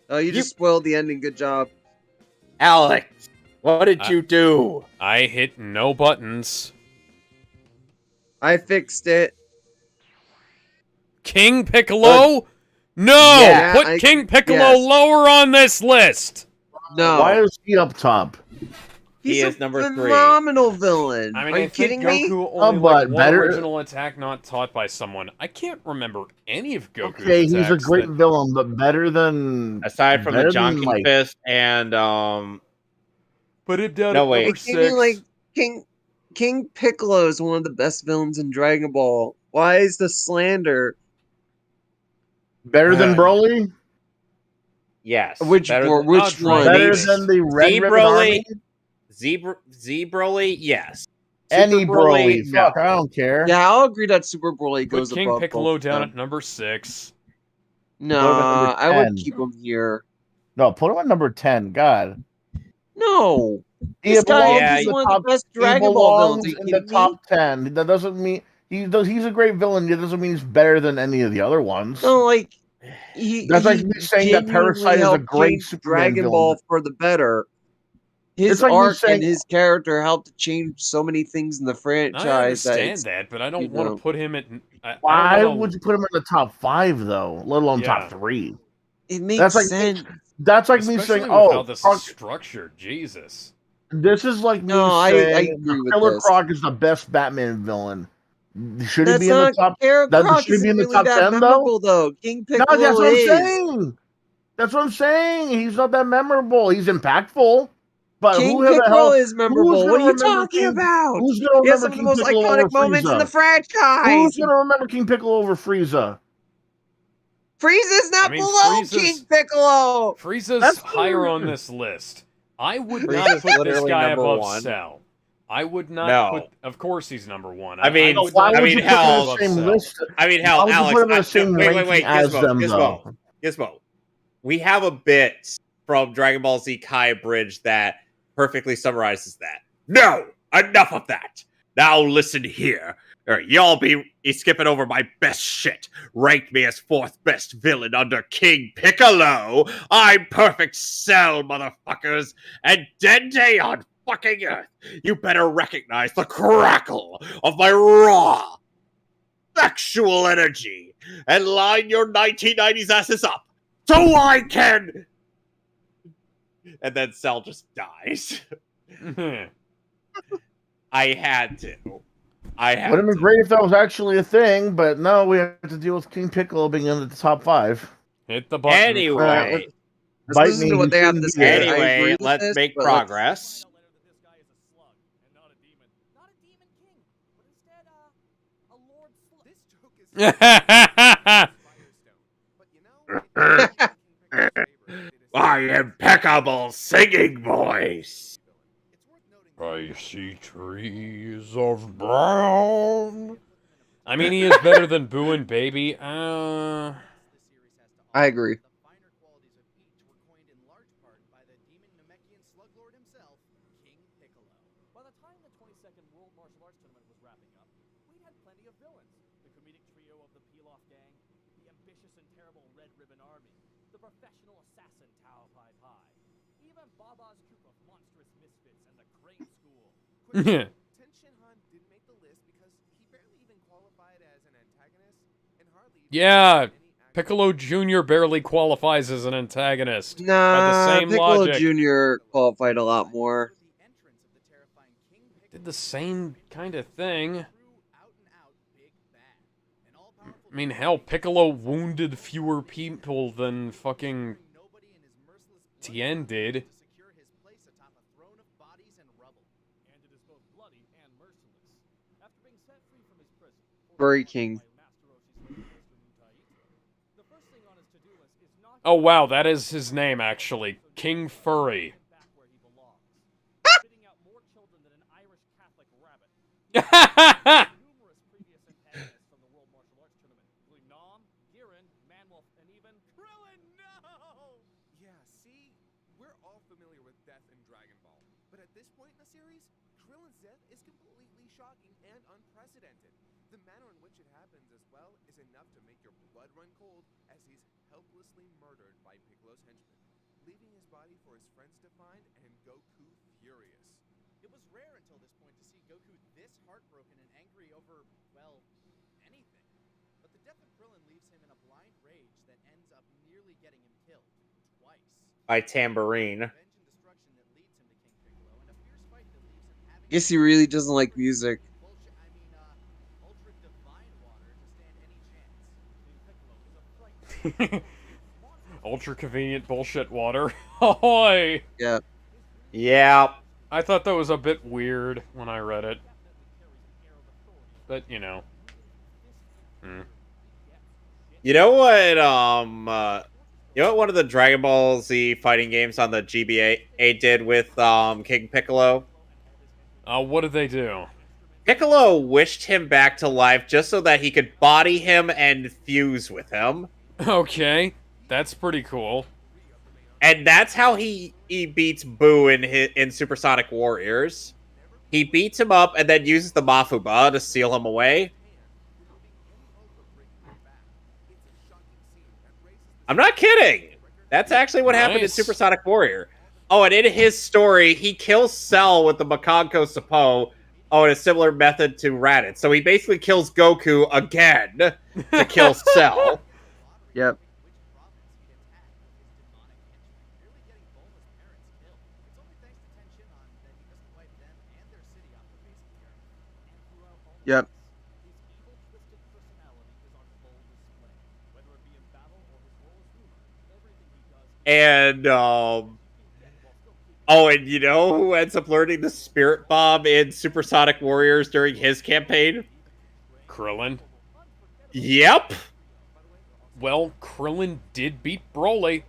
Speaker 4: Oh, you just spoiled the ending. Good job.
Speaker 2: Alex, what did you do?
Speaker 3: I hit no buttons.
Speaker 4: I fixed it.
Speaker 3: King Piccolo? No!
Speaker 4: Yeah,
Speaker 3: Put King Piccolo lower on this list!
Speaker 4: No.
Speaker 8: Why is he up top?
Speaker 4: He's
Speaker 2: he
Speaker 4: a
Speaker 2: is number 3.
Speaker 4: phenomenal villain.
Speaker 3: I mean,
Speaker 4: Are you kidding me?
Speaker 3: Goku only
Speaker 8: but
Speaker 3: one
Speaker 8: better-
Speaker 3: original attack not taught by someone. I can't remember any of Goku's
Speaker 8: Okay, he's a
Speaker 3: attacks
Speaker 8: great
Speaker 3: that-
Speaker 8: villain, but better than...
Speaker 2: Aside from the
Speaker 8: better
Speaker 2: John
Speaker 8: than,
Speaker 2: King
Speaker 8: like-
Speaker 2: Fist and
Speaker 3: Put him down
Speaker 2: No,
Speaker 3: at
Speaker 2: wait.
Speaker 3: number
Speaker 4: It can't be
Speaker 3: 6.
Speaker 4: like King Piccolo is one of the best villains in Dragon Ball. Why is the slander?
Speaker 8: Better than Broly?
Speaker 2: yes,
Speaker 4: Which
Speaker 2: better
Speaker 4: one?
Speaker 2: than-
Speaker 4: Which
Speaker 3: I'll
Speaker 4: one?
Speaker 3: try
Speaker 8: Better
Speaker 3: Maybe.
Speaker 8: than the Red
Speaker 2: Z
Speaker 8: Ribbon
Speaker 2: Broly.
Speaker 8: Army?
Speaker 2: Z Broly, yes.
Speaker 8: Any
Speaker 2: Super
Speaker 8: Broly.
Speaker 2: no.
Speaker 8: Fuck, I don't care.
Speaker 4: Yeah, I'll agree that Super Broly
Speaker 3: Put
Speaker 4: goes
Speaker 3: King
Speaker 4: above
Speaker 3: Piccolo
Speaker 4: both of
Speaker 3: down
Speaker 4: them.
Speaker 3: at number 6.
Speaker 4: No,
Speaker 8: What about number
Speaker 4: I would
Speaker 8: 10?
Speaker 4: keep him here.
Speaker 8: No, put him at number 10. God.
Speaker 4: No,
Speaker 8: He
Speaker 4: this guy
Speaker 2: belongs
Speaker 4: is
Speaker 2: in
Speaker 4: one of the best
Speaker 8: He
Speaker 4: Dragon Ball villains.
Speaker 8: belongs
Speaker 4: Are you
Speaker 8: in the
Speaker 4: kidding me?
Speaker 8: top 10. That doesn't mean... He's a great villain. It doesn't mean he's better than any of the other ones.
Speaker 4: No, like
Speaker 8: That's like me saying that Parasite is a great Superman
Speaker 4: Dragon
Speaker 8: villain.
Speaker 4: Ball for the better. His
Speaker 8: It's like me
Speaker 4: arc
Speaker 8: saying-
Speaker 4: and his character helped to change so many things in the
Speaker 3: I
Speaker 4: franchise.
Speaker 3: understand that, but I don't want to put him at...
Speaker 8: Why would you put him in the top 5, though? Let alone
Speaker 3: Yeah.
Speaker 8: top 3?
Speaker 4: It makes
Speaker 8: That's like
Speaker 4: sense.
Speaker 8: That's like me
Speaker 3: Especially
Speaker 8: saying,
Speaker 3: with how
Speaker 8: "Oh,
Speaker 3: this
Speaker 8: Croc,
Speaker 3: is structured, Jesus.
Speaker 8: this is like me
Speaker 4: No, I
Speaker 8: saying
Speaker 4: agree with
Speaker 8: Killer
Speaker 4: this.
Speaker 8: Croc is the best Batman villain." Should he
Speaker 4: That's
Speaker 8: be in the
Speaker 4: not
Speaker 8: top?
Speaker 4: Killer
Speaker 8: that
Speaker 4: Croc
Speaker 8: should he be in
Speaker 4: isn't
Speaker 8: the
Speaker 4: really
Speaker 8: top
Speaker 4: that
Speaker 8: 10 though?
Speaker 4: memorable, though. King
Speaker 8: No,
Speaker 4: Piccolo
Speaker 8: that's what I'm
Speaker 4: is.
Speaker 8: saying. That's what I'm saying. He's not that memorable. He's impactful, but
Speaker 4: King
Speaker 8: who the
Speaker 4: Piccolo
Speaker 8: hell
Speaker 4: is memorable.
Speaker 8: who's
Speaker 4: What
Speaker 8: gonna
Speaker 4: are you
Speaker 8: remember
Speaker 4: talking
Speaker 8: King-
Speaker 4: about?
Speaker 8: Who's gonna
Speaker 4: He has
Speaker 8: remember
Speaker 4: some of the
Speaker 8: King
Speaker 4: most
Speaker 8: Piccolo
Speaker 4: iconic
Speaker 8: over
Speaker 4: moments in the
Speaker 8: Frieza?
Speaker 4: franchise.
Speaker 8: Who's gonna remember King Piccolo over Frieza?
Speaker 4: Frieza's not
Speaker 3: I mean,
Speaker 4: below
Speaker 3: Frieza's-
Speaker 4: King Piccolo.
Speaker 3: Frieza's
Speaker 8: That's
Speaker 3: higher on
Speaker 8: true.
Speaker 3: this list. I would
Speaker 2: Freeze
Speaker 3: not
Speaker 2: is
Speaker 3: put this
Speaker 2: literally
Speaker 3: guy
Speaker 2: number
Speaker 3: above
Speaker 2: one.
Speaker 3: Cell. I would not
Speaker 2: No.
Speaker 3: put. Of course, he's number one.
Speaker 2: I mean,
Speaker 3: would
Speaker 8: Why
Speaker 3: not
Speaker 8: would
Speaker 2: I
Speaker 8: you
Speaker 2: mean,
Speaker 8: put him in
Speaker 2: hell-
Speaker 8: the same
Speaker 3: Cell.
Speaker 8: list?
Speaker 2: I mean,
Speaker 8: Why
Speaker 2: hell,
Speaker 8: would you
Speaker 2: Alex.
Speaker 8: put him in the same
Speaker 2: wait,
Speaker 8: ranking as
Speaker 2: Gizmo,
Speaker 8: them,
Speaker 2: Gizmo,
Speaker 8: though?
Speaker 2: Gizmo. We have a bit from Dragon Ball Z Kai Bridge that perfectly summarizes that. No, enough of that. Now listen here. Y'all be skipping over my best shit. Ranked me as 4th best villain under King Piccolo. I'm perfect Cell, motherfuckers. And Dende on fucking Earth. You better recognize the crackle of my raw sexual energy and line your 1990s asses up so I can. And then Cell just dies. I had to.
Speaker 8: Would have been great if that was actually a thing, but no, we have to deal with King Piccolo being in the top 5.
Speaker 3: Hit the button.
Speaker 2: Anyway,
Speaker 8: Bite
Speaker 4: Listen
Speaker 8: me,
Speaker 4: to what
Speaker 8: you
Speaker 4: they have to
Speaker 8: shouldn't be
Speaker 4: say.
Speaker 8: there.
Speaker 4: I agree
Speaker 2: anyway,
Speaker 4: with
Speaker 2: let's
Speaker 4: this,
Speaker 2: make
Speaker 4: but let's-
Speaker 2: progress.
Speaker 5: Not a demon king, but instead, a lord slug.
Speaker 6: This joke is Firestone. But you know,
Speaker 2: My impeccable singing voice.
Speaker 6: It's worth noting
Speaker 3: I see trees of brown. I mean, he is better than Boo and Baby.
Speaker 4: I agree.
Speaker 7: The finer qualities of each were coined in large part by the demon Namekian slug lord himself, King Piccolo.
Speaker 5: By the time the 22nd World Martial Arts Tournament was wrapping up, we'd had plenty of villains. The comedic trio of the Peel-Off Gang, the ambitious and terrible Red Ribbon Army, the professional assassin Tao Pai Pai, even Baba's troop of monstrous misfits and the Crane School.
Speaker 3: Yeah.
Speaker 6: Ten Shinhan didn't make the list because he barely even qualified as an antagonist and hardly even
Speaker 3: Yeah,
Speaker 6: any actual-
Speaker 3: Piccolo Jr. barely qualifies as an antagonist.
Speaker 4: Nah,
Speaker 3: same
Speaker 4: Piccolo
Speaker 3: logic.
Speaker 4: Jr. qualified a lot more.
Speaker 7: The entrance of the terrifying King Piccolo
Speaker 3: Did the same kind of thing.
Speaker 7: true out-and-out big bad. An all-powerful
Speaker 3: I mean, hell, Piccolo wounded fewer people than fucking
Speaker 7: nobody in his merciless blood
Speaker 3: Tien did.
Speaker 7: to secure his place atop a throne of bodies and rubble.
Speaker 5: And it is both bloody and merciless. After being set free from his prison,
Speaker 4: Furry King.
Speaker 5: the first thing on his to-do list is not
Speaker 3: Oh wow, that is his name actually. King Furry.
Speaker 5: back where he belongs, spitting out more children than an Irish Catholic rabbit. Numerous previous antagonists from the World Martial Arts Tournament, including Nom, Girin, Manwolf, and even Krillin. No!
Speaker 6: Yeah, see, we're all familiar with death in Dragon Ball, but at this point in the series, Krillin's death is completely shocking and unprecedented. The manner in which it happens as well is enough to make your blood run cold as he's helplessly murdered by Piccolo's henchmen, leaving his body for his friends to find and Goku furious.
Speaker 7: It was rare until this point to see Goku this heartbroken and angry over, well, anything. But the death of Krillin leaves him in a blind rage that ends up nearly getting him killed. Twice.
Speaker 2: By Tambourine.
Speaker 7: Revenge and destruction that leads him to King Piccolo, and a fierce fight that leaves him having
Speaker 4: Guess he really doesn't like music.
Speaker 7: ultra divine water to stand any chance.
Speaker 3: Ultra convenient bullshit water. Ahoy!
Speaker 4: Yeah.
Speaker 2: Yeah.
Speaker 3: I thought that was a bit weird when I read it. But, you know.
Speaker 2: You know what? You know what one of the Dragon Ball Z fighting games on the GBA did with King Piccolo?
Speaker 3: What did they do?
Speaker 2: Piccolo wished him back to life just so that he could body him and fuse with him.
Speaker 3: Okay, that's pretty cool.
Speaker 2: And that's how he beats Boo in Supersonic Warriors. He beats him up and then uses the Mafuba to seal him away. I'm not kidding. That's actually what happened in
Speaker 3: Nice.
Speaker 2: Supersonic Warrior. Oh, and in his story, he kills Cell with the Makanko Sapo. Oh, in a similar method to Raditz. So he basically kills Goku again to kill Cell.
Speaker 4: Yep. Yep.
Speaker 2: And, oh, and you know who ends up learning the Spirit Bomb in Supersonic Warriors during his campaign?
Speaker 3: Krillin.
Speaker 2: Yep.
Speaker 3: Well, Krillin did beat Broly.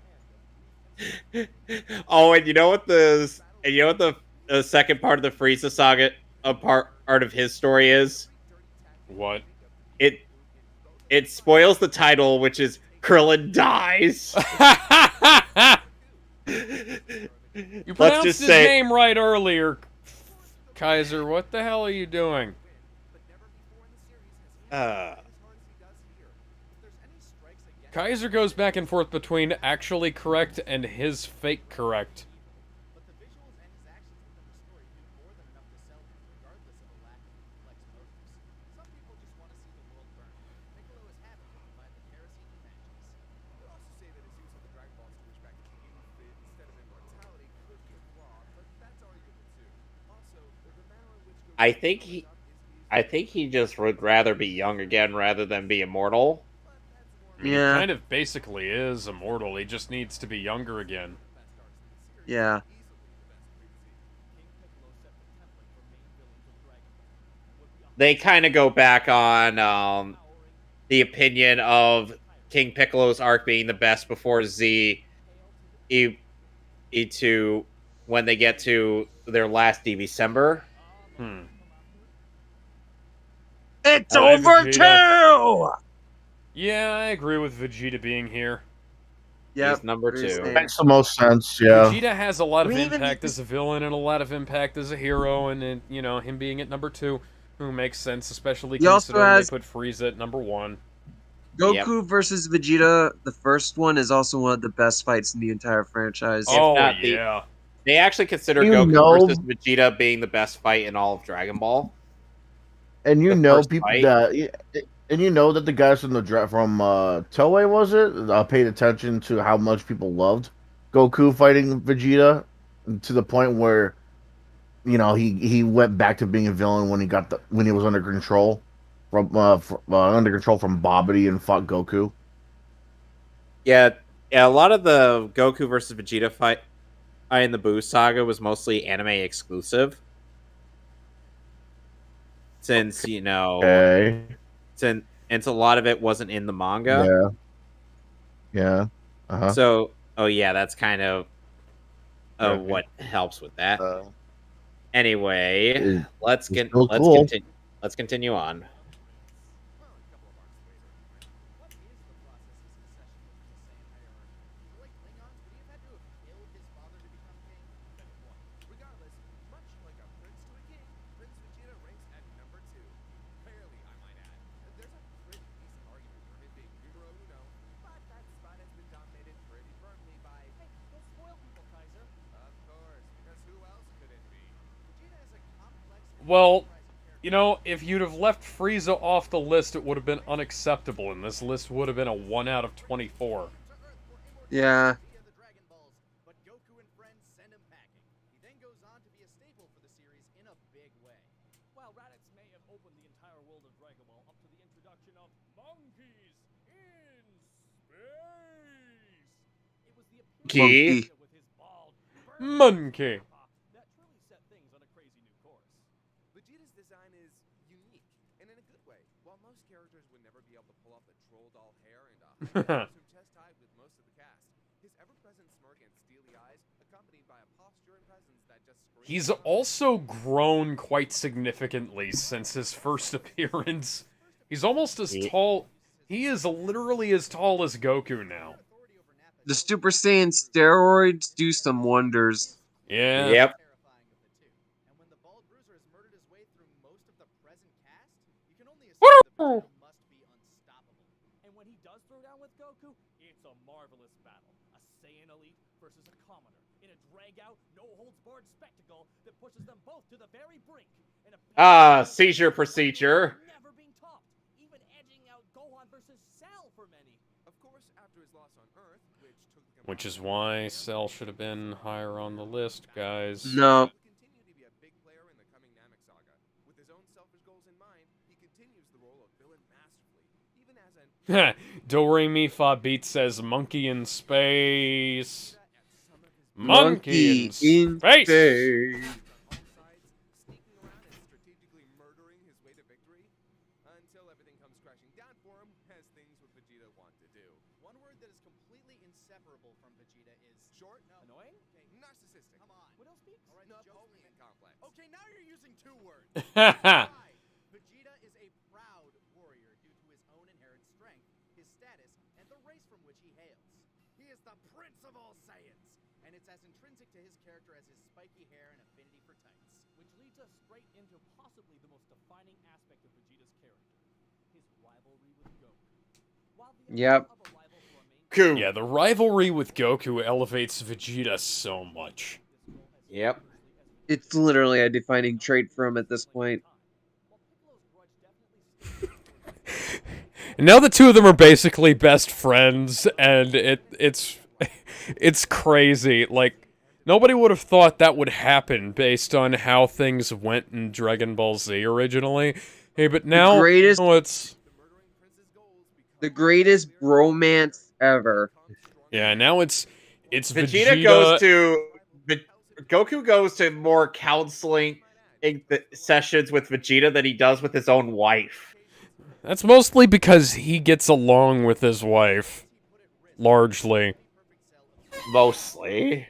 Speaker 2: Oh, and you know what the second part of the Frieza saga, a part of his story is?
Speaker 3: What?
Speaker 2: It spoils the title, which is Krillin dies.
Speaker 3: You
Speaker 2: Let's
Speaker 3: pronounced
Speaker 2: just
Speaker 3: his
Speaker 2: say,
Speaker 3: name right earlier, Kaiser. What the hell are you doing? Kaiser goes back and forth between actually correct and his fake correct.
Speaker 7: But the visuals and his actions within the story do more than enough to sell him, regardless of a lack of complex motives. Some people just want to see the world burn. Piccolo is happy to provide the kerosene he matches.
Speaker 6: You could also say that his use of the Dragon Balls to wish back King instead of immortality could be a flaw, but that's arguable too. Also, the manner in which
Speaker 2: I think he just would rather be young again rather than be immortal.
Speaker 3: I mean,
Speaker 4: Yeah.
Speaker 3: he kind of basically is immortal. He just needs to be younger again.
Speaker 4: Yeah.
Speaker 2: They kind of go back on the opinion of King Piccolo's arc being the best before E2 when they get to their last DBCember.
Speaker 4: It's
Speaker 3: Hi,
Speaker 4: over
Speaker 3: Vegeta.
Speaker 4: too!
Speaker 3: Yeah, I agree with Vegeta being here.
Speaker 4: Yep,
Speaker 2: He's number
Speaker 4: very
Speaker 2: 2.
Speaker 4: same.
Speaker 8: Makes the most sense, yeah.
Speaker 3: Vegeta has a lot of
Speaker 4: We even
Speaker 3: impact
Speaker 4: need
Speaker 3: as a villain and a lot of impact as a hero, and you know, him being at number 2, who makes sense, especially
Speaker 4: He also
Speaker 3: considering
Speaker 4: has-
Speaker 3: they put Frieza at number 1.
Speaker 4: Goku versus Vegeta, the first one, is also one of the best fights in the entire franchise.
Speaker 3: Oh,
Speaker 2: not the-
Speaker 3: yeah.
Speaker 2: They actually consider
Speaker 8: You
Speaker 2: Goku
Speaker 8: know-
Speaker 2: versus Vegeta being the best fight in all of Dragon Ball.
Speaker 8: And you
Speaker 2: The
Speaker 8: know
Speaker 2: first
Speaker 8: people
Speaker 2: fight.
Speaker 8: that, and you know that the guys from Toei, was it, paid attention to how much people loved Goku fighting Vegeta, to the point where, you know, he went back to being a villain when he was under control from Babidi and fought Goku.
Speaker 2: Yeah, a lot of the Goku versus Vegeta fight in the Buu saga was mostly anime exclusive. Since, you know,
Speaker 8: Okay.
Speaker 2: since a lot of it wasn't in the manga.
Speaker 8: Yeah. Uh-huh.
Speaker 2: So, oh yeah, that's kind of
Speaker 8: Okay.
Speaker 2: what helps with that.
Speaker 8: Uh,
Speaker 2: Anyway, let's
Speaker 8: still cool.
Speaker 2: continue on.
Speaker 6: Regardless, much like a prince to a king, Prince Vegeta ranks at number 2. Barely, I might add. There's a pretty decent argument for him being numero uno, but that spot has been dominated pretty firmly by...
Speaker 5: Hey, don't spoil people, Kaiser.
Speaker 6: Of course, because who else could it be?
Speaker 7: Vegeta is a complex and
Speaker 3: Well,
Speaker 7: surprising character.
Speaker 3: you know, if you'd have left Frieza off the list, it would have been unacceptable, and this list would have been a 1 out of 24.
Speaker 4: Yeah.
Speaker 7: Via the Dragon Balls, but Goku and friends send him packing. He then goes on to be a staple for the series in a big way.
Speaker 5: While Raditz may have opened the entire world of Dragon Ball up to the introduction of monkeys in space, it was the
Speaker 2: Monkey.
Speaker 5: with his bald
Speaker 3: Monkey.
Speaker 5: that truly set things on a crazy new course.
Speaker 6: Vegeta's design is unique, and in a good way. While most characters would never be able to pull off the troll doll hair and chest-high with most of the cast, his ever-present smirk and steely eyes, accompanied by a posture and presence that just screams...
Speaker 3: He's also grown quite significantly since his first appearance. He's almost as tall. He is literally as tall as Goku now.
Speaker 4: The Super Saiyan steroids do some wonders.
Speaker 3: Yeah.
Speaker 2: Yep.
Speaker 7: Terrifying of the two. And when the Bald Bruiser has murdered his way through most of the present cast, you can only assume that Vegeta must be unstoppable.
Speaker 5: And when he does throw down with Goku, it's a marvelous battle. A Saiyan elite versus a commoner in a drag-out, no-holds-barred spectacle that pushes them both to the very brink. In a
Speaker 2: Seizure procedure.
Speaker 5: never been topped, even edging out Gohan versus Cell for many.
Speaker 6: Of course, after his loss on Earth, which took the
Speaker 3: Which is why Cell should have been higher on the list, guys.
Speaker 4: No.
Speaker 6: will continue to be a big player in the coming Namek saga. With his own selfish goals in mind, he continues the role of villain masterfully, even as an
Speaker 3: Do Re Mi Fa Beat says monkey in space. Monkey in space.
Speaker 6: sneaking around and strategically murdering his way to victory, until everything comes crashing down for him as things with Vegeta want to do.
Speaker 7: One word that is completely inseparable from Vegeta is
Speaker 6: Short
Speaker 7: Okay, now you're using 2 words. Vegeta is a proud warrior due to his own inherent strength, his status, and the race from which he hails. He is the prince of all Saiyans, and it's as intrinsic to his character as his spiky hair and affinity for tights.
Speaker 5: Which leads us straight into possibly the most defining aspect of Vegeta's character, his rivalry with Goku. While the
Speaker 4: Yep.
Speaker 5: idea of a rival for a main
Speaker 3: Yeah, the rivalry with Goku elevates Vegeta so much.
Speaker 2: Yep.
Speaker 4: It's literally a defining trait for him at this point.
Speaker 3: And now the two of them are basically best friends, and it's crazy. Like, nobody would have thought that would happen based on how things went in Dragon Ball Z originally. Hey, but now it's
Speaker 4: the greatest bromance ever.
Speaker 3: Yeah, now it's
Speaker 2: Vegeta goes to Goku goes to more counseling sessions with Vegeta than he does with his own wife.
Speaker 3: That's mostly because he gets along with his wife, largely.
Speaker 2: Mostly.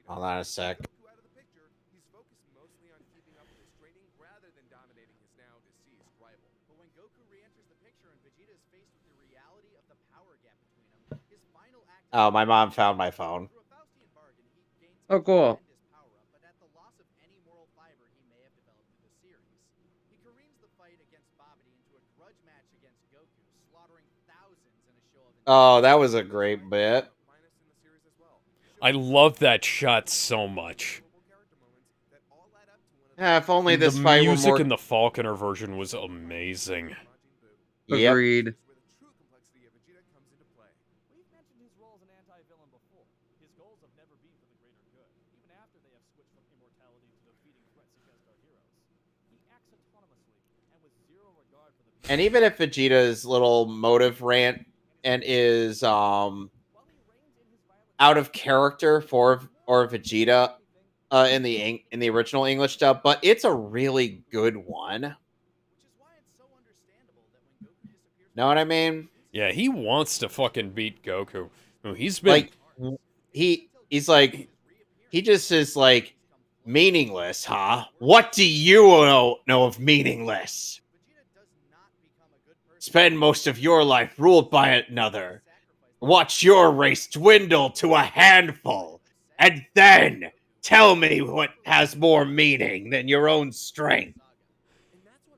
Speaker 2: Hold on a sec. Oh, my mom found my phone.
Speaker 4: Oh, cool.
Speaker 2: Oh, that was a great bit.
Speaker 3: I love that shot so much.
Speaker 2: Yeah, if only this
Speaker 3: the
Speaker 2: fight were
Speaker 3: music
Speaker 2: more...
Speaker 3: in the Falconer version was amazing.
Speaker 2: Yep.
Speaker 4: Agreed.
Speaker 2: And even if Vegeta's little motive rant and is out of character for Vegeta in the original English dub, but it's a really good one. Know what I mean?
Speaker 3: Yeah, he wants to fucking beat Goku. He's been
Speaker 2: like he's like he just is like meaningless, huh? What do you know of meaningless? Spend most of your life ruled by another. Watch your race dwindle to a handful. And then tell me what has more meaning than your own strength.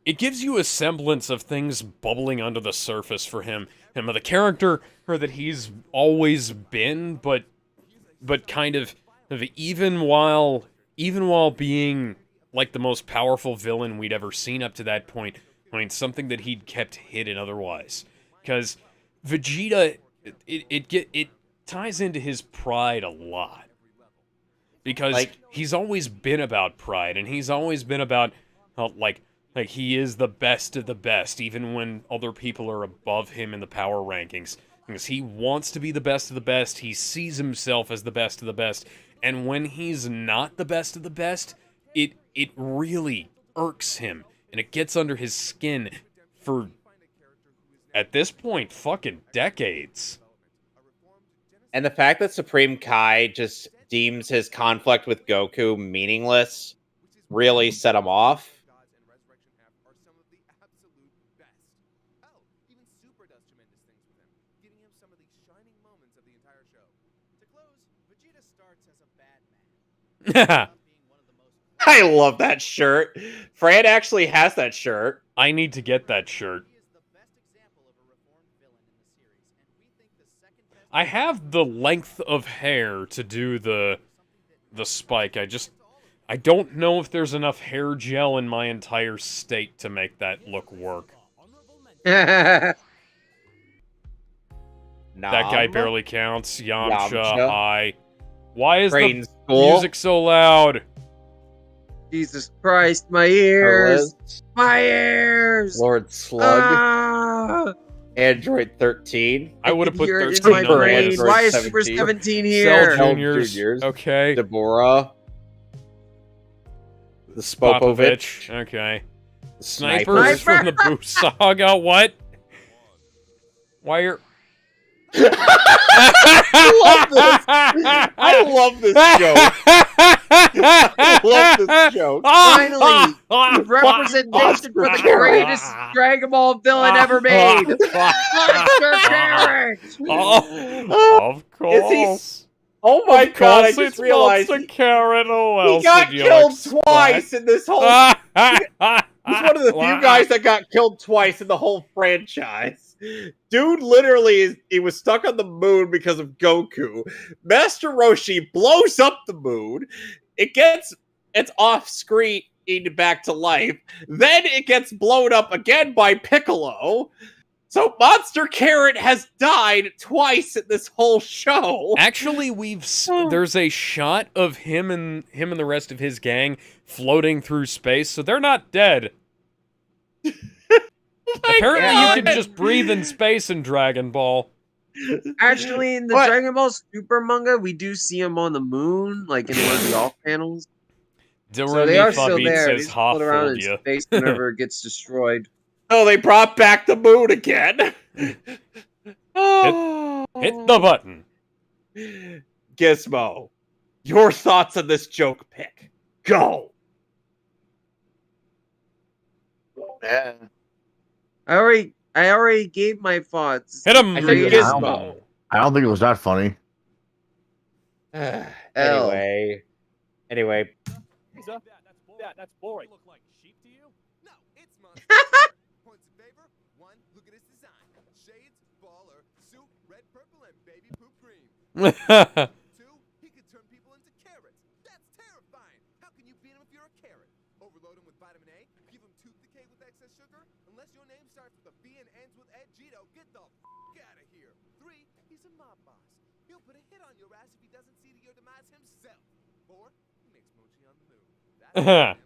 Speaker 3: It gives you a semblance of things bubbling under the surface for him. Him of the character that he's always been, but kind of even while being like the most powerful villain we'd ever seen up to that point. I mean, something that he'd kept hidden otherwise. Because Vegeta, it ties into his pride a lot. Because he's always been about pride, and he's always been about, like he is the best of the best, even when other people are above him in the power rankings. Because he wants to be the best of the best, he sees himself as the best of the best, and when he's not the best of the best, it really irks him. And it gets under his skin for, at this point, fucking decades.
Speaker 2: And the fact that Supreme Kai just deems his conflict with Goku meaningless really set him off. I love that shirt. Fran actually has that shirt.
Speaker 3: I need to get that shirt. I have the length of hair to do the spike. I don't know if there's enough hair gel in my entire state to make that look work. That guy barely counts. Yamcha, hi. Why is the music so loud?
Speaker 4: Jesus Christ, my ears! My ears!
Speaker 2: Lord Slug. Android 13.
Speaker 3: I would have put 13
Speaker 4: in my brain.
Speaker 2: Android
Speaker 4: Why is
Speaker 2: 17.
Speaker 4: Super 17 here?
Speaker 3: Cell Juniors. Okay.
Speaker 2: Deborah. The Spopovich.
Speaker 3: Okay.
Speaker 2: The
Speaker 3: Snipers from the Boo Saga. What? Why are...
Speaker 2: I love this joke. I love this joke.
Speaker 4: Finally, representation for the greatest Dragon Ball villain ever made. Monster Carrot.
Speaker 3: Of course.
Speaker 2: Oh my god! I just
Speaker 3: it's
Speaker 2: realized
Speaker 3: Monster Carrot. Oh, else
Speaker 2: he got
Speaker 3: did you
Speaker 2: killed
Speaker 3: expect?
Speaker 2: twice in this whole. He's one of the few guys that got killed twice in the whole franchise. Dude, literally, he was stuck on the moon because of Goku. Master Roshi blows up the moon. It's off screen back to life. Then it gets blown up again by Piccolo. So Monster Carrot has died twice in this whole show.
Speaker 3: Actually, there's a shot of him and the rest of his gang floating through space, so they're not dead. Apparently, you can just breathe in space in Dragon Ball.
Speaker 4: Actually, in the Dragon Ball Super manga, we do see him on the moon, like in one of the off panels. So they are still there. They just float around in space whenever it gets destroyed.
Speaker 2: Oh, they brought back the moon again.
Speaker 3: Hit the button.
Speaker 2: Gizmo, your thoughts on this joke pick. Go.
Speaker 8: Yeah.
Speaker 4: I already gave my thoughts.
Speaker 3: Hit him.
Speaker 2: I think Gizmo.
Speaker 8: I don't think it was that funny.
Speaker 2: Anyway.
Speaker 5: That's boring. Look like sheep to you?
Speaker 6: No, it's Monster. Points in favor. 1, look at his design. Shades, baller, suit, red, purple, and baby poop green. 2, he could turn people into carrots. That's terrifying. How can you beat him if you're a carrot? Overload him with vitamin A, give him tooth decay with excess sugar. Unless your name starts with a B and ends with Ed Gito, get the out of here. 3, he's a mob boss. He'll put a hit on your ass if he doesn't see to your demise himself. 4, he makes mochi on the moon. That's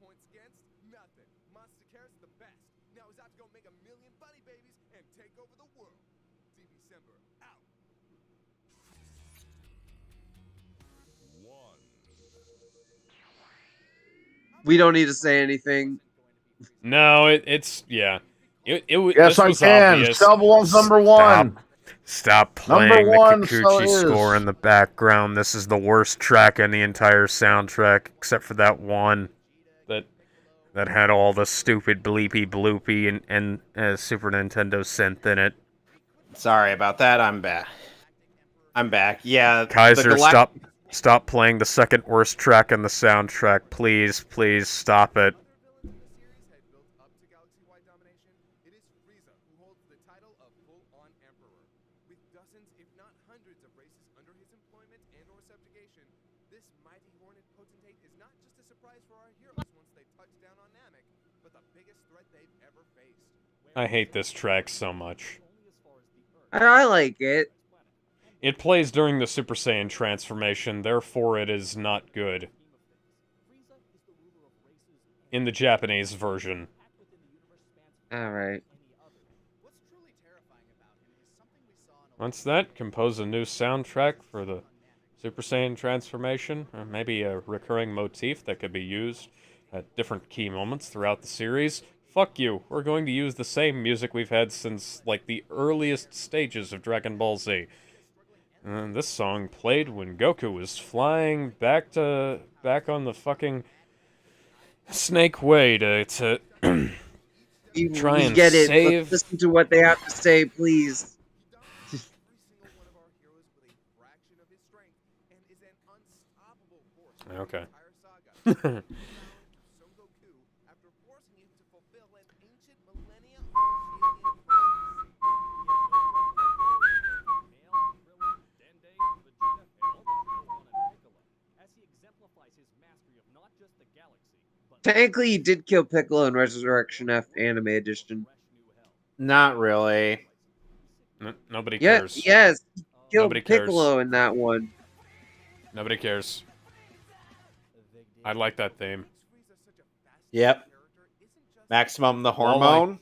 Speaker 6: points against nothing. Monster Carrot's the best. Now he's out to go make 1,000,000 bunny babies and take over the world. DBCember out.
Speaker 4: We don't need to say anything.
Speaker 3: No, it's yeah. Yes,
Speaker 8: I can.
Speaker 3: Obvious.
Speaker 8: Shovel's number one.
Speaker 1: Stop playing the
Speaker 8: one,
Speaker 1: Kikuchi
Speaker 8: so
Speaker 1: score in the background. This is the worst track in the entire soundtrack, except for that one that had all the stupid bleepy bloopy and Super Nintendo synth in it.
Speaker 2: Sorry about that. I'm back. Yeah,
Speaker 1: Kaiser, stop playing the second worst track in the soundtrack. Please stop it.
Speaker 3: I hate this track so much.
Speaker 4: I like it.
Speaker 3: It plays during the Super Saiyan transformation, therefore it is not good. In the Japanese version.
Speaker 4: Alright.
Speaker 3: Once that, compose a new soundtrack for the Super Saiyan transformation, or maybe a recurring motif that could be used at different key moments throughout the series. Fuck you, we're going to use the same music we've had since, like, the earliest stages of Dragon Ball Z. And this song played when Goku was flying back on the fucking Snake Way to try and
Speaker 4: get it.
Speaker 3: save...
Speaker 4: Let's listen to what they have to say, please.
Speaker 3: Okay.
Speaker 4: Technically, he did kill Piccolo in Resurrection F Anime Edition.
Speaker 2: Not really.
Speaker 3: Nobody cares.
Speaker 4: Yes, he killed
Speaker 3: Nobody cares.
Speaker 4: Piccolo in that one.
Speaker 3: Nobody cares. I like that theme.
Speaker 2: Yep. Maximum the hormone.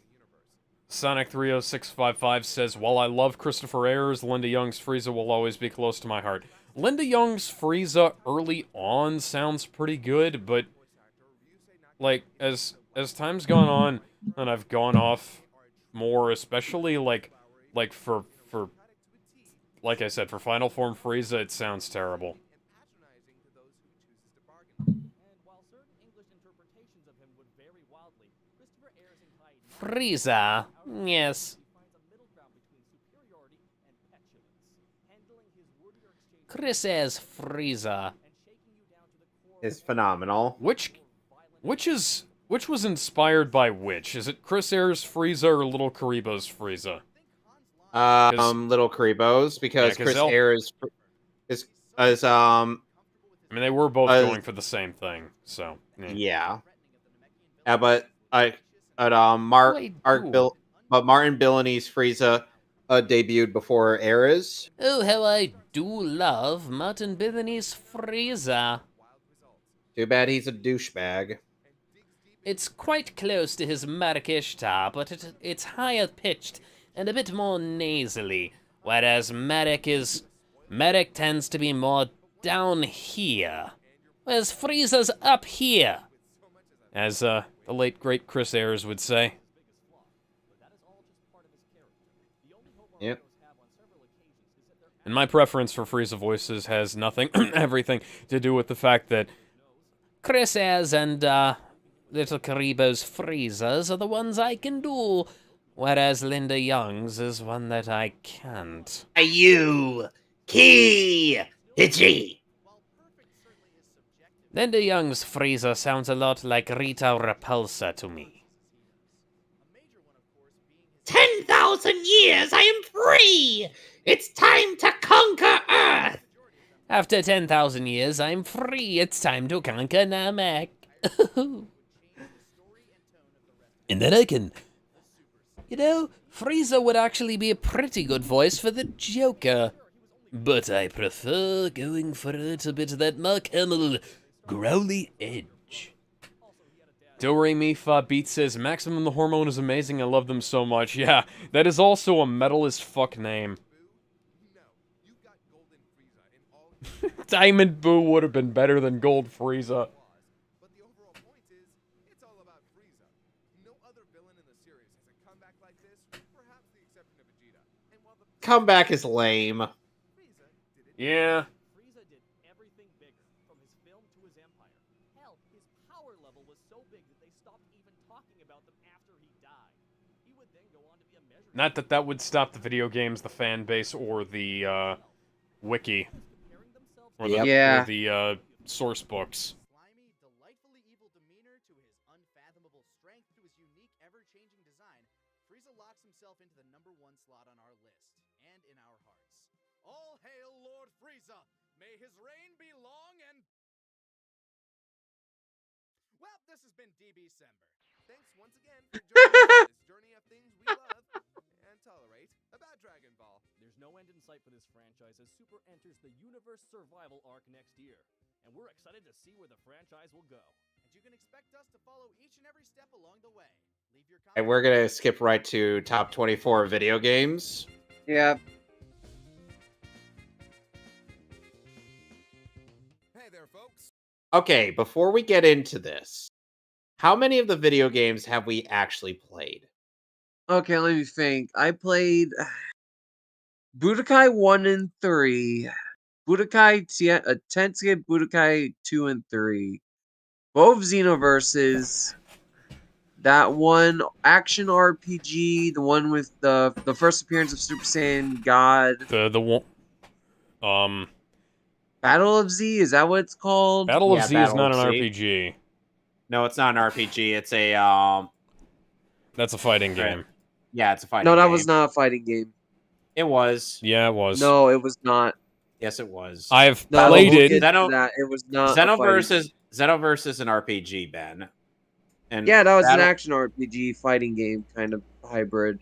Speaker 3: Sonic30655 says, while I love Christopher Ayers, Linda Young's Frieza will always be close to my heart. Linda Young's Frieza early on sounds pretty good, but like as time's gone on and I've gone off more, especially like for like I said, for Final Form Frieza, it sounds terrible.
Speaker 9: Frieza, yes. Chris as Frieza
Speaker 2: is phenomenal.
Speaker 3: Which was inspired by which? Is it Chris Ayres' Frieza or Little Karibo's Frieza?
Speaker 2: Little Karibo's, because Chris Ayres is I
Speaker 3: mean, they were both going for the same thing, so
Speaker 2: yeah. But Martin Billini's Frieza debuted before Ayres.
Speaker 9: Oh, how I do love Martin Billini's Frieza.
Speaker 2: Too bad he's a douchebag.
Speaker 9: It's quite close to his Marikishta, but it's higher pitched and a bit more nasally, whereas Marik tends to be more down here, whereas Frieza's up here.
Speaker 3: As the late great Chris Ayres would say.
Speaker 2: Yep.
Speaker 3: And my preference for Frieza voices has everything to do with the fact that
Speaker 9: Chris Ayres and Little Karibo's Friezas are the ones I can do, whereas Linda Young's is one that I can't.
Speaker 2: You key itchy.
Speaker 9: Linda Young's Frieza sounds a lot like Rita Repulsa to me.
Speaker 10: 10,000 years, I am free! It's time to conquer Earth!
Speaker 9: After 10,000 years, I'm free. It's time to conquer Namek. And then I can... You know, Frieza would actually be a pretty good voice for the Joker. But I prefer going for a little bit of that Mark Hamill growly edge.
Speaker 3: Do Re Mi Fa Beat says, Maximum the Hormone is amazing, I love them so much. Yeah, that is also a metal as fuck name. Diamond Boo would have been better than Gold Frieza.
Speaker 6: But the overall point is, it's all about Frieza. No other villain in the series has a comeback like this, perhaps the exception of Vegeta. And while the
Speaker 2: comeback is lame.
Speaker 3: Yeah.
Speaker 5: Frieza did everything bigger, from his film to his empire. Hell, his power level was so big that they stopped even talking about them after he died. He would then go on to be a measure.
Speaker 3: Not that that would stop the video games, the fan base, or the wiki. Or the source books.
Speaker 7: Slimy, delightfully evil demeanor to his unfathomable strength to his unique, ever-changing design, Frieza locks himself into the #1 slot on our list, and in our hearts. All hail Lord Frieza! May his reign be long and... Well, this has been DBCember.
Speaker 6: thanks once again for joining us on this journey of things we love and tolerate about Dragon Ball.
Speaker 5: There's no end in sight for this franchise as Super enters the Universe Survival arc next year, and we're excited to see where the franchise will go.
Speaker 7: And you can expect us to follow each and every step along the way. Leave your
Speaker 2: And we're gonna skip right to top 24 video games.
Speaker 4: Yeah.
Speaker 6: Hey there, folks.
Speaker 2: Okay, before we get into this, how many of the video games have we actually played?
Speaker 4: Okay, let me think. I played Budokai 1 and 3, Budokai Tetsuya Budokai 2 and 3, both Xenoverses, that one action RPG, the one with the first appearance of Super Saiyan God.
Speaker 3: The one,
Speaker 4: Battle of Z, is that what it's called?
Speaker 3: Battle of Z is not an
Speaker 2: of Z.
Speaker 3: RPG.
Speaker 2: No, it's not an RPG. It's a
Speaker 3: That's a fighting game.
Speaker 2: Yeah, it's a fighting
Speaker 4: No, that
Speaker 2: game.
Speaker 4: was not a fighting game.
Speaker 2: It was.
Speaker 3: Yeah, it was.
Speaker 4: No, it was not.
Speaker 2: Yes, it was.
Speaker 3: I've
Speaker 4: No,
Speaker 3: played
Speaker 4: we'll
Speaker 3: it.
Speaker 4: get to
Speaker 2: Xeno-
Speaker 4: that. It was not.
Speaker 2: Xenoverse is an RPG, Ben. And
Speaker 4: Yeah, that was an
Speaker 2: Battle-
Speaker 4: action RPG fighting game kind of hybrid.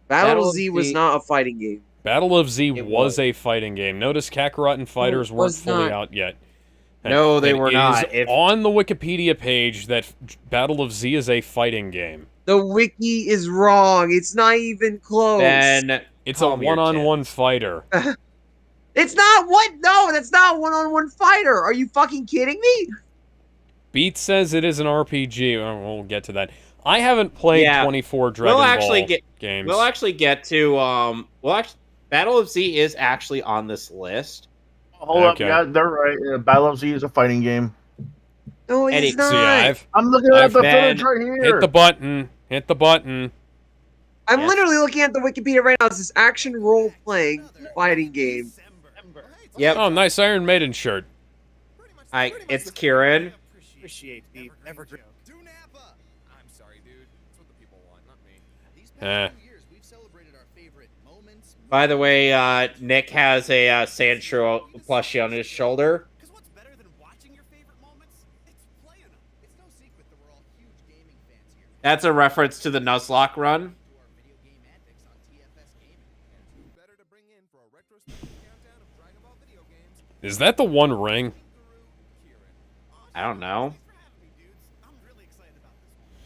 Speaker 4: Battle Z was not a fighting game.
Speaker 3: Battle of Z
Speaker 2: It
Speaker 3: was
Speaker 2: was.
Speaker 3: a fighting game. Notice Kakarot and Fighters
Speaker 4: it
Speaker 3: weren't
Speaker 4: was
Speaker 3: fully
Speaker 4: not.
Speaker 3: out yet.
Speaker 2: No, they were
Speaker 3: It
Speaker 2: not.
Speaker 3: is on the Wikipedia page that Battle of Z is a fighting game.
Speaker 4: The wiki is wrong. It's not even close.
Speaker 2: Then
Speaker 3: It's a
Speaker 2: calm your
Speaker 3: one-on-one fighter.
Speaker 4: It's not what? No, that's not a one-on-one fighter. Are you fucking kidding me?
Speaker 3: Beat says it is an RPG. We'll get to that. I haven't played
Speaker 2: Yeah.
Speaker 3: 24 Dragon
Speaker 2: We'll actually
Speaker 3: Ball
Speaker 2: get-
Speaker 3: games.
Speaker 2: We'll actually get to Battle of Z is actually on this list.
Speaker 8: Hold up,
Speaker 3: Okay.
Speaker 8: yeah, they're right. Battle of Z is a fighting game.
Speaker 4: No,
Speaker 2: Eddie,
Speaker 4: it's not.
Speaker 3: See,
Speaker 8: I'm looking at
Speaker 3: I've
Speaker 8: the
Speaker 2: been-
Speaker 8: footage right here.
Speaker 3: hit the button. Hit the button.
Speaker 4: I'm
Speaker 2: Yes.
Speaker 4: literally looking at the Wikipedia right now. It's this action role-playing fighting game.
Speaker 2: Yep.
Speaker 3: Oh, nice Iron Maiden shirt.
Speaker 2: It's Kieran.
Speaker 5: Appreciate the never joke.
Speaker 6: I'm sorry, dude. That's what the people want, not me.
Speaker 7: These
Speaker 3: Eh.
Speaker 7: past few years, we've celebrated our favorite moments.
Speaker 2: By the way, Nick has a Sancho plushie on his shoulder.
Speaker 5: Because what's better than watching your favorite moments? It's playing them.
Speaker 7: It's no secret that we're all huge gaming fans here.
Speaker 2: That's a reference to the Nuzlocke run.
Speaker 7: To our video game antics on TFS Gaming.
Speaker 6: Who better to bring in for a retrospective countdown of Dragon Ball video games?
Speaker 3: Is that the One Ring?
Speaker 2: I don't know.
Speaker 5: Thanks for having me, dudes. I'm really excited about this one.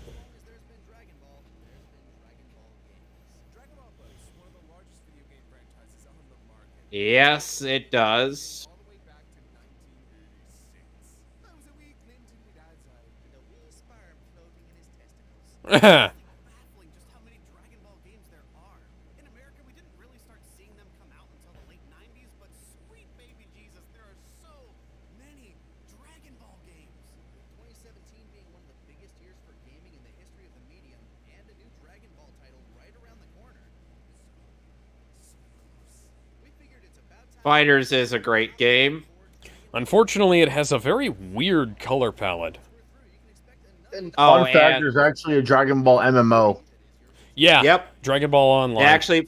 Speaker 7: As long as there's been Dragon Ball, there's been Dragon Ball games.
Speaker 6: Dragon Ball boasts one of the largest video game franchises on the market.
Speaker 2: Yes, it does.
Speaker 6: All the way back to 1986. I was a weak ninja in my dad's eye.
Speaker 7: And a wee sperm floating in his testicles.
Speaker 5: Baffling just how many Dragon Ball games there are. In America, we didn't really start seeing them come out until the late 90s, but sweet baby Jesus, there are so many Dragon Ball games.
Speaker 7: With 2017 being one of the biggest years for gaming in the history of the medium, and a new Dragon Ball title right around the corner. We figured it's about time.
Speaker 2: Fighters is a great game.
Speaker 3: Unfortunately, it has a very weird color palette.
Speaker 8: And
Speaker 2: Oh,
Speaker 8: fun fact,
Speaker 2: and-
Speaker 8: there's actually a Dragon Ball MMO.
Speaker 3: Yeah.
Speaker 2: Yep.
Speaker 3: Dragon Ball
Speaker 2: They
Speaker 3: Online.
Speaker 2: actually.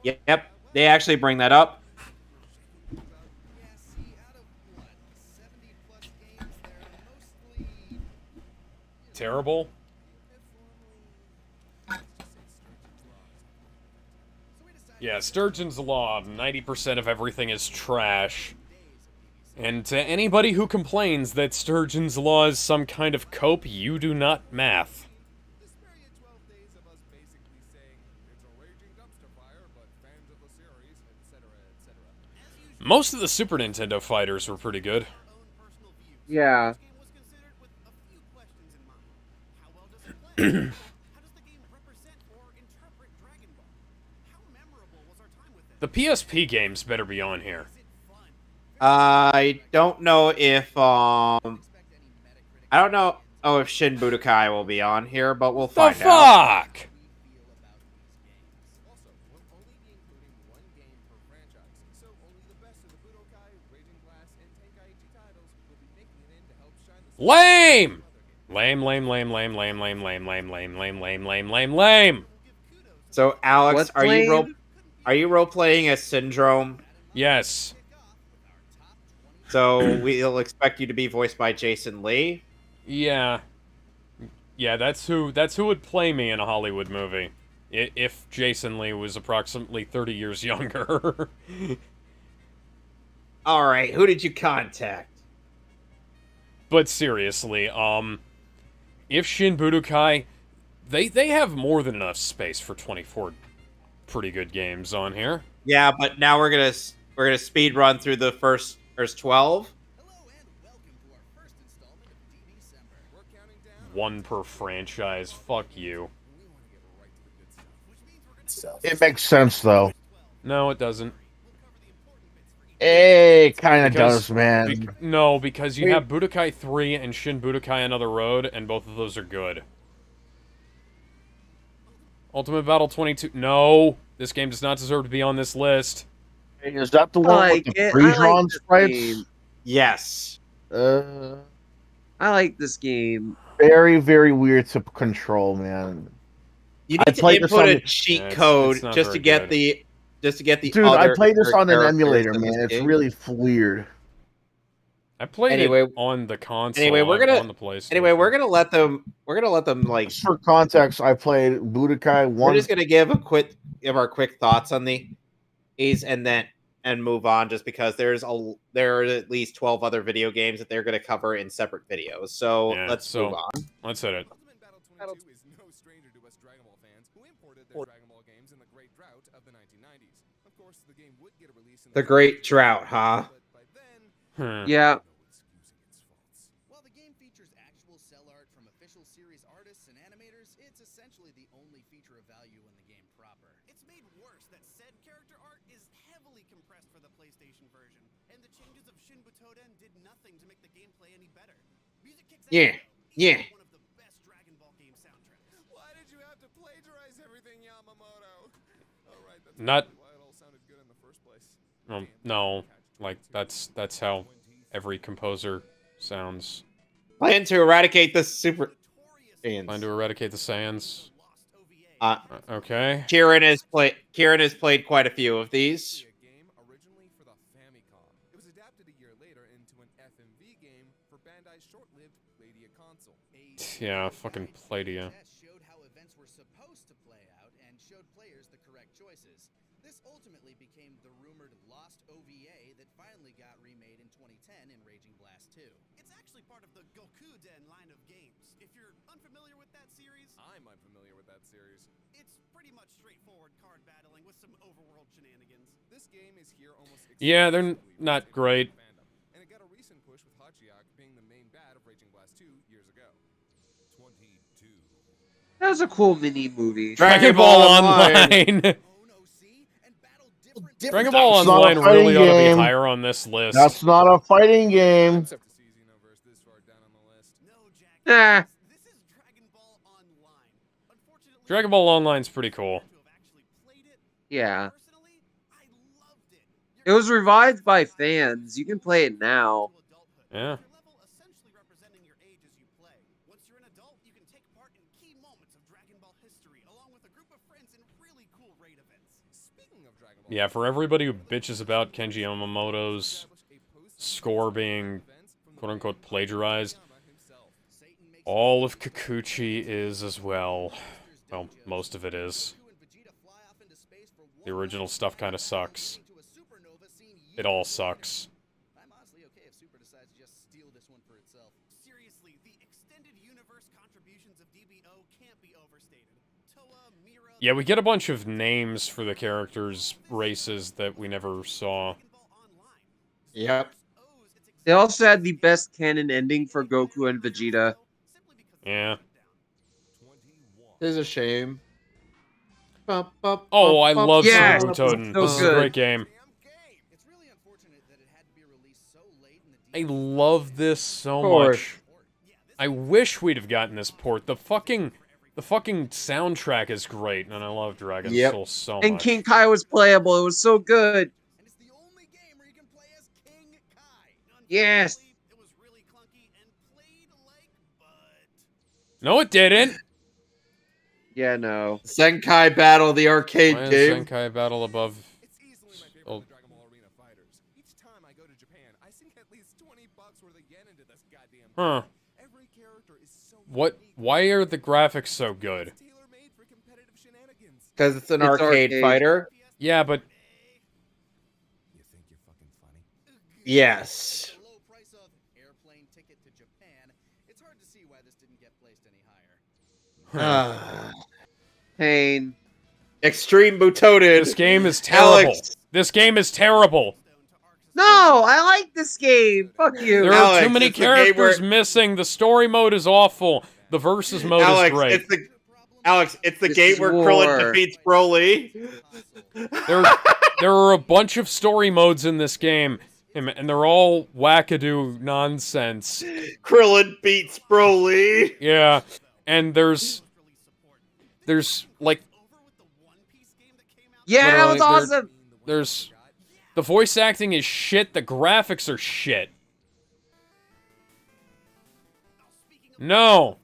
Speaker 2: Yep. They actually bring that up.
Speaker 7: Yeah, see, out of what, 70 plus games, they're mostly
Speaker 3: Terrible. Yeah, Sturgeon's Law. 90% of everything is trash. And to anybody who complains that Sturgeon's Law is some kind of cope, you do not math.
Speaker 6: This spare you 12 days of us basically saying it's a raging dumpster fire, but fans of the series, etc., etc.
Speaker 3: Most of the Super Nintendo fighters were pretty good.
Speaker 4: Yeah.
Speaker 5: This game was considered with a few questions in mind. How well does it play? How does the game represent or interpret Dragon Ball? How memorable was our time with it?
Speaker 3: The PSP games better be on here.
Speaker 5: Is it fun?
Speaker 2: I don't know if I don't know if Shin Budokai will be on here, but we'll
Speaker 3: The
Speaker 2: find out.
Speaker 3: fuck?
Speaker 6: Also, we'll only be including one game per franchise, so only the best of the Budokai, Raging Blast, and Tenkaichi titles will be making it in to help shine the
Speaker 3: Lame! Lame, lame, lame, lame, lame, lame, lame, lame, lame, lame, lame, lame, lame, lame.
Speaker 2: So Alex,
Speaker 4: What's
Speaker 2: are
Speaker 4: lame?
Speaker 2: you role playing as Syndrome?
Speaker 3: Yes.
Speaker 2: So we'll expect you to be voiced by Jason Lee.
Speaker 3: Yeah. Yeah, that's who would play me in a Hollywood movie. If Jason Lee was approximately 30 years younger.
Speaker 2: All right, who did you contact?
Speaker 3: But seriously, if Shin Budokai, they have more than enough space for 24 pretty good games on here.
Speaker 2: Yeah, but now we're gonna speed run through the first 12.
Speaker 7: Hello and welcome to our first installment of DBCember.
Speaker 6: We're counting down.
Speaker 3: One per franchise. Fuck you.
Speaker 6: We want to get right to the good stuff, which means we're gonna
Speaker 8: It makes sense though.
Speaker 3: No, it doesn't.
Speaker 8: It kind of
Speaker 3: Because-
Speaker 8: does, man.
Speaker 3: No, because you have Budokai 3 and Shin Budokai Another Road, and both of those are good. Ultimate Battle 22. No, this game does not deserve to be on this list.
Speaker 8: Hey, is that the one
Speaker 4: like
Speaker 8: with the
Speaker 4: it. I
Speaker 8: pre-drawn
Speaker 4: like this
Speaker 8: sprites?
Speaker 4: game.
Speaker 2: Yes.
Speaker 4: I like this game.
Speaker 8: Very, very weird to control, man.
Speaker 2: You
Speaker 8: I
Speaker 2: need to
Speaker 8: played this
Speaker 2: input
Speaker 8: on
Speaker 2: a
Speaker 8: the-
Speaker 2: cheat
Speaker 3: Yeah, it's
Speaker 2: code
Speaker 3: not
Speaker 2: just to
Speaker 3: very
Speaker 2: get
Speaker 3: good.
Speaker 2: the
Speaker 8: Dude, I
Speaker 2: other
Speaker 8: played this on an
Speaker 2: characters
Speaker 8: emulator,
Speaker 2: in this
Speaker 8: man. It's
Speaker 2: game.
Speaker 8: really weird.
Speaker 3: I played
Speaker 2: Anyway-
Speaker 3: it on the console.
Speaker 2: anyway, we're gonna-
Speaker 3: on the PlayStation.
Speaker 2: Anyway, we're gonna let them like
Speaker 8: Just for context, I played Budokai
Speaker 2: we're
Speaker 8: 1.
Speaker 2: just gonna give our quick thoughts on these and move on, just because there are at least 12 other video games that they're gonna cover in separate videos. So
Speaker 3: Yeah,
Speaker 2: let's
Speaker 3: so-
Speaker 2: move on.
Speaker 3: Let's hit it.
Speaker 6: Ultimate Battle 22 is no stranger to us Dragon Ball fans who imported their Dragon Ball games in the Great Drought of the 1990s. Of course, the game would get a release in
Speaker 2: The Great Drought, huh?
Speaker 6: But by then,
Speaker 4: Yeah.
Speaker 6: no excusing its faults.
Speaker 7: While the game features actual cell art from official series artists and animators, it's essentially the only feature of value in the game proper.
Speaker 5: It's made worse
Speaker 11: worse, that said character art is heavily compressed for the PlayStation version, and the changes of Shin Butoden did nothing to make the gameplay any better. Music kicks
Speaker 2: Yeah, yeah.
Speaker 11: one of the best Dragon Ball game soundtracks.
Speaker 6: Why did you have to plagiarize everything, Yamamoto? All right, that's
Speaker 3: Not.
Speaker 6: why it all sounded good in the first place.
Speaker 3: No, like that's how every composer sounds.
Speaker 2: Plan to eradicate the Super Saiyans.
Speaker 3: Plan to eradicate the Saiyans. Okay.
Speaker 2: Kieran has played quite a few of these.
Speaker 6: Game originally for the Famicom. It was adapted a year later into an FMV game for Bandai's short-lived Playdia console.
Speaker 3: Yeah, fucking Playdia.
Speaker 7: Showed how events were supposed to play out and showed players the correct choices. This ultimately became the rumored lost OVA that finally got remade in 2010 in Raging Blast 2.
Speaker 11: It's actually part of the Gokuden line of games. If you're unfamiliar with that series,
Speaker 6: I'm unfamiliar with that series.
Speaker 11: it's pretty much straightforward card battling with some overworld shenanigans.
Speaker 6: This game is here almost
Speaker 3: Yeah, they're not great.
Speaker 6: And it got a recent push with Hachiyak being the main bad of Raging Blast 2 years ago. 22.
Speaker 4: That was a cool mini movie.
Speaker 3: Dragon Ball Online. Dragon Ball
Speaker 8: That's not a
Speaker 3: Online really
Speaker 8: fighting
Speaker 3: ought to be
Speaker 8: game.
Speaker 3: higher on this list.
Speaker 8: That's not a fighting game.
Speaker 6: Except to see Xenoverse this far down on the list.
Speaker 11: No, Jack.
Speaker 4: Nah.
Speaker 11: This is Dragon Ball Online. Unfortunately,
Speaker 3: Dragon Ball Online's pretty cool.
Speaker 11: to have actually played it.
Speaker 4: Yeah.
Speaker 11: Personally, I loved it.
Speaker 4: It was revived by fans. You can play it now.
Speaker 3: Yeah.
Speaker 11: Your level essentially representing your age as you play. Once you're an adult, you can take part in key moments of Dragon Ball history, along with a group of friends in really cool raid events.
Speaker 6: Speaking of Dragon Ball,
Speaker 3: Yeah, for everybody who bitches about Kenji Yamamoto's score being quote-unquote plagiarized, all of Kikuchi is as well. Well, most of it is. The original stuff kind of sucks. It all sucks.
Speaker 7: I'm honestly okay if Super decides to just steal this one for itself.
Speaker 11: Seriously, the extended universe contributions of DBO can't be overstated. Toa, Mira,
Speaker 3: Yeah, we get a bunch of names for the characters' races that we never saw.
Speaker 11: Dragon Ball Online.
Speaker 2: Yep.
Speaker 11: Owes its
Speaker 4: They also had the best canon ending for Goku and Vegeta.
Speaker 11: simply because
Speaker 3: Yeah.
Speaker 2: This is a shame.
Speaker 3: Oh, I love
Speaker 4: Yes!
Speaker 3: Super Butoden.
Speaker 4: So
Speaker 3: This is a
Speaker 4: good.
Speaker 3: great game.
Speaker 7: It's really unfortunate that it had to be released so late in the
Speaker 3: I love this so
Speaker 2: Port.
Speaker 3: much. I wish we'd have gotten this port. The fucking soundtrack is great, and I love Dragon
Speaker 2: Yep.
Speaker 3: Soul so
Speaker 4: And
Speaker 3: much.
Speaker 4: King Kai was playable. It was so good.
Speaker 7: and it's the only game where you can play as King Kai.
Speaker 4: Yes.
Speaker 11: it was really clunky and played like butt.
Speaker 3: No, it didn't.
Speaker 4: Yeah, no.
Speaker 2: Senkai Battle, the arcade
Speaker 3: Why is
Speaker 2: game.
Speaker 3: Senkai Battle above?
Speaker 6: It's easily my favorite
Speaker 3: Oh.
Speaker 6: of the Dragon Ball Arena fighters. Each time I go to Japan, I sink at least $20 worth of yen into this goddamn
Speaker 3: Huh.
Speaker 6: Every character is so
Speaker 3: What?
Speaker 6: unique.
Speaker 3: Why are the graphics so good?
Speaker 6: It's tailor-made for competitive shenanigans.
Speaker 2: Because it's an
Speaker 4: It's
Speaker 2: arcade
Speaker 4: arcade.
Speaker 2: fighter.
Speaker 3: Yeah, but
Speaker 6: You think you're fucking funny?
Speaker 2: Yes.
Speaker 7: The low price of airplane ticket to Japan, it's hard to see why this didn't get placed any higher.
Speaker 4: Pain.
Speaker 2: Extreme Butoden.
Speaker 3: this game is terrible.
Speaker 2: Alex.
Speaker 3: This game is terrible.
Speaker 4: No, I like this game. Fuck you.
Speaker 3: There
Speaker 2: Alex,
Speaker 3: are too many
Speaker 2: it's the game
Speaker 3: characters
Speaker 2: where-
Speaker 3: missing. The story mode is awful. The versus mode
Speaker 2: Alex,
Speaker 3: is great.
Speaker 2: it's the
Speaker 4: This
Speaker 2: game
Speaker 4: is
Speaker 2: where
Speaker 4: war.
Speaker 2: Krillin defeats Broly.
Speaker 3: There are a bunch of story modes in this game, and they're all wackadoo nonsense.
Speaker 2: Krillin beats Broly.
Speaker 3: Yeah, and there's like
Speaker 4: Yeah, that was
Speaker 3: literally,
Speaker 4: awesome.
Speaker 3: there's the voice acting is shit. The graphics are shit. No,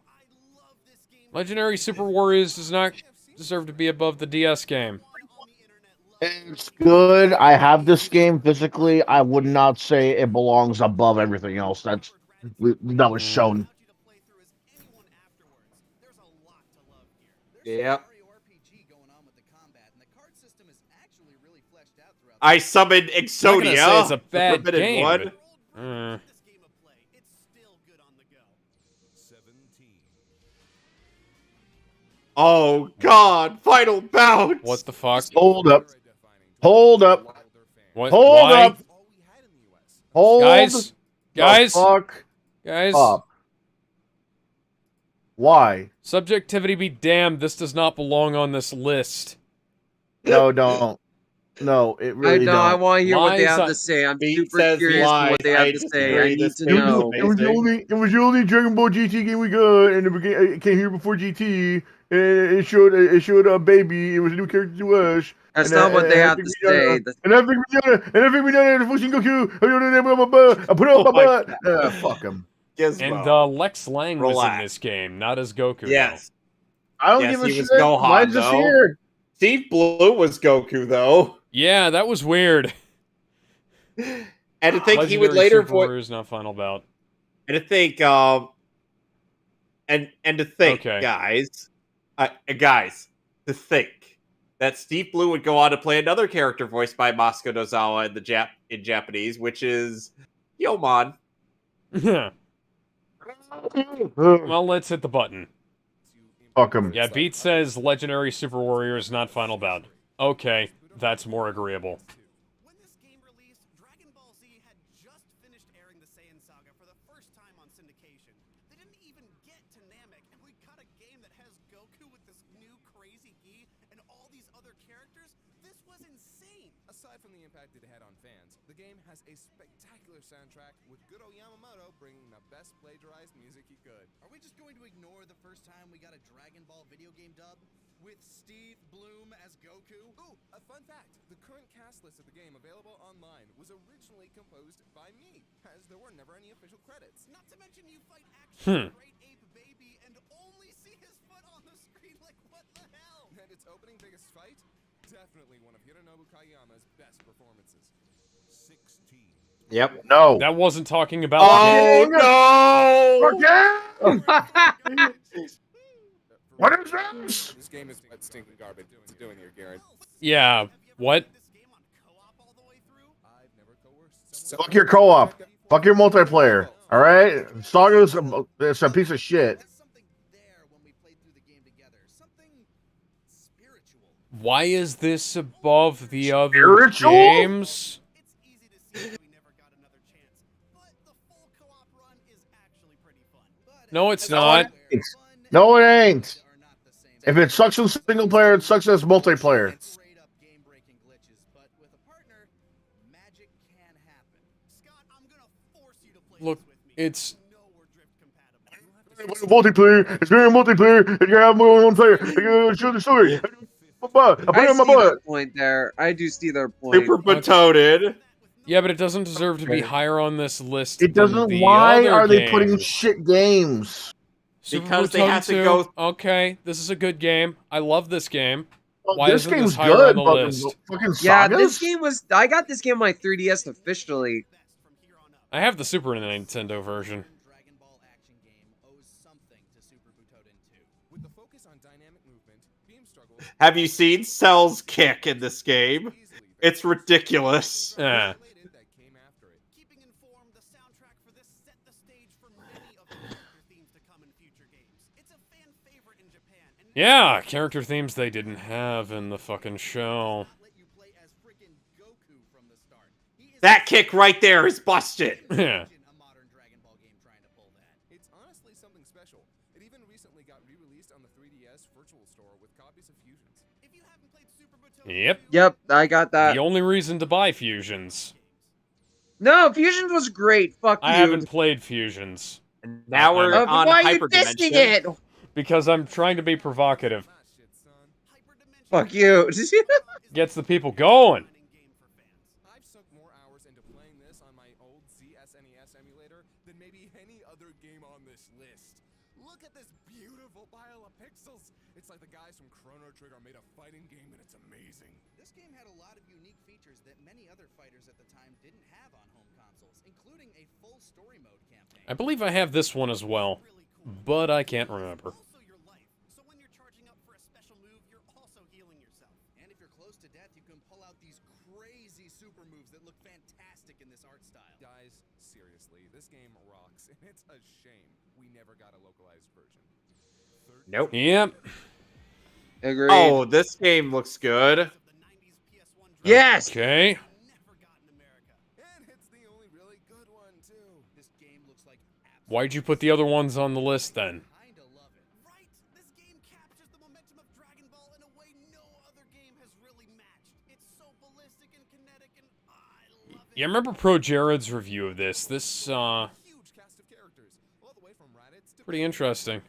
Speaker 3: Legendary Super Warriors does not deserve to be above the DS game.
Speaker 8: It's good. I have this game physically. I would not say it belongs above everything else that was shown.
Speaker 2: Yep.
Speaker 7: Mario RPG going on with the combat, and the card system is actually really fleshed out throughout.
Speaker 2: I summoned
Speaker 3: I'm not gonna say
Speaker 2: Exodia.
Speaker 3: it's a
Speaker 2: the
Speaker 3: bad
Speaker 2: forbidden
Speaker 3: game.
Speaker 2: one.
Speaker 3: But,
Speaker 11: This game of play, it's still good on the go.
Speaker 6: 17.
Speaker 2: Oh God! Final bout.
Speaker 3: what the fuck?
Speaker 8: Hold up. Hold up.
Speaker 3: What?
Speaker 8: Hold
Speaker 3: Why?
Speaker 8: up. Hold
Speaker 3: Guys, guys,
Speaker 8: the fuck
Speaker 3: guys.
Speaker 8: up. Why?
Speaker 3: Subjectivity be damned. This does not belong on this list.
Speaker 8: No, don't. No, it really don't.
Speaker 4: I want to hear what they
Speaker 3: Lies
Speaker 4: have
Speaker 3: on-
Speaker 4: to say. I'm
Speaker 2: Beat
Speaker 4: super
Speaker 2: says
Speaker 4: curious to what
Speaker 2: lies.
Speaker 4: they have
Speaker 2: I
Speaker 4: to say.
Speaker 2: disagree.
Speaker 4: I need
Speaker 2: This
Speaker 4: to
Speaker 2: game is
Speaker 4: know.
Speaker 2: amazing.
Speaker 8: It was the only Dragon Ball GT game we got, and it came here before GT. And it showed a baby. It was a new character to us.
Speaker 4: That's not what they have to say.
Speaker 8: And I think we done it. Fucking Goku. I put it on my butt. Fuck him.
Speaker 2: Gizmo.
Speaker 3: And Lex Lang was in
Speaker 2: Relax.
Speaker 3: this game, not as Goku.
Speaker 2: Yes.
Speaker 8: I don't
Speaker 2: Yes,
Speaker 8: give a
Speaker 2: he
Speaker 8: shit.
Speaker 2: was Gohan,
Speaker 8: Why is this
Speaker 2: though.
Speaker 8: here?
Speaker 2: Steve Blue was Goku, though.
Speaker 3: Yeah, that was weird.
Speaker 2: And to think he would
Speaker 3: Legendary
Speaker 2: later
Speaker 3: Super Warriors, not final bout.
Speaker 2: and to think and to think,
Speaker 3: Okay.
Speaker 2: guys, to think that Steve Blue would go on to play another character voiced by Masuko Nozawa in Japanese, which is Yomon.
Speaker 3: Well, let's hit the button.
Speaker 8: Fuck him.
Speaker 3: Yeah, Beat says Legendary Super Warriors, not final bout. Okay, that's more agreeable.
Speaker 11: When this game released, Dragon Ball Z had just finished airing the Saiyan Saga for the first time on syndication. They didn't even get to Namek, and we got a game that has Goku with this new crazy gi and all these other characters. This was insane.
Speaker 6: Aside from the impact it had on fans, the game has a spectacular soundtrack with good old Yamamoto bringing the best plagiarized music he could.
Speaker 7: Are we just going to ignore the first time we got a Dragon Ball video game dub? With Steve Bloom as Goku?
Speaker 6: Ooh, a fun fact. The current cast list of the game available online was originally composed by me, as there were never any official credits.
Speaker 11: Not to mention you fight actual great ape baby and only see his foot on the screen. Like, what the hell?
Speaker 6: And its opening biggest fight? Definitely one of Hironobu Kageyama's best performances. 16.
Speaker 2: Yep.
Speaker 8: No.
Speaker 3: That wasn't talking about
Speaker 2: Oh no!
Speaker 8: What is this?
Speaker 6: This game is what stinking garbage it's doing here, Garrett.
Speaker 3: Yeah, what?
Speaker 11: This game on co-op all the way through?
Speaker 6: I've never coerced
Speaker 8: Fuck your co-op. Fuck your multiplayer. All right. Saga's it's a piece of shit.
Speaker 7: There's something there when we played through the game together. Something spiritual.
Speaker 3: Why is this above the other
Speaker 8: Spiritual?
Speaker 3: games?
Speaker 11: It's easy to see that we never got another chance, but the full co-op run is actually pretty fun. But
Speaker 3: No, it's not.
Speaker 8: No, it ain't. If it sucks as single player, it sucks as multiplayer.
Speaker 7: Straight up game-breaking glitches, but with a partner, magic can happen.
Speaker 11: Scott, I'm gonna force you to play
Speaker 3: Look,
Speaker 11: this with me.
Speaker 3: it's
Speaker 11: No, we're drift compatible.
Speaker 8: Multiplayer. It's very multiplayer. You have more one player. You show the story. I put it
Speaker 4: I
Speaker 8: on my
Speaker 4: see their
Speaker 8: butt.
Speaker 4: point there. I do see their point.
Speaker 2: Super Batoted.
Speaker 3: yeah, but it doesn't deserve to be higher on this list.
Speaker 8: It
Speaker 3: than
Speaker 8: doesn't.
Speaker 3: the
Speaker 8: Why
Speaker 3: other
Speaker 8: are they putting
Speaker 3: games.
Speaker 8: shit games?
Speaker 3: Super
Speaker 2: Because they
Speaker 3: Platoon
Speaker 2: have to
Speaker 3: 2,
Speaker 2: go-
Speaker 3: Okay, this is a good game. I love this game.
Speaker 8: Well,
Speaker 3: Why
Speaker 8: this
Speaker 3: isn't this
Speaker 8: game's
Speaker 3: higher
Speaker 8: good.
Speaker 3: on the
Speaker 8: Fucking,
Speaker 3: list?
Speaker 8: fucking
Speaker 4: Yeah,
Speaker 8: Sagas?
Speaker 4: this game was. I got this game on my 3DS officially.
Speaker 3: I have the Super Nintendo version.
Speaker 7: Dragon Ball action game owes something to Super Butoden 2.
Speaker 6: With the focus on dynamic movement, Beam struggles
Speaker 2: Have you seen Cell's kick in this game? It's ridiculous.
Speaker 3: Eh.
Speaker 6: that came after it.
Speaker 11: Keeping informed, the soundtrack for this set the stage for many of the character themes to come in future games. It's a fan favorite in Japan, and
Speaker 3: Yeah, character themes they didn't have in the fucking show.
Speaker 7: Let you play as freaking Goku from the start. He is
Speaker 2: That kick right there is busted.
Speaker 3: Yeah.
Speaker 7: a modern Dragon Ball game trying to pull that.
Speaker 6: It's honestly something special. It even recently got re-released on the 3DS Virtual Store with copies of Fusions.
Speaker 11: if you haven't played Super Butoden
Speaker 3: Yep.
Speaker 11: 2,
Speaker 4: Yep, I got that.
Speaker 3: The only reason to buy Fusions.
Speaker 4: No, Fusions was great. Fuck you.
Speaker 3: I haven't played Fusions.
Speaker 2: Now we're
Speaker 4: But
Speaker 2: on
Speaker 4: why are you
Speaker 2: Hyper
Speaker 4: dissing
Speaker 2: Dimension.
Speaker 4: it?
Speaker 3: Because I'm trying to be provocative.
Speaker 6: Ah, shit, son.
Speaker 11: Hyperdimension
Speaker 4: Fuck you.
Speaker 11: is
Speaker 3: Gets the people going.
Speaker 11: winning game for fans.
Speaker 6: I've sunk more hours into playing this on my old ZSNES emulator than maybe any other game on this list. Look at this beautiful pile of pixels. It's like the guys from Chrono Trigger made a fighting game and it's amazing.
Speaker 7: This game had a lot of unique features that many other fighters at the time didn't have on home consoles, including a full story mode campaign.
Speaker 3: I believe I have this one as well, but I can't remember.
Speaker 11: Also your life. So when you're charging up for a special move, you're also healing yourself.
Speaker 7: And if you're close to death, you can pull out these crazy super moves that look fantastic in this art style.
Speaker 6: Guys, seriously, this game rocks and it's a shame we never got a localized version.
Speaker 2: Nope.
Speaker 3: Yep.
Speaker 4: Agreed.
Speaker 2: Oh, this game looks good.
Speaker 11: Of the 90s PS1 Dragon
Speaker 4: Yes.
Speaker 3: Okay.
Speaker 11: Ball never got in America.
Speaker 6: And it's the only really good one, too.
Speaker 7: This game looks like
Speaker 3: Why'd you put the other ones on the list then?
Speaker 7: kinda love it.
Speaker 11: Right? This game captures the momentum of Dragon Ball in a way no other game has really
Speaker 3: Yeah, I remember Pro Jared's review of this. This, pretty interesting.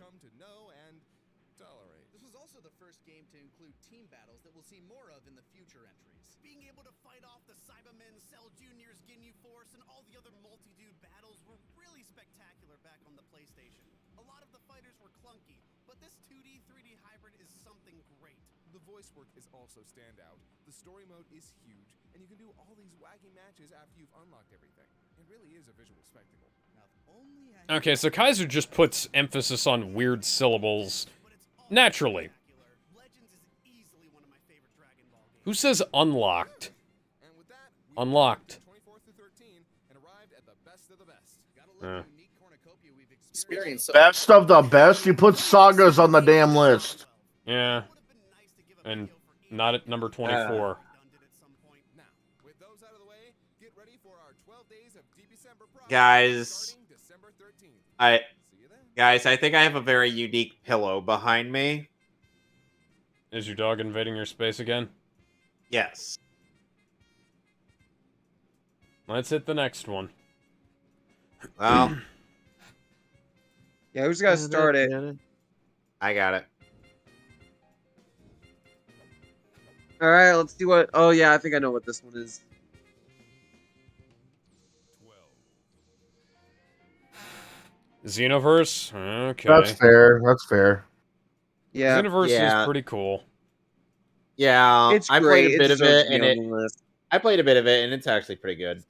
Speaker 7: This was also the first game to include team battles that we'll see more of in the future entries.
Speaker 11: Being able to fight off the Cybermen, Cell Juniors, Ginyu Force, and all the other multi-dude battles were really spectacular back on the PlayStation. A lot of the fighters were clunky, but this 2D, 3D hybrid is something great.
Speaker 6: The voice work is also standout. The story mode is huge, and you can do all these wacky matches after you've unlocked everything. It really is a visual spectacle.
Speaker 3: Okay, so Kaiser just puts emphasis on weird syllables naturally. Who says unlocked? Unlocked.
Speaker 8: Best of the best? You put Sagas on the damn list.
Speaker 3: Yeah. And not at number 24.
Speaker 2: Guys, I think I have a very unique pillow behind me.
Speaker 3: Is your dog invading your space again?
Speaker 2: Yes.
Speaker 3: Let's hit the next one.
Speaker 2: Well,
Speaker 4: Yeah, who's got to start it?
Speaker 2: I got it.
Speaker 4: All right, let's see what. Oh yeah, I think I know what this one is.
Speaker 3: Xenoverse? Okay.
Speaker 8: That's fair. That's fair.
Speaker 4: Yeah,
Speaker 3: Xenoverse
Speaker 2: Yeah.
Speaker 3: is pretty cool.
Speaker 2: Yeah,
Speaker 4: it's
Speaker 2: I
Speaker 4: great.
Speaker 2: played a bit of
Speaker 4: deserves
Speaker 2: it,
Speaker 4: to be
Speaker 2: and
Speaker 4: on
Speaker 2: it.
Speaker 4: the list.
Speaker 2: I played a bit of it, and it's actually pretty good.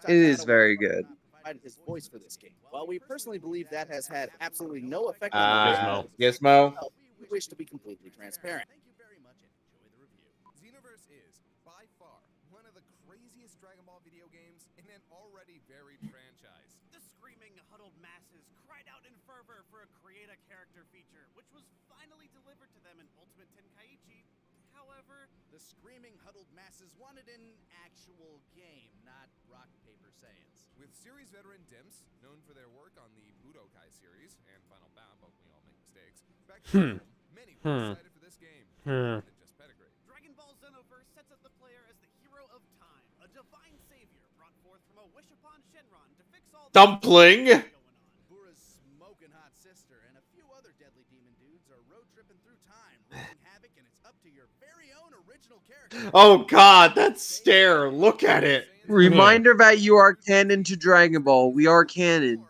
Speaker 4: It is very good.
Speaker 7: Provided his voice for this game. While we personally believe that has had absolutely no effect on the
Speaker 2: Gizmo.
Speaker 7: we wish to be completely transparent.
Speaker 6: Thank you very much and enjoy the review. Xenoverse is, by far, one of the craziest Dragon Ball video games in an already varied franchise.
Speaker 11: The screaming, huddled masses cried out in fervor for a create a character feature, which was finally delivered to them in Ultimate Tenkaichi. However,
Speaker 7: The screaming, huddled masses wanted an actual game, not rock, paper, science.
Speaker 6: With series veteran Dimps, known for their work on the Budokai series and Final Bout, but we all make mistakes, back then, many were excited for this game. More than just pedigree.
Speaker 11: Dragon Ball Xenoverse sets up the player as the hero of time, a divine savior brought forth from a wish upon Shenron to fix all the
Speaker 2: Dumpling.
Speaker 11: going on.
Speaker 7: Bura's smoking hot sister and a few other deadly demon dudes are road tripping through time, wreaking havoc, and it's up to your very own original character.
Speaker 2: Oh God, that stare! Look at it.
Speaker 4: Reminder that you are canon to Dragon Ball. We are canon.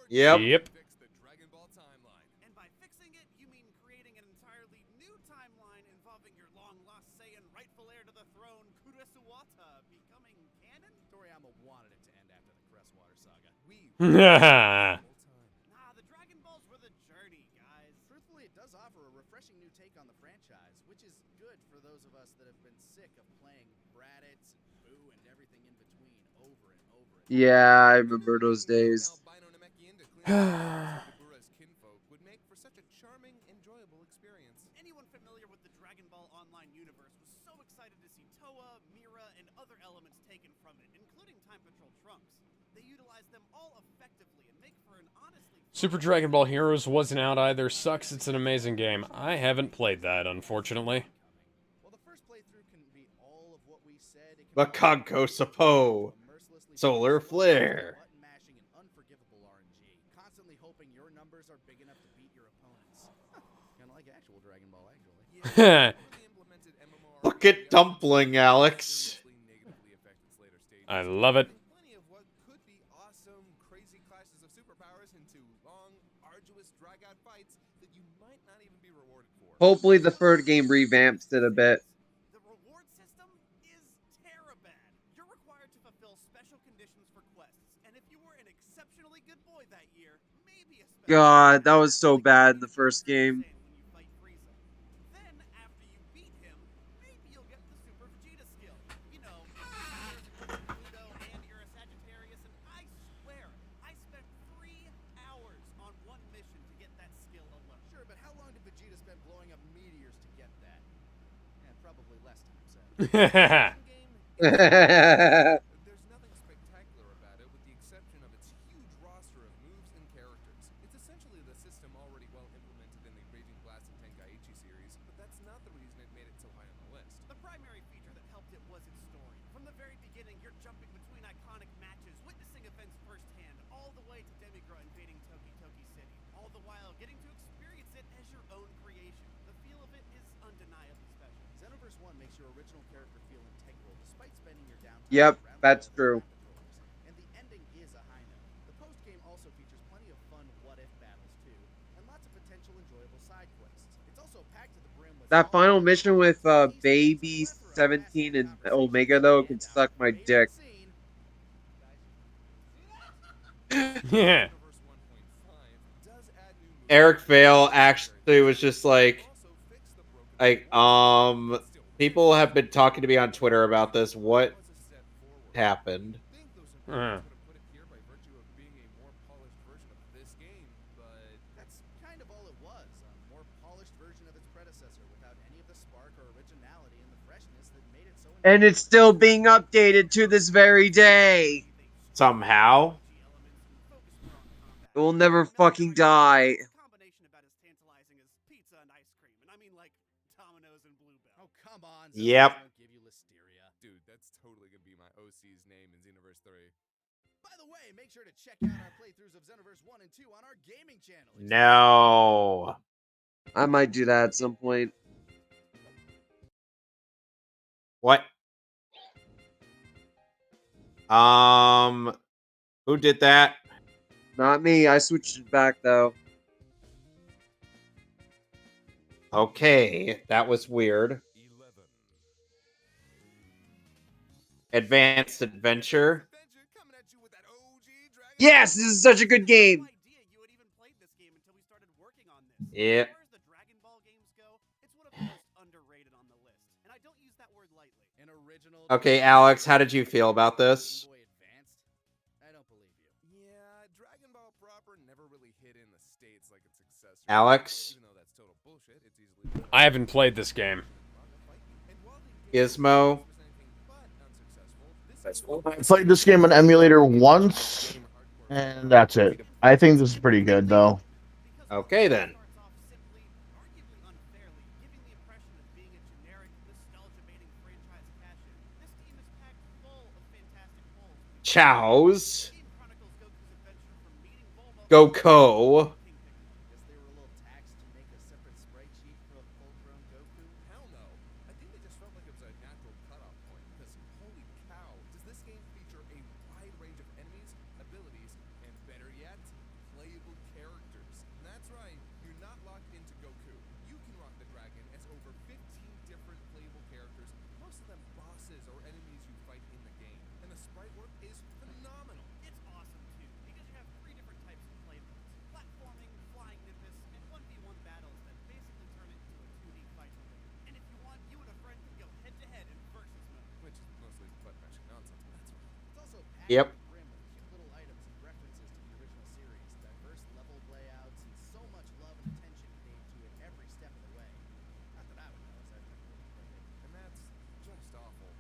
Speaker 2: Yep.
Speaker 3: Yep.
Speaker 6: Fix the Dragon Ball timeline.
Speaker 11: And by fixing it, you mean creating an entirely new timeline involving your long-lost Saiyan rightful heir to the throne, Kuresuwata, becoming canon?
Speaker 7: Toriyama wanted it to end after the Crestwater saga.
Speaker 3: Yeah.
Speaker 11: Nah, the Dragon Balls were the journey, guys.
Speaker 7: Truthfully, it does offer a refreshing new take on the franchise, which is good for those of us that have been sick of playing Braddock's and Boo and everything in between over and over again.
Speaker 4: Yeah, I remember those days.
Speaker 6: Bura's kinfolk would make for such a charming, enjoyable experience.
Speaker 11: Anyone familiar with the Dragon Ball Online universe was so excited to see Toa, Mira, and other elements taken from it, including Time Patrol Trunks. They utilize them all effectively and make for an honestly
Speaker 3: Super Dragon Ball Heroes wasn't out either. Sucks, it's an amazing game. I haven't played that, unfortunately.
Speaker 7: While the first playthrough can be all of what we said, it can
Speaker 2: Bakanko Sapo.
Speaker 7: mercilessly
Speaker 2: Solar Flare.
Speaker 7: button mashing and unforgivable RNG, constantly hoping your numbers are big enough to beat your opponents. Kind of like actual Dragon Ball, actually.
Speaker 2: Look at Dumpling, Alex.
Speaker 3: I love it.
Speaker 6: Plenty of what could be awesome, crazy clashes of superpowers into long, arduous, drag-out fights that you might not even be rewarded for.
Speaker 4: Hopefully, the third game revamps it a bit.
Speaker 11: The reward system is terribad. You're required to fulfill special conditions for quests, and if you were an exceptionally good boy that year, maybe a special
Speaker 4: God, that was so bad in the first game.
Speaker 11: when you fight Frieza. Then, after you beat him, maybe you'll get the Super Vegeta skill. You know, Pluto and you're a Sagittarius, and I swear, I spent 3 hours on one mission to get that skill alone.
Speaker 7: Sure, but how long did Vegeta spend blowing up meteors to get that? Yeah, probably less time, so.
Speaker 6: There's nothing spectacular about it with the exception of its huge roster of moves and characters. It's essentially the system already well implemented in the Raging Blast and Tenkaichi series, but that's not the reason it made it so high on the list.
Speaker 11: The beginning, you're jumping between iconic matches, witnessing events firsthand, all the way to Demigra invading Toki Toki City, all the while getting to experience it as your own creation. The feel of it is undeniably special.
Speaker 7: Xenoverse 1 makes your original character feel integral despite spending your downtime
Speaker 4: Yep,
Speaker 7: around
Speaker 4: that's
Speaker 7: the
Speaker 4: true.
Speaker 7: laboratories. And the ending is a high note. The post-game also features plenty of fun what-if battles too, and lots of potential enjoyable side quests. It's also packed to the brim with
Speaker 4: That
Speaker 7: solid
Speaker 4: final mission with
Speaker 7: Easter eggs,
Speaker 4: Baby
Speaker 7: a plethora of
Speaker 4: 17 and
Speaker 7: fascinating
Speaker 4: Omega
Speaker 7: conversations,
Speaker 4: though
Speaker 7: and
Speaker 4: can
Speaker 7: our
Speaker 4: suck my
Speaker 7: favorite
Speaker 4: dick.
Speaker 7: scene.
Speaker 3: Yeah.
Speaker 6: Xenoverse 1.5 does add new moves.
Speaker 2: Eric Vale actually was just like, people have been talking to me on Twitter about this. What happened?
Speaker 7: That's kind of all it was. A more polished version of its predecessor without any of the spark or originality and the freshness that made it so
Speaker 4: And it's still being updated to this very day.
Speaker 2: Somehow.
Speaker 4: It will never fucking die.
Speaker 11: Combination about as tantalizing as pizza and ice cream, and I mean like Domino's and Bluebell.
Speaker 7: Oh, come on.
Speaker 2: Yep.
Speaker 7: Won't give you listeria.
Speaker 6: Dude, that's totally gonna be my OC's name in Xenoverse 3.
Speaker 7: By the way, make sure to check out our playthroughs of Xenoverse 1 and 2 on our gaming channel.
Speaker 2: No.
Speaker 4: I might do that at some point.
Speaker 2: What? Who did that?
Speaker 4: Not me. I switched it back though.
Speaker 2: Okay, that was weird.
Speaker 6: 11.
Speaker 2: Advanced Adventure.
Speaker 6: Coming at you with that OG Dragon
Speaker 4: Yes, this is such a good game.
Speaker 11: idea you had even played this game until we started working on this.
Speaker 2: Yeah.
Speaker 11: As far as the Dragon Ball games go, it's one of the most underrated on the list, and I don't use that word lightly.
Speaker 7: An original.
Speaker 2: Okay, Alex, how did you feel about this?
Speaker 7: Game Boy Advanced? I don't believe you.
Speaker 6: Yeah, Dragon Ball proper never really hit in the States like its successor.
Speaker 2: Alex?
Speaker 6: Even though that's total bullshit, it's easily
Speaker 3: I haven't played this game.
Speaker 2: Gizmo?
Speaker 8: I played this game on emulator once, and that's it. I think this is pretty good, though.
Speaker 2: Okay, then.
Speaker 11: Starts off simply, arguably unfairly, giving the impression of being a generic, nostalgia-baiting franchise cash-in. This game is packed full of fantastic holes.
Speaker 2: Chow's.
Speaker 11: The game chronicles Goku's adventure from meeting Bulma
Speaker 2: Goko.
Speaker 7: Guess they were a little taxed to make a separate sprite sheet for a full-grown Goku.
Speaker 6: Hell no. I think they just felt like it was a natural cutoff point because holy cow, does this game feature a wide range of enemies, abilities, and better yet, playable characters. And that's right, you're not locked into Goku. You can rock the dragon as over 15 different playable characters, most of them bosses or enemies you fight in the game. And the sprite work is phenomenal.
Speaker 11: It's awesome too, because you have 3 different types of play modes: platforming, flying Nimbus, and 1v1 battles that basically turn it into a 2D fight. And if you want, you and a friend can go head-to-head in versus mode.
Speaker 6: Which is mostly butt mashing nonsense, but that's right.
Speaker 7: It's also packed
Speaker 2: Yep.
Speaker 7: to the brim with cute little items and references to the original series, diverse level layouts, and so much love and attention paid to it every step of the way. Not that I would know, as I've never really played it.
Speaker 6: And that's just awful.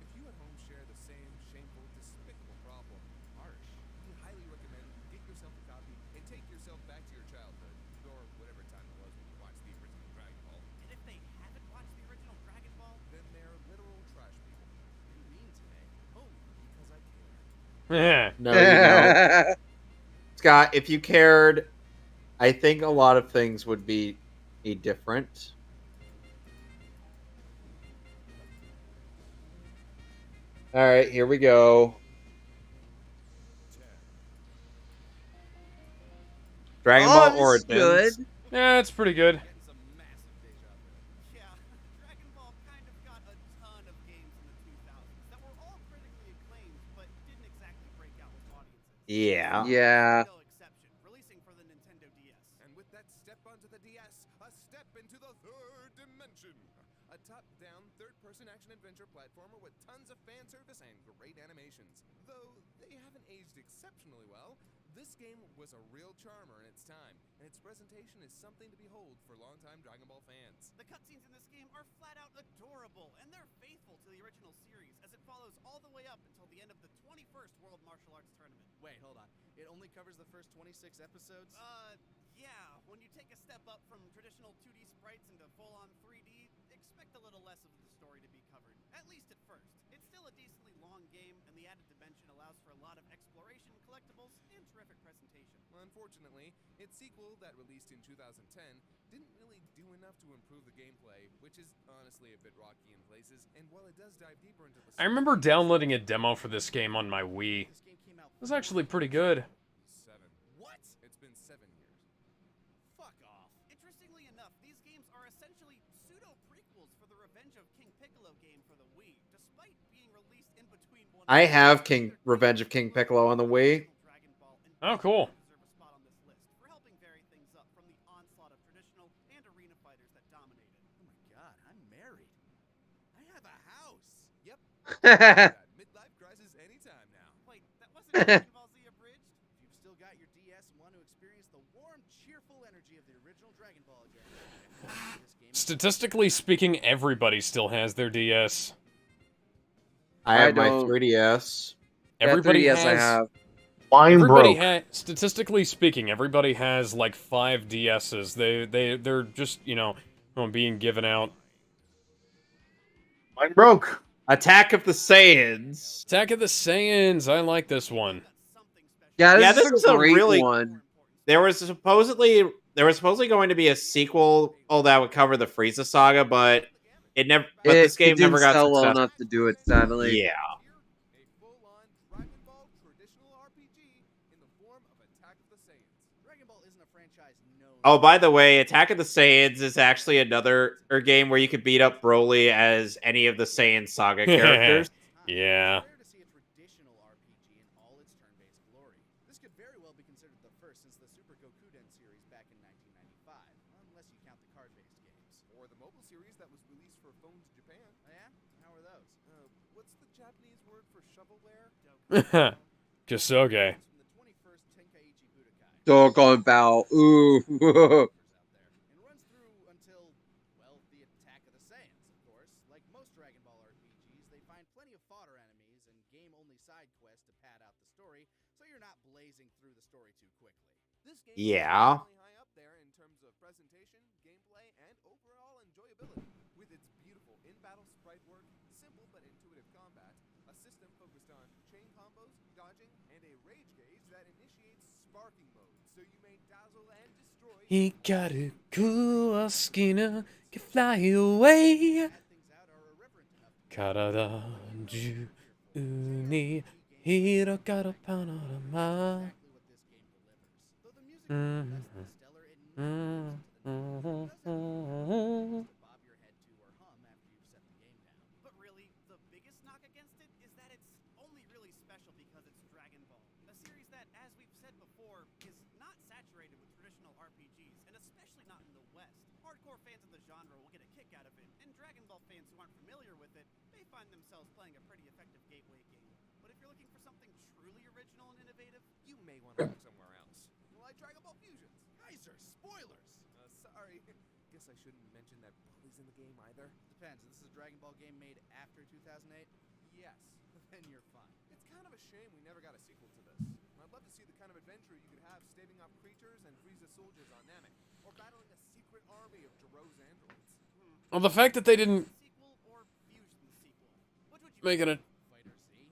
Speaker 6: If you at home share the same shameful, despicable problem, harsh, we highly recommend you get yourself a copy and take yourself back to your childhood, or whatever time it was when you watched the original Dragon Ball.
Speaker 11: And if they haven't watched the original Dragon Ball,
Speaker 6: Then they're literal trash people.
Speaker 7: You mean today?
Speaker 6: Oh, because I care.
Speaker 3: Yeah.
Speaker 2: No, you know. Scott, if you cared, I think a lot of things would be different. All right, here we go. Dragon
Speaker 4: Oh,
Speaker 2: Ball
Speaker 4: this is
Speaker 2: Origins.
Speaker 4: good.
Speaker 3: Yeah, it's pretty good.
Speaker 11: getting some massive deja vu. Yeah, Dragon Ball kind of got a ton of games in the 2000s that were all critically acclaimed, but didn't exactly break out with audiences.
Speaker 2: Yeah.
Speaker 4: Yeah.
Speaker 11: No exception, releasing for the Nintendo DS.
Speaker 6: And with that step onto the DS, a step into the third dimension. A top-down, third-person action-adventure platformer with tons of fan service and great animations. Though they haven't aged exceptionally well, this game was a real charmer in its time, and its presentation is something to behold for longtime Dragon Ball fans.
Speaker 11: The cutscenes in this game are flat out adorable, and they're faithful to the original series, as it follows all the way up until the end of the 21st World Martial Arts Tournament.
Speaker 7: Wait, hold on. It only covers the first 26 episodes?
Speaker 11: Yeah, when you take a step up from traditional 2D sprites into full-on 3D, expect a little less of the story to be covered, at least at first. It's still a decently long game, added dimension allows for a lot of exploration, collectibles, and terrific presentation.
Speaker 6: Unfortunately, its sequel that released in 2010 didn't really do enough to improve the gameplay, which is honestly a bit rocky in places, and while it does dive deeper into the
Speaker 3: I remember downloading a demo for this game on my Wii. It was actually pretty good.
Speaker 6: 7.
Speaker 11: What?
Speaker 6: It's been 7 years.
Speaker 11: Fuck off. Interestingly enough, these games are essentially pseudo-prequels for the Revenge of King Piccolo game for the Wii, despite being released in between one
Speaker 2: I have Revenge of King Piccolo on the Wii.
Speaker 3: Oh, cool.
Speaker 11: deserve a spot on this list for helping vary things up from the onslaught of traditional and arena fighters that dominated.
Speaker 7: Oh my god, I'm married. I have a house.
Speaker 6: Yep. Midlife crisis anytime now.
Speaker 11: Wait, that wasn't Dragon Ball Z abridged?
Speaker 7: If you've still got your DS and want to experience the warm, cheerful energy of the original Dragon Ball again, this game is
Speaker 3: Statistically speaking, everybody still has their DS.
Speaker 2: I have my
Speaker 4: don't.
Speaker 2: 3DS.
Speaker 3: Everybody
Speaker 4: yes, I
Speaker 3: has.
Speaker 4: have.
Speaker 8: Mine
Speaker 3: Everybody
Speaker 8: broke.
Speaker 3: statistically speaking, everybody has like 5 DSs. They're just, being given out.
Speaker 8: Mine broke.
Speaker 2: Attack of the Saiyans.
Speaker 3: Attack of the Saiyans. I like this one.
Speaker 4: Yeah,
Speaker 2: Yeah,
Speaker 4: this,
Speaker 2: this
Speaker 4: is
Speaker 2: is
Speaker 4: a
Speaker 2: a
Speaker 4: great
Speaker 2: really-
Speaker 4: one.
Speaker 2: There was supposedly going to be a sequel that would cover the Frieza saga, but it never. But this game
Speaker 4: didn't
Speaker 2: never got
Speaker 4: sell well
Speaker 2: successful.
Speaker 4: enough to do it, sadly.
Speaker 2: Yeah.
Speaker 6: A full-on Dragon Ball traditional RPG in the form of Attack of the Saiyans.
Speaker 7: Dragon Ball isn't a franchise known.
Speaker 2: Oh, by the way, Attack of the Saiyans is actually another game where you could beat up Broly as any of the Saiyan saga characters.
Speaker 3: Yeah.
Speaker 7: It's rare to see a traditional RPG in all its turn-based glory. This could very well be considered the first since the Super Gokuden series back in 1995, unless you count the card-based games.
Speaker 6: Or the mobile series that was released for phones in Japan.
Speaker 7: Oh yeah? How are those?
Speaker 6: What's the Japanese word for shovelware?
Speaker 3: Kasuge.
Speaker 7: From the 21st Tenkaichi Budokai.
Speaker 4: Doggone Bow. Ooh.
Speaker 7: And runs through until, well, the Attack of the Saiyans, of course. Like most Dragon Ball RPGs, they find plenty of fodder enemies and game-only side quests to pad out the story, so you're not blazing through the story too quickly.
Speaker 6: This game
Speaker 2: Yeah.
Speaker 6: is definitely high up there in terms of presentation, gameplay, and overall enjoyability. With its beautiful in-battle sprite work, simple but intuitive combat, a system focused on chain combos, dodging, and a rage gauge that initiates sparking mode, so you may dazzle and destroy.
Speaker 3: Hikaru kuoskina can fly away.
Speaker 7: Pad things out are irreverent enough to
Speaker 3: Karada ju ni hirokaru panorama.
Speaker 7: exactly what this game delivers. Though the music is less than stellar, it never lives up to the to bob your head to or hum after you've set the game down.
Speaker 11: But really, the biggest knock against it is that it's only really special because it's Dragon Ball, a series that, as we've said before, is not saturated with traditional RPGs, and especially not in the West. Hardcore fans of the genre will get a kick out of it, and Dragon Ball fans who aren't familiar with it may find themselves playing a pretty effective gateway game. But if you're looking for something truly original and innovative,
Speaker 6: You may want to look somewhere else. Like Dragon Ball Fusions.
Speaker 7: Kaiser, spoilers!
Speaker 6: Sorry. Guess I shouldn't mention that Broly's in the game either.
Speaker 7: Depends. This is a Dragon Ball game made after 2008?
Speaker 6: Yes.
Speaker 7: Then you're fine.
Speaker 6: It's kind of a shame we never got a sequel to this. I'd love to see the kind of adventure you could have staving off creatures and Frieza soldiers on Namek, or battling a secret army of Jiro's androids.
Speaker 3: Well, the fact that they didn't
Speaker 11: sequel or Fusion sequel? Which would you
Speaker 3: make it a
Speaker 7: Fighter Z?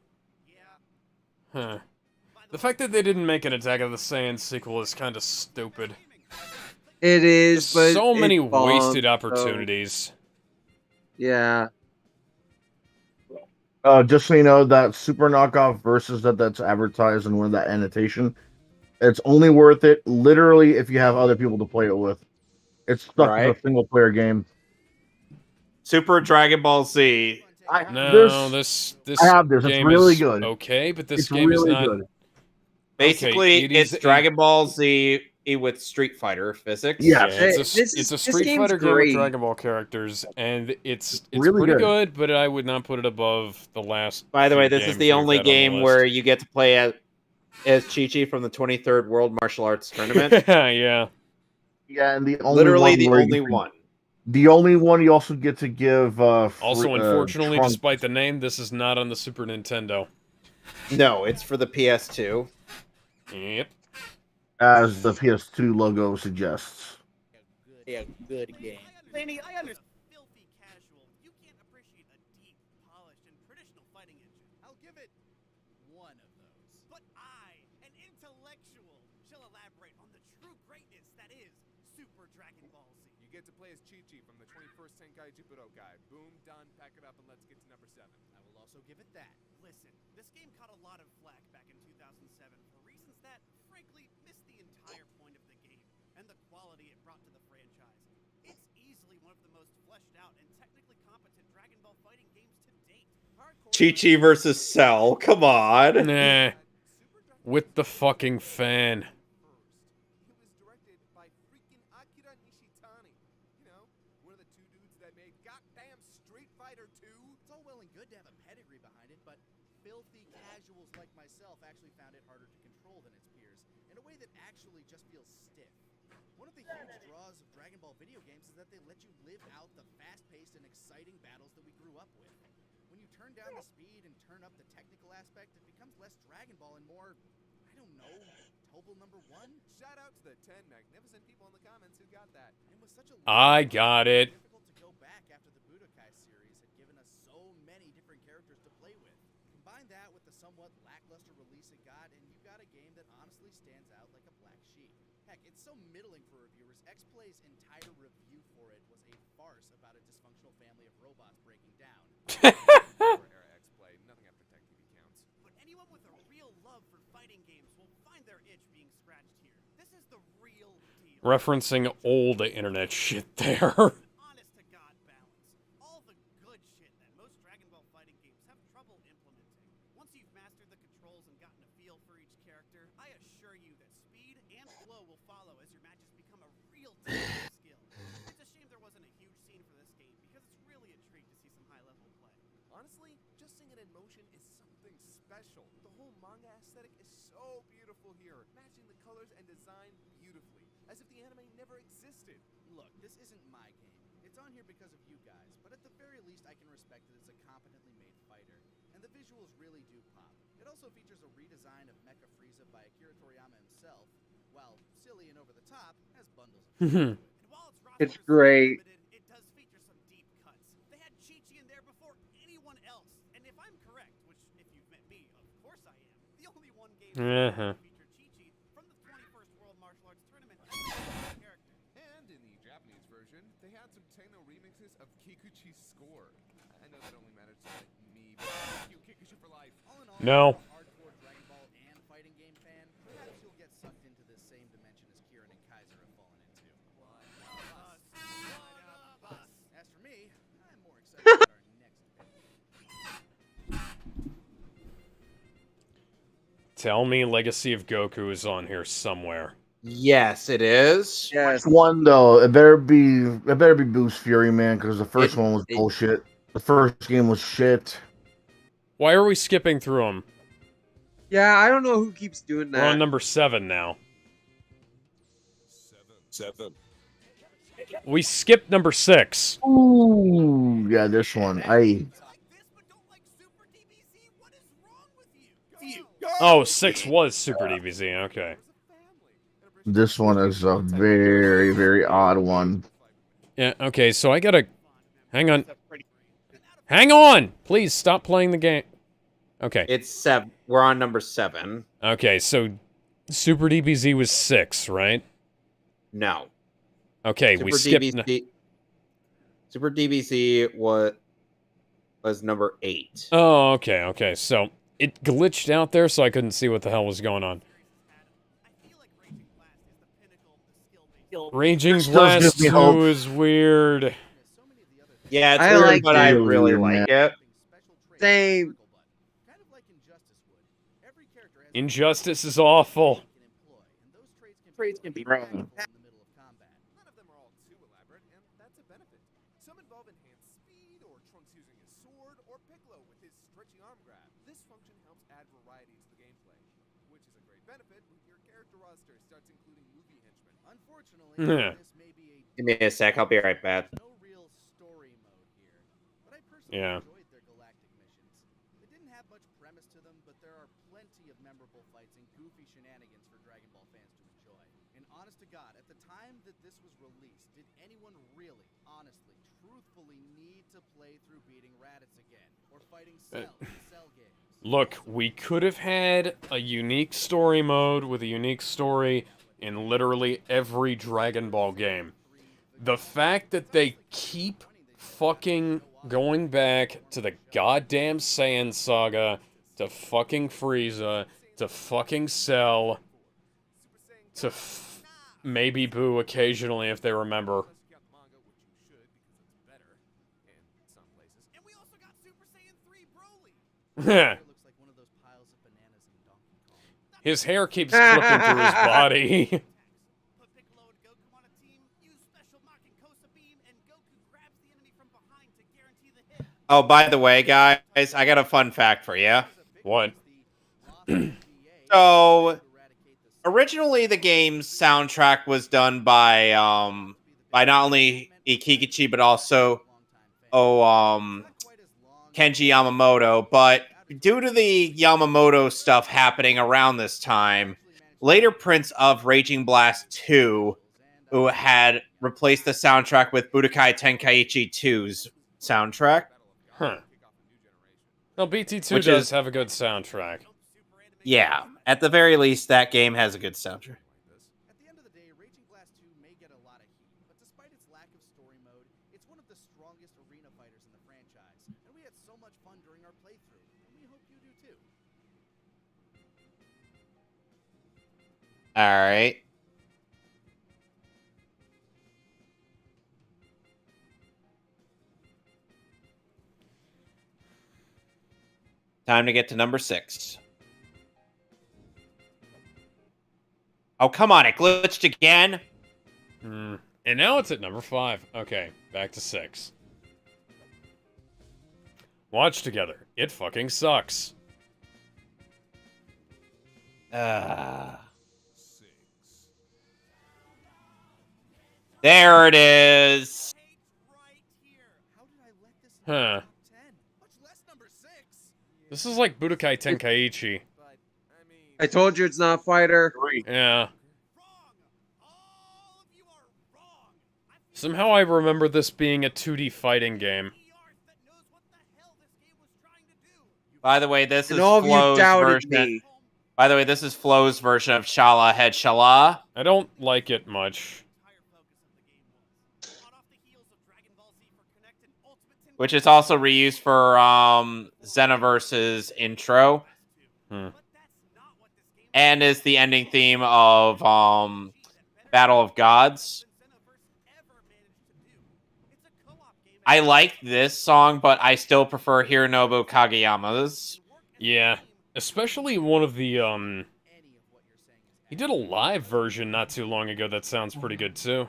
Speaker 11: Yeah.
Speaker 3: The fact that they didn't make an Attack of the Saiyans sequel is kind of stupid.
Speaker 4: It is, but
Speaker 3: So many
Speaker 4: it bombed,
Speaker 3: wasted
Speaker 4: so-
Speaker 3: opportunities.
Speaker 4: Yeah.
Speaker 8: Just so you know, that super knockoff versus that's advertised in one of that annotation, it's only worth it literally if you have other people to play it with. It's stuck as
Speaker 2: Right.
Speaker 8: a single player game.
Speaker 2: Super Dragon Ball Z.
Speaker 3: No, this
Speaker 8: I have this. It's
Speaker 3: game
Speaker 8: really
Speaker 3: is
Speaker 8: good.
Speaker 3: okay, but this
Speaker 8: It's
Speaker 3: game
Speaker 8: really
Speaker 3: is not.
Speaker 8: good.
Speaker 2: Basically,
Speaker 3: it is
Speaker 2: it's Dragon Ball Z with Street Fighter physics.
Speaker 8: Yeah.
Speaker 3: Yeah, it's
Speaker 4: This
Speaker 3: a
Speaker 4: is-
Speaker 3: Street
Speaker 4: this game's
Speaker 3: Fighter game with
Speaker 4: great.
Speaker 3: Dragon Ball characters, and it's
Speaker 8: Really
Speaker 3: pretty
Speaker 8: good.
Speaker 3: good, but I would not put it above the last.
Speaker 2: By the way,
Speaker 3: few
Speaker 2: this is
Speaker 3: games
Speaker 2: the
Speaker 3: we've
Speaker 2: only
Speaker 3: had on the
Speaker 2: game
Speaker 3: list.
Speaker 2: where you get to play as Chi-Chi from the 23rd World Martial Arts Tournament.
Speaker 3: Yeah.
Speaker 8: Yeah, and the only
Speaker 2: Literally
Speaker 8: one
Speaker 2: the
Speaker 8: where
Speaker 2: only
Speaker 8: you can-
Speaker 2: one.
Speaker 8: The only one you also get to give.
Speaker 3: Also, unfortunately,
Speaker 8: Trunks.
Speaker 3: despite the name, this is not on the Super Nintendo.
Speaker 2: No, it's for the PS2.
Speaker 3: Yep.
Speaker 8: As the PS2 logo suggests.
Speaker 7: A good game.
Speaker 11: Laney, I understand. Filthy casual. You can't appreciate a deep, polished, and traditional fighting engine.
Speaker 7: I'll give it one of those.
Speaker 11: But I, an intellectual, shall elaborate on the true greatness that is Super Dragon Ball Z.
Speaker 6: You get to play as Chi-Chi from the 21st Tenkaichi Budokai. Boom, done, pack it up, and let's get to number 7.
Speaker 7: I will also give it that.
Speaker 11: Listen, this game caught a lot of flack back in 2007 for reasons that, frankly, missed the entire point of the game and the quality it brought to the franchise. It's easily one of the most fleshed out and technically competent Dragon Ball fighting games to date.
Speaker 2: Chi-Chi versus Cell. Come on.
Speaker 3: Nah. With the fucking fan.
Speaker 6: It was directed by freaking Akira Nishitani. You know, one of the 2 dudes that made goddamn Street Fighter 2.
Speaker 7: It's all well and good to have a pedigree behind it, but filthy casuals like myself actually found it harder to control than its peers, in a way that actually just feels stiff. One of the huge draws of Dragon Ball video games is that they let you live out the fast-paced and exciting battles that we grew up with. When you turn down the speed and turn up the technical aspect, it becomes less Dragon Ball and more, I don't know, Tobal number 1?
Speaker 6: Shout out to the 10 magnificent people in the comments who got that.
Speaker 7: And with such a
Speaker 3: I got it.
Speaker 7: difficult to go back after the Budokai series had given us so many different characters to play with. Combine that with the somewhat lackluster release it got, and you got a game that honestly stands out like a black sheep. Heck, it's so middling for reviewers. X-Play's entire review for it was a farce about a dysfunctional family of robots breaking down.
Speaker 6: Era X-Play, nothing after Tech TV counts.
Speaker 11: But anyone with a real love for fighting games will find their itch being scratched here. This is the real deal.
Speaker 3: Referencing old internet shit there.
Speaker 11: Honest to God balance. All the good shit that most Dragon Ball fighting games have trouble implementing. Once you've mastered the controls and gotten a feel for each character, I assure you that speed and flow will follow as your matches become a real test of skill. It's a shame there wasn't a huge scene for this game because it's really a treat to see some high-level play.
Speaker 6: Honestly, just seeing it in motion is something special. The whole manga aesthetic is so beautiful here, matching the colors and design beautifully, as if the anime never existed.
Speaker 7: Look, this isn't my game. It's on here because of you guys, but at the very least I can respect that it's a competently made fighter, and the visuals really do pop. It also features a redesign of Mecha Frieza by Akira Toriyama himself, while silly and over the top, has bundles of
Speaker 4: Mhm.
Speaker 11: And while its roster
Speaker 4: It's
Speaker 11: is
Speaker 4: great.
Speaker 11: limited, it does feature some deep cuts. They had Chi-Chi in there before anyone else, and if I'm correct, which if you've met me, of course I am, the only one game
Speaker 3: Uh-huh.
Speaker 11: that featured Chi-Chi from the 21st World Martial Arts Tournament as a character.
Speaker 6: And in the Japanese version, they had some techno remixes of Kikuchi's score. I know that only matters to me, but thank you, Kikuchi for life.
Speaker 7: All in all,
Speaker 3: No.
Speaker 7: if you're a hardcore Dragon Ball and fighting game fan, perhaps you'll get sucked into the same dimension as Kieran and Kaiser have fallen into. As for me, I'm more excited about our next pick.
Speaker 3: Tell me Legacy of Goku is on here somewhere.
Speaker 2: Yes, it is.
Speaker 4: Yes.
Speaker 8: One though, it better be Boost Fury, man, because the first one was bullshit. The first game was shit.
Speaker 3: Why are we skipping through them?
Speaker 4: Yeah, I don't know who keeps doing
Speaker 3: We're on
Speaker 4: that.
Speaker 3: number 7 now.
Speaker 12: 7.
Speaker 3: We skipped number 6.
Speaker 8: Ooh, yeah, this one.
Speaker 3: Oh, 6 was Super DBZ. Okay.
Speaker 8: This one is a very, very odd one.
Speaker 3: Yeah, okay, so I gotta... Hang on. Hang on! Please, stop playing the game. Okay.
Speaker 2: It's 7. We're on number 7.
Speaker 3: Okay, so Super DBZ was 6, right?
Speaker 2: No.
Speaker 3: Okay, we skipped...
Speaker 2: Super DBC was number 8.
Speaker 3: Oh, okay, okay. So it glitched out there, so I couldn't see what the hell was going on. Raging Blast 2 is weird.
Speaker 2: Yeah, it's
Speaker 4: I
Speaker 2: weird,
Speaker 4: like
Speaker 2: but I
Speaker 8: it.
Speaker 2: really like it.
Speaker 4: Same.
Speaker 7: Kind of like Injustice would. Every character has
Speaker 3: Injustice is awful.
Speaker 7: traits can be wrong in the middle of combat.
Speaker 6: None of them are all too elaborate, and that's a benefit. Some involve enhanced speed, or Trunks using his sword, or Piccolo with his stretchy arm grab. This function helps add variety to the gameplay, which is a great benefit when your character roster starts including movie henchmen.
Speaker 7: Unfortunately,
Speaker 3: Yeah.
Speaker 7: this may be a
Speaker 2: Give me a sec, I'll be right back.
Speaker 7: no real story mode here. But I personally
Speaker 3: Yeah.
Speaker 7: enjoyed their galactic missions. They didn't have much premise to them, but there are plenty of memorable fights and goofy shenanigans for Dragon Ball fans to enjoy. And honest to God, at the time that this was released, did anyone really, honestly, truthfully need to play through beating Raditz again? Or fighting Cell in Cell games?
Speaker 3: Look, we could have had a unique story mode with a unique story in literally every Dragon Ball game. The fact that they keep fucking going back to the goddamn Saiyan saga, to fucking Frieza, to fucking Cell, to maybe Boo occasionally if they remember.
Speaker 11: And we also got Super Saiyan 3 Broly.
Speaker 3: His hair keeps clipping through his body.
Speaker 11: Put Piccolo and Goku on a team, use special Makin Kosa beam, and Goku grabs the enemy from behind to guarantee the hit.
Speaker 2: Oh, by the way, guys, I got a fun fact for you.
Speaker 3: What?
Speaker 2: So, originally the game's soundtrack was done by not only Ikikichi but also Kenji Yamamoto, but due to the Yamamoto stuff happening around this time, later prints of Raging Blast 2 who had replaced the soundtrack with Budokai Tenkaichi 2's soundtrack.
Speaker 3: Huh. Well, BT2 does have a good soundtrack.
Speaker 2: Yeah, at the very least, that game has a good soundtrack.
Speaker 7: At the end of the day, Raging Blast 2 may get a lot of heat, but despite its lack of story mode, it's one of the strongest arena fighters in the franchise, and we had so much fun during our playthrough, and we hope you do too.
Speaker 2: All right. Time to get to number 6. Oh, come on, it glitched again.
Speaker 3: And now it's at number 5. Okay, back to 6. Watch together. It fucking sucks.
Speaker 2: There it is.
Speaker 3: Huh. This is like Budokai Tenkaichi.
Speaker 4: I told you it's not fighter.
Speaker 3: Yeah. Somehow I remember this being a 2D fighting game.
Speaker 2: By the way, this is
Speaker 4: And all of you
Speaker 2: Flo's
Speaker 4: doubted
Speaker 2: version.
Speaker 4: me.
Speaker 2: By the way, this is Flo's version of Shala Head Shala,
Speaker 3: I don't like it much.
Speaker 2: which is also reused for Xenoverse's intro. And is the ending theme of Battle of Gods. I like this song, but I still prefer Hironobu Kageyama's.
Speaker 3: Yeah, especially one of the, he did a live version not too long ago that sounds pretty good, too.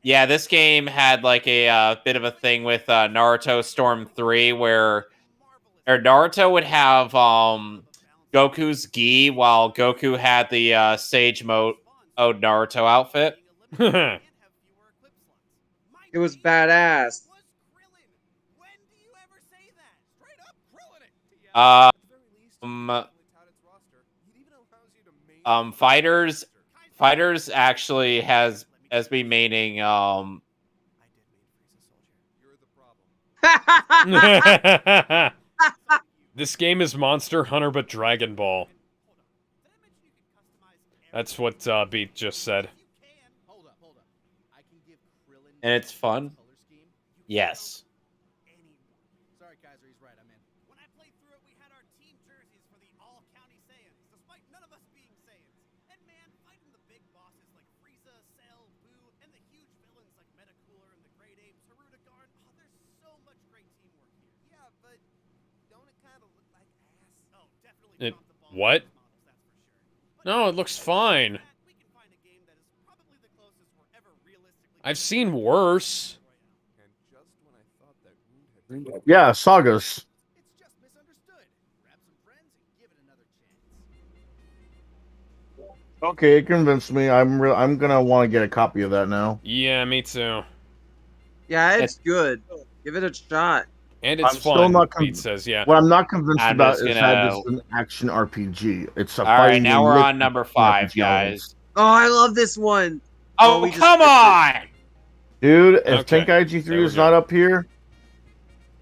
Speaker 2: Yeah, this game had like a bit of a thing with Naruto Storm 3 where Naruto would have Goku's gi while Goku had the Sage Mode Naruto outfit.
Speaker 4: It was badass.
Speaker 2: Fighters actually has been maining
Speaker 3: This game is Monster Hunter but Dragon Ball. That's what Beat just said.
Speaker 2: and it's fun. Yes.
Speaker 7: Sorry, Kaiser, he's right. I'm in.
Speaker 11: When I played through it, we had our team jerseys for the all-county Saiyans, despite none of us being Saiyans. And man, fighting the big bosses like Frieza, Cell, Boo, and the huge villains like Metacooler and the Great Apes, Harudegarn, there's so much great teamwork here.
Speaker 6: Yeah, but don't it kind of look like ass?
Speaker 11: Oh, definitely.
Speaker 3: What? No, it looks fine. I've seen worse.
Speaker 8: Yeah, sagas.
Speaker 7: It's just misunderstood. Grab some friends and give it another chance.
Speaker 8: Okay, it convinced me. I'm gonna want to get a copy of that now.
Speaker 3: Yeah, me too.
Speaker 4: Yeah, it's good. Give it a shot.
Speaker 3: And it's
Speaker 8: I'm
Speaker 3: fun,
Speaker 8: still not
Speaker 3: Pete says, yeah.
Speaker 8: What I'm not convinced
Speaker 2: I'm
Speaker 8: about
Speaker 2: just
Speaker 8: is that
Speaker 2: gonna-
Speaker 8: it's an action RPG. It's a
Speaker 2: All right,
Speaker 8: fighting
Speaker 2: now
Speaker 8: game
Speaker 2: we're
Speaker 8: with
Speaker 2: on number 5,
Speaker 8: RPG elements.
Speaker 2: guys.
Speaker 4: Oh, I love this one.
Speaker 2: Oh,
Speaker 4: we just
Speaker 2: come
Speaker 4: skipped it.
Speaker 2: on!
Speaker 8: Dude, if
Speaker 3: Okay,
Speaker 8: Tenkaichi 3
Speaker 3: there we
Speaker 8: is
Speaker 3: go.
Speaker 8: not up here,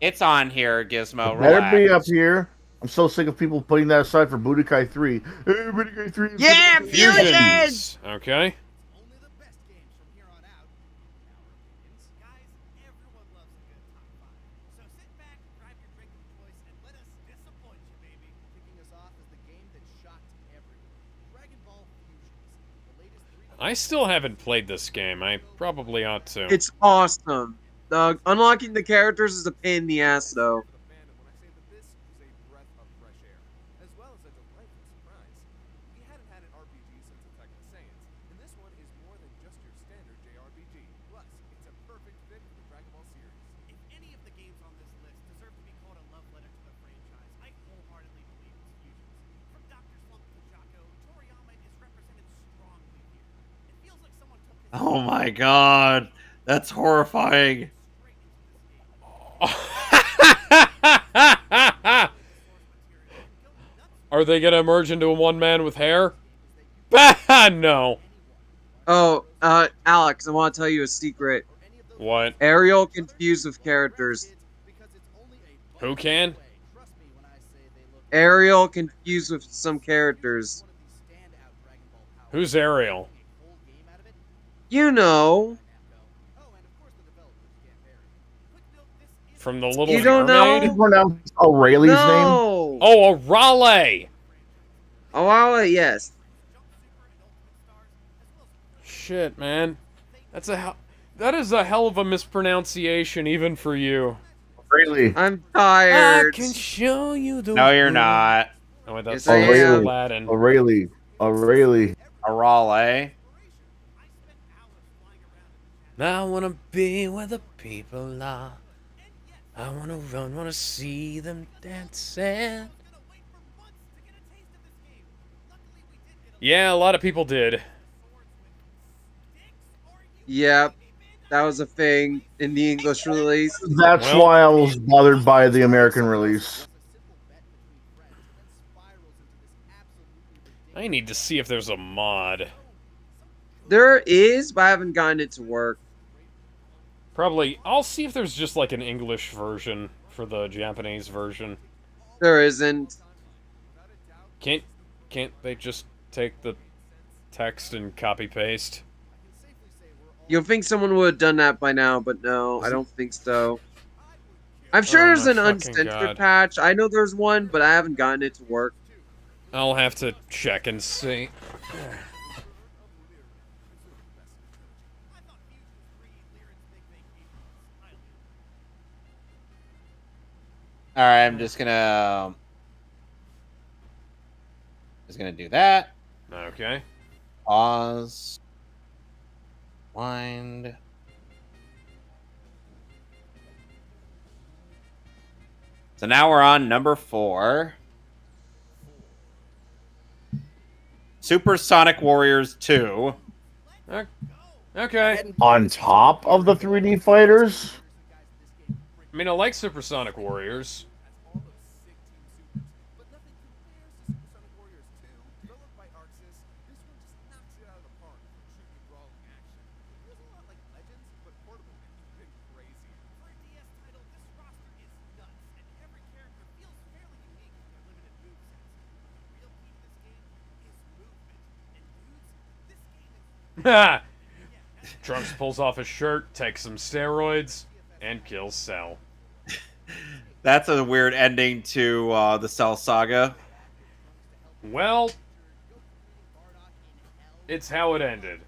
Speaker 2: It's on here, Gizmo.
Speaker 8: it better be up
Speaker 2: Relax.
Speaker 8: here. I'm so sick of people putting that aside for Budokai 3. Hey, Budokai 3 is
Speaker 4: Yeah,
Speaker 8: good.
Speaker 3: Fusions! Okay.
Speaker 11: Only the best games from here on out. Guys, everyone loves a good top 5. So sit back, grab your drink of choice, and let us disappoint you, baby.
Speaker 7: Kicking us off is the game that shocked everyone. Dragon Ball Fusions. The latest 3D
Speaker 3: I still haven't played this game. I probably ought to.
Speaker 4: It's awesome. Unlocking the characters is a pain in the ass, though.
Speaker 6: For the fandom when I say that this is a breath of fresh air, as well as a delightful surprise. We hadn't had an RPG since Attack of the Saiyans, and this one is more than just your standard JRPG. Plus, it's a perfect fit for the Dragon Ball series.
Speaker 11: If any of the games on this list deserve to be called a love letter to the franchise, I wholeheartedly believe it's Fusions. From Dr. Slump to Jaco, Toriyama is represented strongly here. It feels like someone took his
Speaker 2: Oh my god. That's horrifying.
Speaker 3: Are they gonna merge into a one man with hair? No.
Speaker 4: Oh, Alex, I want to tell you a secret.
Speaker 3: What?
Speaker 4: Ariel confused with characters.
Speaker 3: Who can?
Speaker 4: Ariel confused with some characters.
Speaker 3: Who's Ariel?
Speaker 4: You know.
Speaker 3: From the Little
Speaker 4: You don't
Speaker 3: Mermaid?
Speaker 4: know?
Speaker 8: You pronounce O'Reilly's name?
Speaker 4: No.
Speaker 3: Oh, a Raleigh!
Speaker 4: Oh, wow, yes.
Speaker 3: Shit, man. That is a hell of a mispronunciation, even for you.
Speaker 8: O'Reilly.
Speaker 4: I'm tired.
Speaker 3: I can show you the
Speaker 2: No, you're
Speaker 3: world.
Speaker 2: not.
Speaker 3: Oh, wait, that's
Speaker 4: Yes, I am.
Speaker 3: Aladdin.
Speaker 8: O'Reilly. O'Reilly.
Speaker 2: A Raleigh.
Speaker 9: I wanna be where the people are. I wanna run, wanna see them dancing.
Speaker 3: Yeah, a lot of people did.
Speaker 4: Yep. That was a thing in the English release.
Speaker 8: That's
Speaker 3: Well-
Speaker 8: why I was bothered by the American release.
Speaker 3: I need to see if there's a mod.
Speaker 4: There is, but I haven't gotten it to work.
Speaker 3: Probably, I'll see if there's just like an English version for the Japanese version.
Speaker 4: There isn't.
Speaker 3: Can't they just take the text and copy paste?
Speaker 4: You'll think someone would have done that by now, but no, I don't think so. I'm sure
Speaker 3: Oh
Speaker 4: there's
Speaker 3: my
Speaker 4: an
Speaker 3: fucking
Speaker 4: uncensored
Speaker 3: God.
Speaker 4: patch. I know there's one, but I haven't gotten it to work.
Speaker 3: I'll have to check and see.
Speaker 2: All right, I'm just gonna do that.
Speaker 3: Okay.
Speaker 2: Pause. Wind. So now we're on number 4. Supersonic Warriors 2.
Speaker 3: Okay.
Speaker 8: On top of the 3D fighters?
Speaker 3: I mean, I like Supersonic Warriors.
Speaker 6: But nothing compares to Supersonic Warriors 2. Developed by Arxis, this one just knocks it out of the park with true brawling action. It feels a lot like Legends, but portable and even crazier.
Speaker 11: For a DS title, this roster is nuts, and every character feels fairly unique with their limited movesets. The real key to this game is movement. And dudes, this game is
Speaker 3: Trunks pulls off his shirt, takes some steroids, and kills Cell.
Speaker 2: That's a weird ending to the Cell Saga.
Speaker 3: Well, it's how it ended.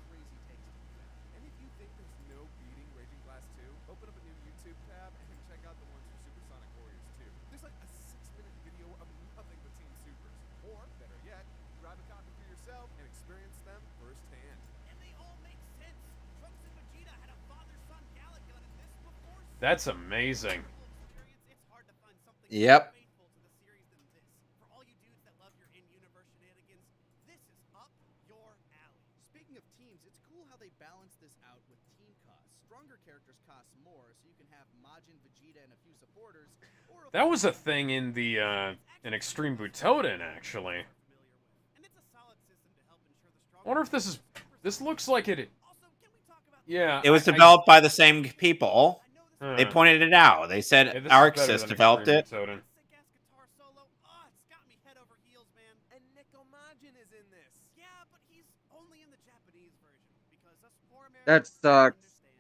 Speaker 6: And if you think there's no beating Raging Blast 2, open up a new YouTube tab and check out the ones for Supersonic Warriors 2. There's like a 6-minute video of nothing but Team Supers. Or, better yet, grab a copy for yourself and experience them firsthand.
Speaker 11: and they all make sense. Trunks and Vegeta had a father-son Galaga gun in this before
Speaker 3: That's amazing.
Speaker 11: experience. It's hard to find something
Speaker 2: Yep.
Speaker 11: more faithful to the series than this. For all you dudes that love your in-universe shenanigans, this is up your alley.
Speaker 7: Speaking of teams, it's cool how they balance this out with team costs. Stronger characters cost more, so you can have Majin, Vegeta, and a few supporters. Or
Speaker 3: That was a thing in the in Extreme Butoden, actually. I wonder if this looks like it. Yeah,
Speaker 2: It was developed by the same people. They
Speaker 3: Huh.
Speaker 2: pointed it out. They said
Speaker 3: Yeah, this is
Speaker 2: Arc
Speaker 3: better
Speaker 2: Sys
Speaker 3: than
Speaker 2: developed
Speaker 3: Extreme
Speaker 2: it.
Speaker 3: Butoden.
Speaker 6: And Nico Majin is in this.
Speaker 11: Yeah, but he's only in the Japanese version because us poor Americans
Speaker 4: That
Speaker 11: don't
Speaker 4: sucks.
Speaker 11: understand.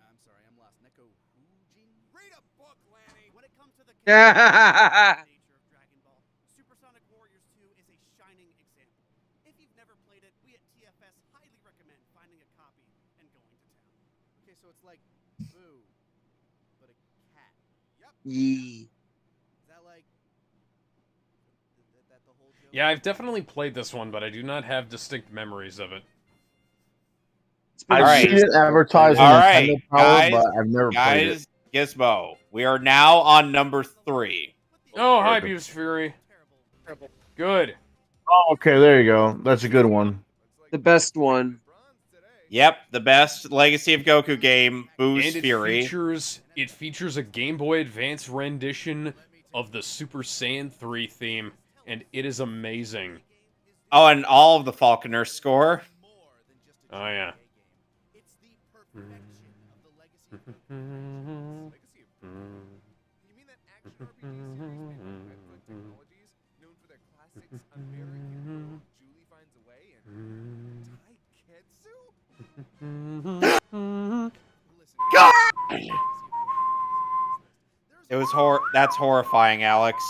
Speaker 7: I'm sorry, I'm lost. Neko Hujin?
Speaker 6: Read a book, Lanny.
Speaker 11: When it comes to the
Speaker 4: Yeah.
Speaker 11: nature of Dragon Ball, Supersonic Warriors 2 is a shining example. If you've never played it, we at TFS highly recommend finding a copy and going to town.
Speaker 7: Okay, so it's like Boo, but a cat.
Speaker 4: Yee.
Speaker 7: Is that like that the whole joke?
Speaker 3: Yeah, I've definitely played this one, but I do not have distinct memories of it.
Speaker 4: It's been
Speaker 2: All
Speaker 8: I've
Speaker 2: right.
Speaker 8: seen it advertised
Speaker 2: All
Speaker 8: on
Speaker 2: right,
Speaker 8: Nintendo Power,
Speaker 2: guys,
Speaker 8: but I've never played it.
Speaker 2: Guys, Gizmo, we are now on number 3.
Speaker 3: Oh, hi, Beavis Fury. Good.
Speaker 8: Oh, okay, there you go. That's a good one.
Speaker 4: the best one.
Speaker 2: Yep, the best Legacy of Goku game, Boo's
Speaker 3: And
Speaker 2: Fury.
Speaker 3: it features a Game Boy Advance rendition of the Super Saiyan 3 theme, and it is amazing.
Speaker 2: Oh, and all of the Falconer score.
Speaker 3: Oh, yeah.
Speaker 7: It's the perfection of the legacy of
Speaker 6: Legacy of You mean that action RPG series made by Redfoot Technologies, known for their classics Unbearing, Julie Finds a Way, and Taiketsu?
Speaker 2: It was that's horrifying, Alex.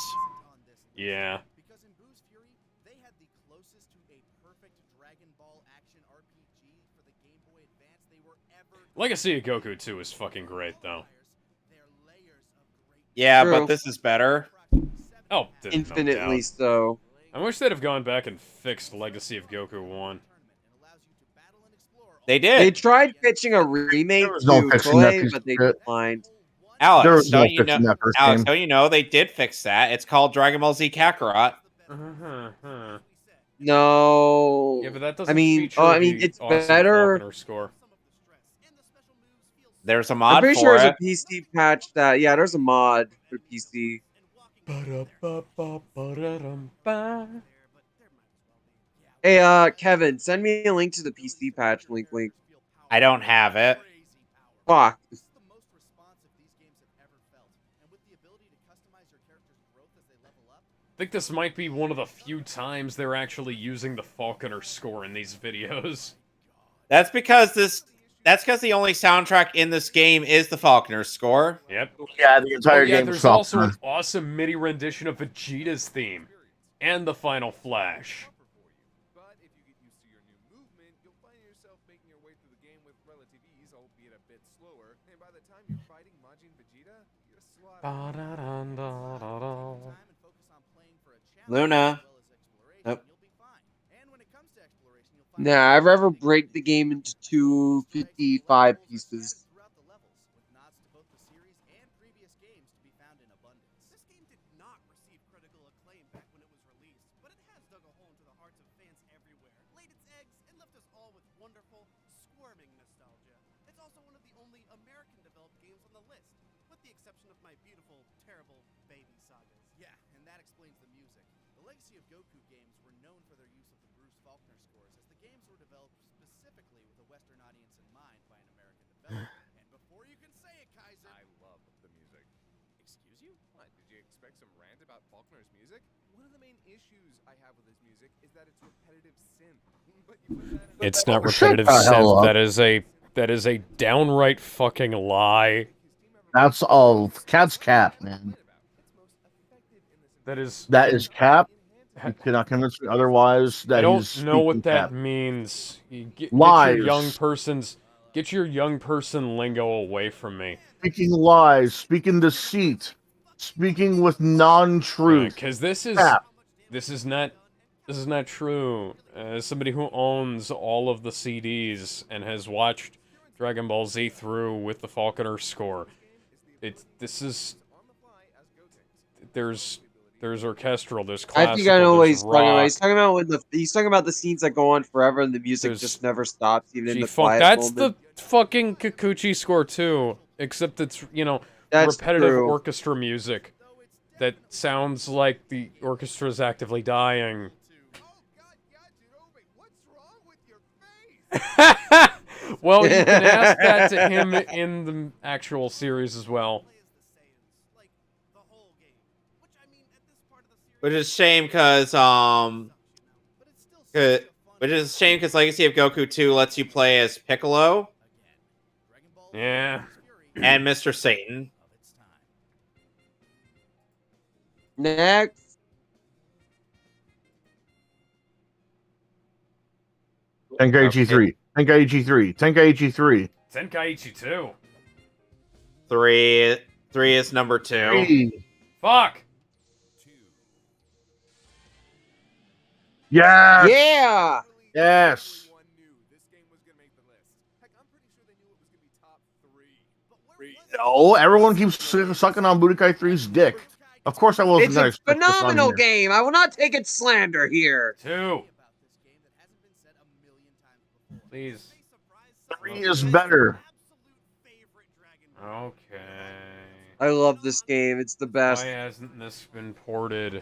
Speaker 3: Yeah.
Speaker 7: Because in Boo's Fury, they had the closest to a perfect Dragon Ball action RPG for the Game Boy Advance they were ever.
Speaker 3: Legacy of Goku 2 is fucking great, though.
Speaker 2: Yeah,
Speaker 4: True.
Speaker 2: but this is better.
Speaker 3: Oh,
Speaker 4: Infinitely
Speaker 3: no doubt.
Speaker 4: so.
Speaker 3: I wish they'd have gone back and fixed Legacy of Goku 1.
Speaker 2: They
Speaker 4: They
Speaker 2: did.
Speaker 4: tried pitching a remake
Speaker 8: was no
Speaker 4: to
Speaker 8: fixing that
Speaker 4: Toei,
Speaker 8: piece
Speaker 4: but
Speaker 8: of
Speaker 4: they
Speaker 8: shit.
Speaker 4: declined.
Speaker 8: There
Speaker 2: Alex,
Speaker 8: was no
Speaker 2: don't you know?
Speaker 8: fixing that first
Speaker 2: Alex,
Speaker 8: game.
Speaker 2: don't you know they did fix that? It's called Dragon Ball Z Kakarot.
Speaker 4: No.
Speaker 3: Yeah, but that doesn't
Speaker 4: I mean,
Speaker 3: feature the
Speaker 4: it's
Speaker 3: awesome
Speaker 4: better.
Speaker 3: Falconer score.
Speaker 2: There's a
Speaker 4: I'm
Speaker 2: mod
Speaker 4: pretty
Speaker 2: for
Speaker 4: sure there's
Speaker 2: it.
Speaker 4: a PC patch that. Yeah, there's a mod for PC. Hey, Kevin, send me a link to the PC patch. Link.
Speaker 2: I don't have it.
Speaker 4: Fuck.
Speaker 7: This is the most responsive these games have ever felt, and with the ability to customize your character's growth as they level up.
Speaker 3: I think this might be one of the few times they're actually using the Falconer score in these videos.
Speaker 2: That's because the only soundtrack in this game is the Falconer score.
Speaker 3: Yep.
Speaker 8: Yeah, the entire game
Speaker 3: there's
Speaker 8: is
Speaker 3: also
Speaker 8: Falconer.
Speaker 3: an awesome MIDI rendition of Vegeta's theme and the Final Flash.
Speaker 6: But if you get used to your new movement, you'll find yourself making your way through the game with relative ease, albeit a bit slower. And by the time you're fighting Majin Vegeta, you're
Speaker 2: Luna. Nope.
Speaker 4: Nah, I'd rather break the game into 255 pieces.
Speaker 7: Throughout the levels, with nods to both the series and previous games to be found in abundance.
Speaker 11: This game did not receive critical acclaim back when it was released, but it has dug a hole into the hearts of fans everywhere, laid its eggs, and left us all with wonderful, squirming nostalgia. It's also one of the only American-developed games on the list, with the exception of my beautiful, terrible baby sagas.
Speaker 7: Yeah, and that explains the music. The Legacy of Goku games were known for their use of the Bruce Faulkner scores, as the games were developed specifically with a Western audience in mind by an American developer.
Speaker 6: And before you can say it, Kaiser, I love the music. Excuse you? What? Did you expect some rant about Faulkner's music? One of the main issues I have with his music is that it's repetitive synth. But you put that in
Speaker 3: It's not
Speaker 8: Shut
Speaker 3: repetitive
Speaker 8: the hell
Speaker 3: synth.
Speaker 8: up.
Speaker 3: That is a downright fucking lie.
Speaker 8: That's all. Cat's cap, man.
Speaker 3: That is.
Speaker 8: That is cap. You cannot convince me otherwise. That
Speaker 3: I don't
Speaker 8: he's
Speaker 3: know what
Speaker 8: speaking
Speaker 3: that
Speaker 8: cap.
Speaker 3: means.
Speaker 8: Lies.
Speaker 3: Get your young person lingo away from me.
Speaker 8: Speaking lies, speaking deceit, speaking with non-truth.
Speaker 3: Because this
Speaker 8: Cap.
Speaker 3: is not true. As somebody who owns all of the CDs and has watched Dragon Ball Z through with the Falconer score, there's There's orchestral. There's
Speaker 4: I
Speaker 3: classical.
Speaker 4: think I know what
Speaker 3: there's
Speaker 4: he's talking about.
Speaker 3: rock.
Speaker 4: He's talking about the scenes that go on forever and the music
Speaker 3: There's
Speaker 4: just never stops, even in the
Speaker 3: G-funk.
Speaker 4: quiet
Speaker 3: That's
Speaker 4: moment.
Speaker 3: the fucking Kikuchi score too, except it's
Speaker 4: That's
Speaker 3: repetitive
Speaker 4: true.
Speaker 3: orchestra music that sounds like the orchestra is actively dying. Well, you can ask that to him in the actual series as well.
Speaker 2: Which is a shame because Legacy of Goku 2 lets you play as Piccolo.
Speaker 3: Yeah.
Speaker 2: And Mr. Satan.
Speaker 4: Next.
Speaker 8: Tenkaichi 3. Tenkaichi 3. Tenkaichi 3.
Speaker 3: Tenkaichi 2.
Speaker 2: 3 is number 2.
Speaker 8: 3.
Speaker 3: Fuck.
Speaker 8: Yes.
Speaker 4: Yeah.
Speaker 8: Yes. No, everyone keeps sucking on Budokai 3's dick. Of course I wasn't
Speaker 4: It's
Speaker 8: going to
Speaker 4: a
Speaker 8: expect this on
Speaker 4: phenomenal
Speaker 8: here.
Speaker 4: game. I will not take its slander here.
Speaker 3: 2. Please.
Speaker 8: 3 is better.
Speaker 3: Okay.
Speaker 4: I love this game. It's the best.
Speaker 3: Why hasn't this been ported?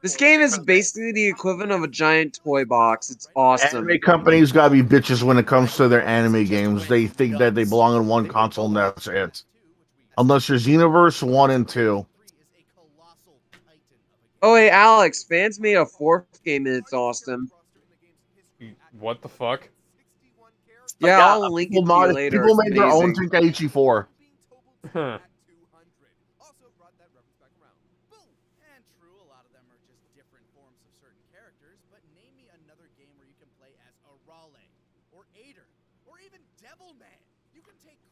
Speaker 4: This game is basically the equivalent of a giant toy box. It's awesome.
Speaker 8: Anime companies gotta be bitches when it comes to their anime games. They think that they belong on one console and that's it. Unless there's Universe 1 and 2.
Speaker 4: Oh, hey, Alex. Fans made a 4th game and it's awesome.
Speaker 3: What the fuck?
Speaker 4: Yeah, I'll link it to you later.
Speaker 8: People
Speaker 4: It's
Speaker 8: made their own
Speaker 4: amazing.
Speaker 8: Tenkaichi 4.
Speaker 3: Huh.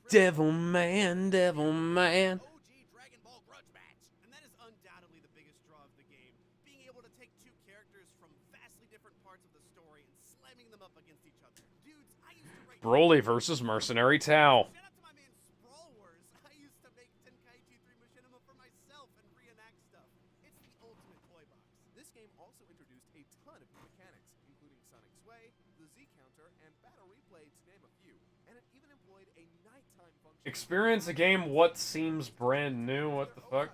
Speaker 3: Devil Man, Devil Man.
Speaker 11: And that is undoubtedly the biggest draw of the game. Being able to take two characters from vastly different parts of the story and slamming them up against each other. Dudes, I used to write
Speaker 3: Broly versus Mercenary Tao.
Speaker 11: shout out to my man Sprawlers. I used to make Tenkaichi 3 Machinima for myself and reenact stuff. It's the ultimate toy box.
Speaker 6: This game also introduced a ton of new mechanics, including Sonic Sway, the Z counter, and battle replay, to name a few. And it even employed a nighttime function.
Speaker 3: Experience a game what seems brand new. What the fuck?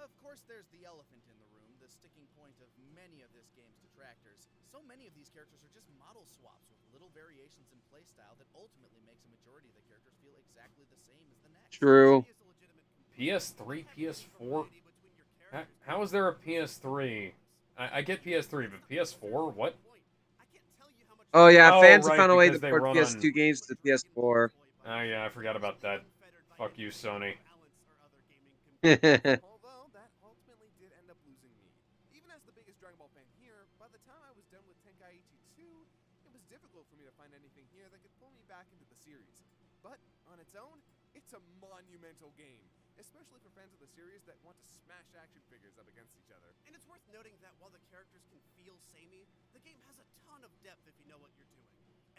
Speaker 7: Of course, there's the elephant in the room, the sticking point of many of this game's detractors. So many of these characters are just model swaps with little variations in playstyle that ultimately makes a majority of the characters feel exactly the same as the next.
Speaker 4: True.
Speaker 3: PS3, PS4. How is there a PS3? I get PS3, but PS4? What?
Speaker 4: Oh, yeah.
Speaker 3: Oh,
Speaker 4: Fans
Speaker 3: right,
Speaker 4: have found a way to
Speaker 3: because they
Speaker 4: port
Speaker 3: run
Speaker 4: PS2 games to PS4.
Speaker 3: Oh yeah, I forgot about that. Fuck you, Sony.
Speaker 6: Although that ultimately did end up losing me. Even as the biggest Dragon Ball fan here, by the time I was done with Tenkaichi 2, it was difficult for me to find anything here that could pull me back into the series. But on its own, it's a monumental game, especially for fans of the series that want to smash action figures up against each other.
Speaker 11: And it's worth noting that while the characters can feel samey, the game has a ton of depth if you know what you're doing.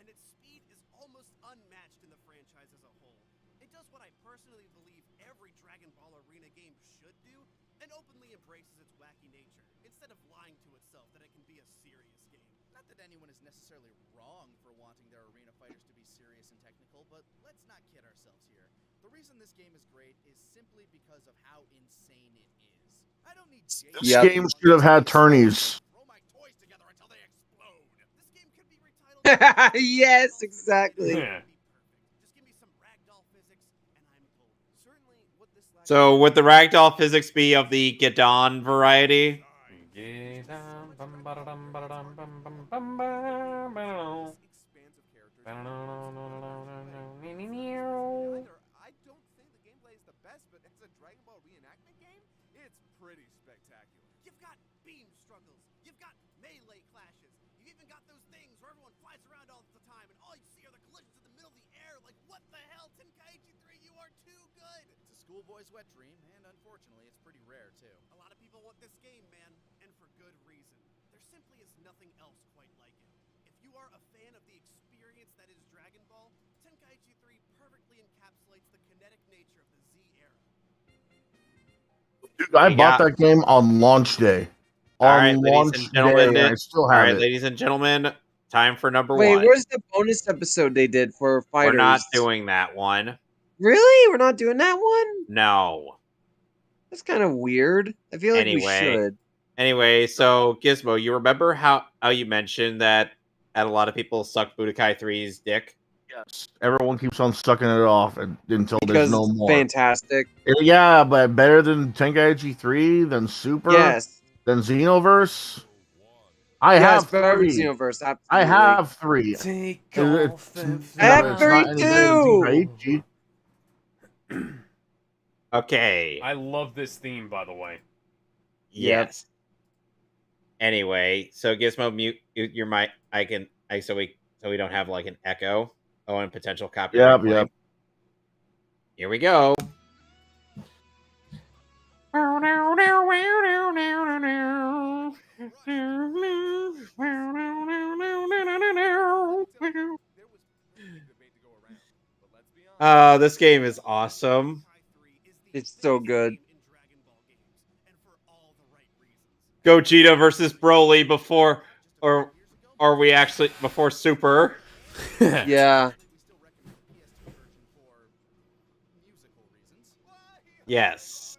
Speaker 11: And its speed is almost unmatched in the franchise as a whole. It does what I personally believe every Dragon Ball Arena game should do, and openly embraces its wacky nature, instead of lying to itself that it can be a serious game.
Speaker 7: Not that anyone is necessarily wrong for wanting their arena fighters to be serious and technical, but let's not kid ourselves here. The reason this game is great is simply because of how insane it is. I don't need
Speaker 8: This game should have had tourneys.
Speaker 11: Throw my toys together until they explode. This game could be retitled.
Speaker 4: Yes, exactly.
Speaker 3: Yeah.
Speaker 11: Just give me some ragdoll physics, and I'm gold.
Speaker 6: Certainly, what this lacks
Speaker 2: So would the ragdoll physics be of the Gadon variety?
Speaker 6: expansive characters. I don't think the gameplay is the best, but as a Dragon Ball reenactment game, it's pretty spectacular.
Speaker 11: You've got beam struggles. You've got melee clashes. You've even got those things where everyone flies around all the time, and all you see are the collisions in the middle of the air. Like, what the hell, Tenkaichi 3? You are too good.
Speaker 7: It's a schoolboy's wet dream, and unfortunately, it's pretty rare, too.
Speaker 11: A lot of people want this game, man, and for good reason. There simply is nothing else quite like it. If you are a fan of the experience that is Dragon Ball, Tenkaichi 3 perfectly encapsulates the kinetic nature of the Z era.
Speaker 8: I
Speaker 2: We
Speaker 8: bought
Speaker 2: got-
Speaker 8: that game on launch day.
Speaker 2: All
Speaker 8: On
Speaker 2: right, ladies
Speaker 8: launch
Speaker 2: and gentlemen.
Speaker 8: day, and I still
Speaker 2: All
Speaker 8: have
Speaker 2: right,
Speaker 8: it.
Speaker 2: ladies and gentlemen. Time for number
Speaker 4: Wait,
Speaker 2: one.
Speaker 4: where's the bonus episode they did for fighters?
Speaker 2: We're not doing that one.
Speaker 4: Really? We're not doing that one?
Speaker 2: No.
Speaker 4: That's kind of weird. I feel like we should.
Speaker 2: Anyway, so Gizmo, you remember how you mentioned that a lot of people suck Budokai 3's dick?
Speaker 8: Yes. Everyone keeps on sucking it off until
Speaker 4: Because
Speaker 8: there's no
Speaker 4: it's
Speaker 8: more.
Speaker 4: fantastic.
Speaker 8: Yeah, but better than Tenkaichi 3, than Super,
Speaker 4: Yes.
Speaker 8: than Xenoverse. I
Speaker 4: Yes,
Speaker 8: have
Speaker 4: better than
Speaker 8: 3.
Speaker 4: Xenoverse, absolutely.
Speaker 8: I have 3.
Speaker 3: Take
Speaker 8: It's-
Speaker 3: off and
Speaker 4: I have
Speaker 8: it's
Speaker 4: 3
Speaker 8: not any better than
Speaker 4: too.
Speaker 8: Tenkaichi.
Speaker 2: Okay.
Speaker 3: I love this theme, by the way.
Speaker 2: Yes. Anyway, so Gizmo, mute your mic. So we don't have like an echo. Oh, and potential copyright claim.
Speaker 8: Yep.
Speaker 2: Here we go. This game is awesome.
Speaker 4: It's so good.
Speaker 2: Gogeta versus Broly before Super.
Speaker 4: Yeah.
Speaker 2: Yes.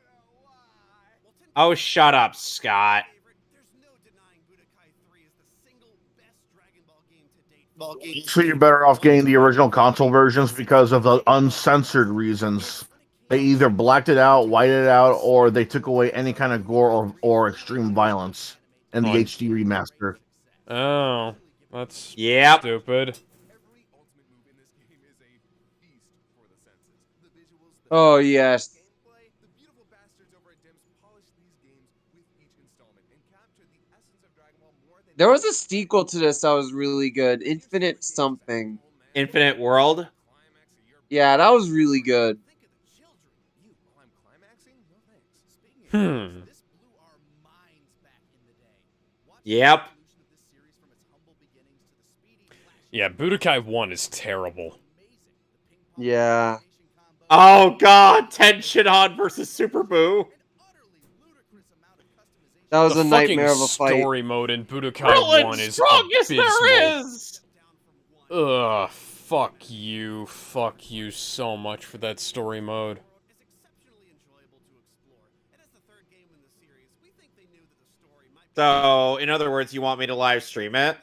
Speaker 2: Oh, shut up, Scott.
Speaker 8: So you're better off getting the original console versions because of the uncensored reasons. They either blacked it out, whited it out, or they took away any kind of gore or extreme violence in the HD remaster.
Speaker 3: Oh, that's stupid.
Speaker 4: Oh, yes. There was a sequel to this that was really good. Infinite something.
Speaker 2: Infinite World?
Speaker 4: Yeah, that was really good.
Speaker 2: Yep.
Speaker 3: Yeah, Budokai 1 is terrible.
Speaker 4: Yeah.
Speaker 2: Oh god, Tenshinhan versus Super Boo.
Speaker 4: That was
Speaker 3: the
Speaker 4: a nightmare of a fight.
Speaker 3: Story mode in Budokai 1 is
Speaker 2: strongest
Speaker 3: abysmal.
Speaker 2: there is.
Speaker 3: Ugh, fuck you so much for that story mode.
Speaker 2: So, in other words, you want me to live stream it?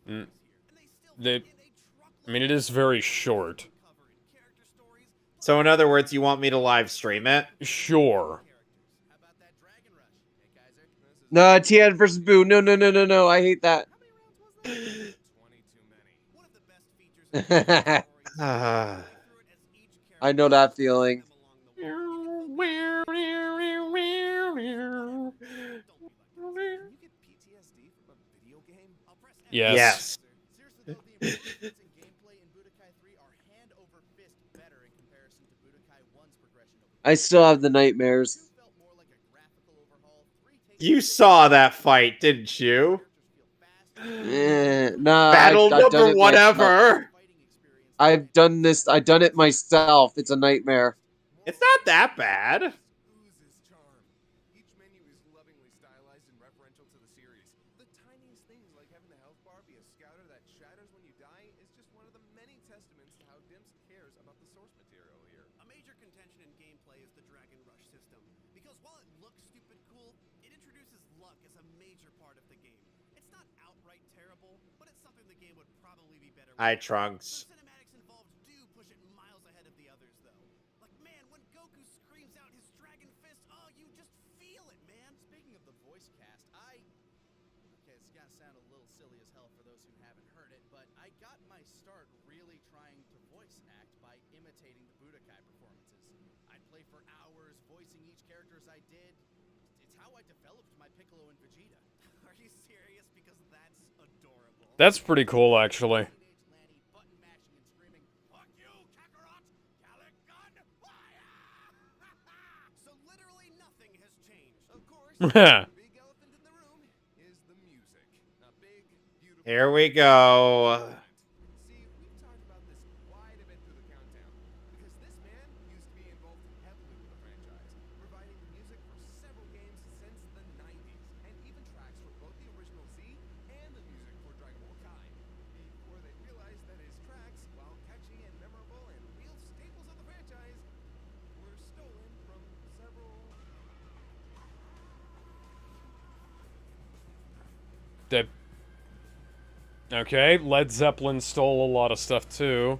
Speaker 3: I mean, it is very short.
Speaker 2: So, in other words, you want me to live stream it?
Speaker 3: Sure.
Speaker 4: No, Tien versus Boo. No. I hate that. I know that feeling.
Speaker 3: Yes.
Speaker 4: I still have the nightmares.
Speaker 2: You saw that fight, didn't you?
Speaker 4: Nah.
Speaker 2: Battle
Speaker 4: I've done
Speaker 2: number
Speaker 4: it
Speaker 2: whatever.
Speaker 4: I've done this. I've done it myself. It's a nightmare.
Speaker 2: It's not that bad. Hi, Trunks.
Speaker 3: That's pretty cool, actually.
Speaker 2: Here we go.
Speaker 3: that. Okay, Led Zeppelin stole a lot of stuff too.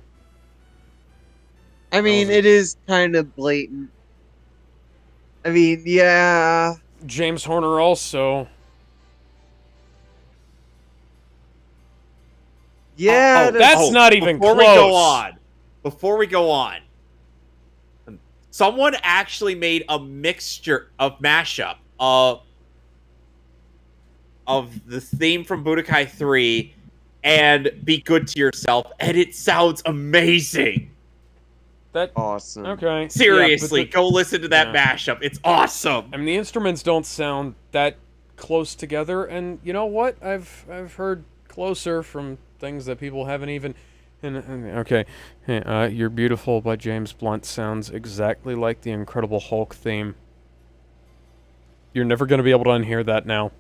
Speaker 4: I mean, it is kind of blatant. I mean, yeah.
Speaker 3: James Horner also.
Speaker 4: Yeah,
Speaker 3: that's not even close.
Speaker 2: Before we go on, someone actually made a mashup of the theme from Budokai 3 and Be Good to Yourself, and it sounds amazing.
Speaker 3: That
Speaker 4: awesome.
Speaker 3: Okay.
Speaker 2: Seriously, go listen to that mashup. It's awesome.
Speaker 3: I mean, the instruments don't sound that close together, and you know what? I've heard closer from things that people haven't even. Okay, hey, "You're Beautiful" by James Blunt sounds exactly like the Incredible Hulk theme. You're never going to be able to unhear that now.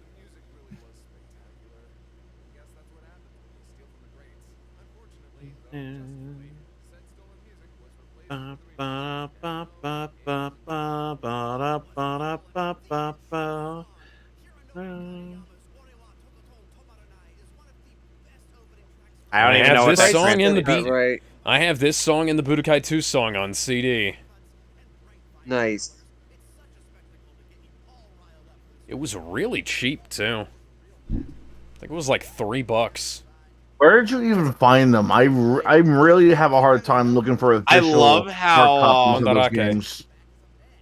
Speaker 2: I don't even know what
Speaker 3: this
Speaker 2: that
Speaker 3: song in the
Speaker 4: right.
Speaker 3: I have this song in the Budokai 2 song on CD.
Speaker 4: Nice.
Speaker 3: It was really cheap too. I think it was like $3.
Speaker 8: Where did you even find them? I really have a hard time looking for official
Speaker 2: love how,
Speaker 8: copies of those
Speaker 3: Mandarake.
Speaker 8: games.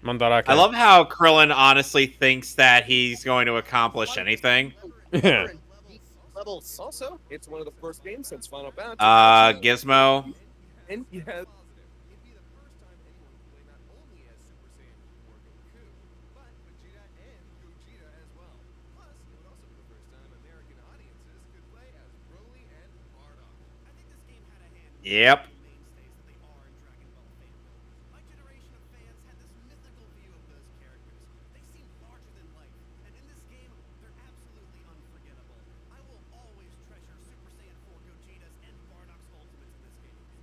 Speaker 3: Mandarake.
Speaker 2: I love how Krillin honestly thinks that he's going to accomplish anything.
Speaker 3: Yeah.
Speaker 6: Level also, it's one of the first games since Final Fantasy.
Speaker 2: Gizmo.
Speaker 6: And yeah.
Speaker 2: Yep.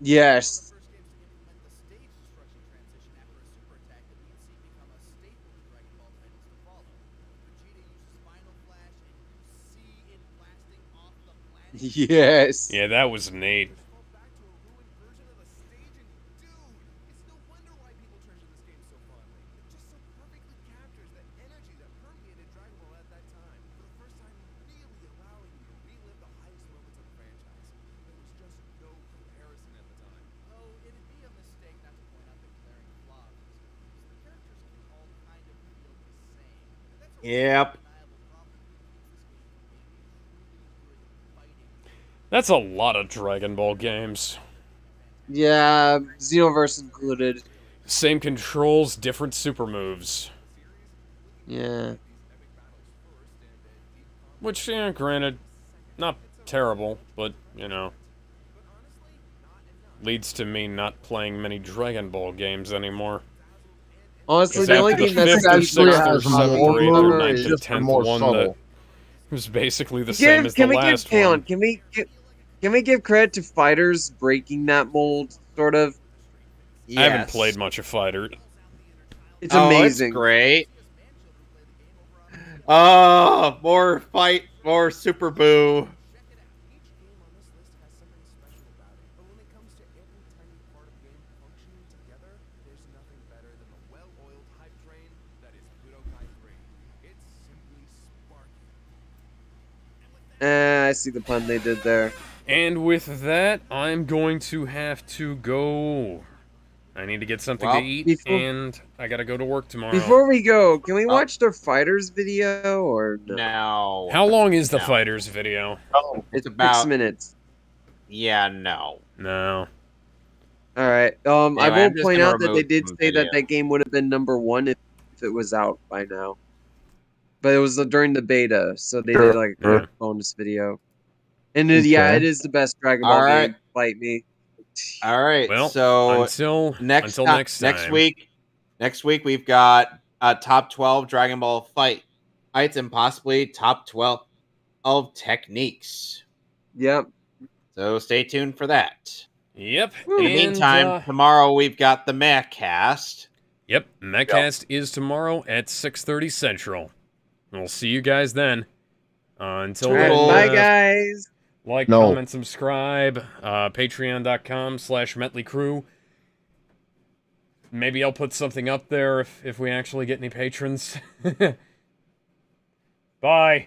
Speaker 4: Yes. Yes.
Speaker 3: Yeah, that was neat.
Speaker 2: Yep.
Speaker 3: That's a lot of Dragon Ball games.
Speaker 4: Yeah, Xenoverse included.
Speaker 3: Same controls, different super moves.
Speaker 4: Yeah.
Speaker 3: Which, yeah, granted, not terrible, but, you know, leads to me not playing many Dragon Ball games anymore.
Speaker 4: Honestly, the only game that's
Speaker 3: actually
Speaker 4: has
Speaker 3: or 7th or 8th or 9th or
Speaker 8: just
Speaker 3: 10th
Speaker 8: more
Speaker 3: one
Speaker 8: subtle.
Speaker 3: that was basically the same as the
Speaker 4: Can we
Speaker 3: last
Speaker 4: give,
Speaker 3: one.
Speaker 4: Can we give credit to Fighters breaking that mold, sort of?
Speaker 3: I haven't played much of Fighter.
Speaker 4: It's amazing.
Speaker 2: It's great. Oh, more Super Boo.
Speaker 4: I see the pun they did there.
Speaker 3: And with that, I'm going to have to go. I need to get something to eat, and I gotta go to work tomorrow.
Speaker 4: Before we go, can we watch the Fighters video, or no?
Speaker 2: No.
Speaker 3: How long is the Fighters video?
Speaker 2: Oh,
Speaker 4: It's
Speaker 2: about
Speaker 4: 6 minutes.
Speaker 2: Yeah, no.
Speaker 3: No.
Speaker 4: Alright, I
Speaker 2: I'm
Speaker 4: will
Speaker 2: just
Speaker 4: point
Speaker 2: gonna
Speaker 4: out that they
Speaker 2: remove
Speaker 4: did
Speaker 2: from
Speaker 4: say that
Speaker 2: video.
Speaker 4: that game would have been #1 if it was out by now. But it was during the beta, so they did like a quick bonus video. And yeah, it is the best Dragon Ball game. Fight me.
Speaker 2: All right.
Speaker 3: Well,
Speaker 2: so
Speaker 3: until
Speaker 2: next
Speaker 3: time.
Speaker 2: next week we've got top 12 Dragon Ball fights and possibly top 12 techniques.
Speaker 4: Yep.
Speaker 2: So stay tuned for that.
Speaker 3: Yep.
Speaker 2: In the meantime, tomorrow we've got the Mechcast.
Speaker 3: Yep, Mechcast is tomorrow at 6:30 Central. We'll see you guys then.
Speaker 1: Until
Speaker 4: Alright,
Speaker 1: then,
Speaker 4: bye guys.
Speaker 1: like,
Speaker 8: No.
Speaker 1: comment, subscribe. Patreon.com/Mehtly Krewe. Maybe I'll put something up there if we actually get any patrons. Bye.